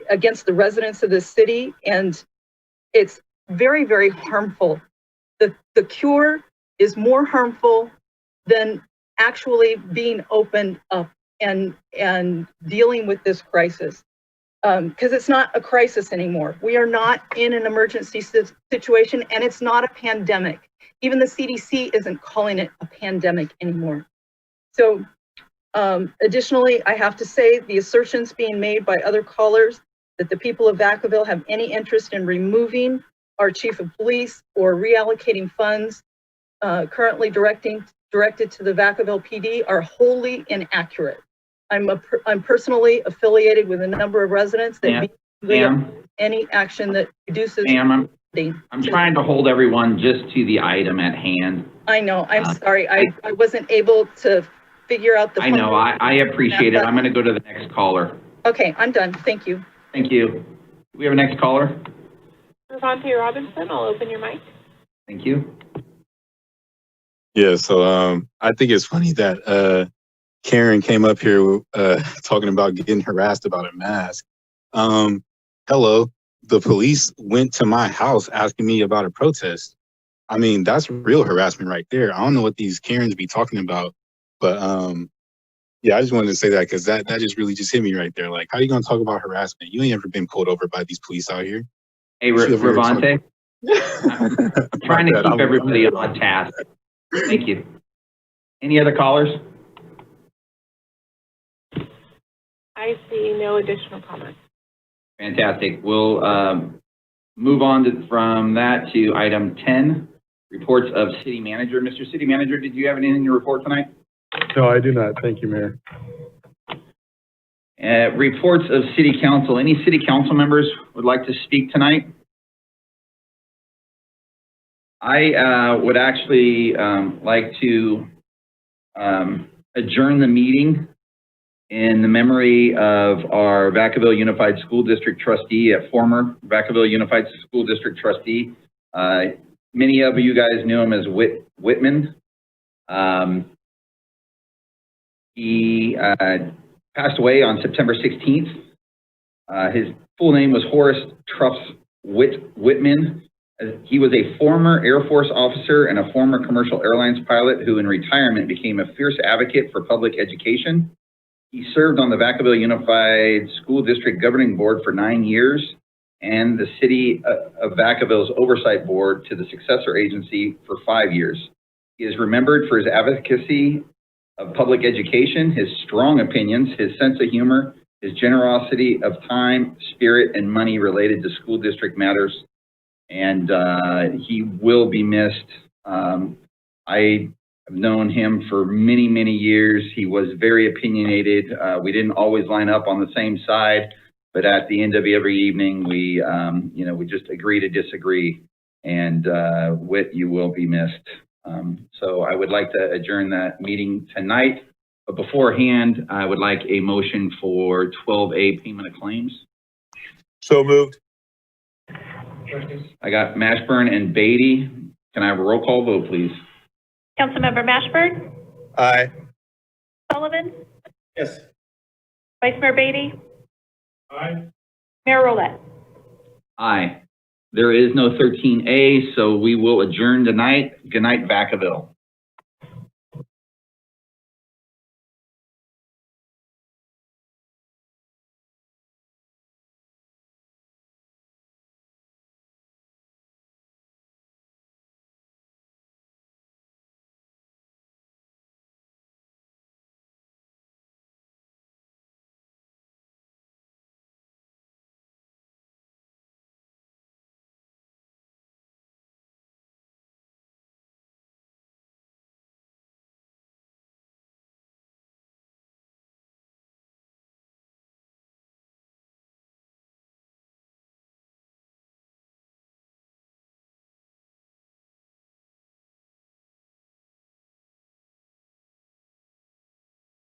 Against the residents of this city, and it's very, very harmful. The cure is more harmful than actually being opened up and dealing with this crisis, because it's not a crisis anymore. We are not in an emergency situation, and it's not a pandemic. Even the CDC isn't calling it a pandemic anymore. So additionally, I have to say the assertions being made by other callers that the people of Vacaville have any interest in removing our chief of police or reallocating funds currently directed to the Vacaville PD are wholly inaccurate. I'm personally affiliated with a number of residents that any action that reduces. Ma'am, I'm trying to hold everyone just to the item at hand. I know. I'm sorry. I wasn't able to figure out the. I know. I appreciate it. I'm going to go to the next caller. Okay, I'm done. Thank you. Thank you. Do we have a next caller? Ravante Robinson, I'll open your mic. Thank you. Yeah, so I think it's funny that Karen came up here talking about getting harassed about a mask. Hello, the police went to my house asking me about a protest. I mean, that's real harassment right there. I don't know what these Karens be talking about, but yeah, I just wanted to say that because that just really just hit me right there. Like, how you gonna talk about harassment? You ain't ever been pulled over by these police out here. Hey, Ravante. I'm trying to keep everybody on task. Thank you. Any other callers? I see no additional comments. Fantastic. We'll move on from that to item 10. Reports of city manager. Mr. City Manager, did you have anything to report tonight? No, I do not. Thank you, Mayor. Reports of city council. Any city council members would like to speak tonight? I would actually like to adjourn the meeting in the memory of our Vacaville Unified School District trustee, a former Vacaville Unified School District trustee. Many of you guys knew him as Whitman. He passed away on September 16th. His full name was Horace Truffs Whitman. He was a former Air Force officer and a former commercial airlines pilot who in retirement became a fierce advocate for public education. He served on the Vacaville Unified School District Governing Board for 9 years and the City of Vacaville's Oversight Board to the successor agency for 5 years. He is remembered for his advocacy of public education, his strong opinions, his sense of humor, his generosity of time, spirit, and money related to school district matters. And he will be missed. I have known him for many, many years. He was very opinionated. We didn't always line up on the same side, but at the end of every evening, we just agree to disagree. And Whit, you will be missed. So I would like to adjourn that meeting tonight. But beforehand, I would like a motion for 12A payment of claims. So moved. I got Mashburn and Beatty. Can I have a roll call vote, please? Councilmember Mashburn? Aye. Sullivan? Yes. Vice Mayor Beatty? Aye. Mayor Roulette? Aye. There is no 13A, so we will adjourn tonight. Good night, Vacaville.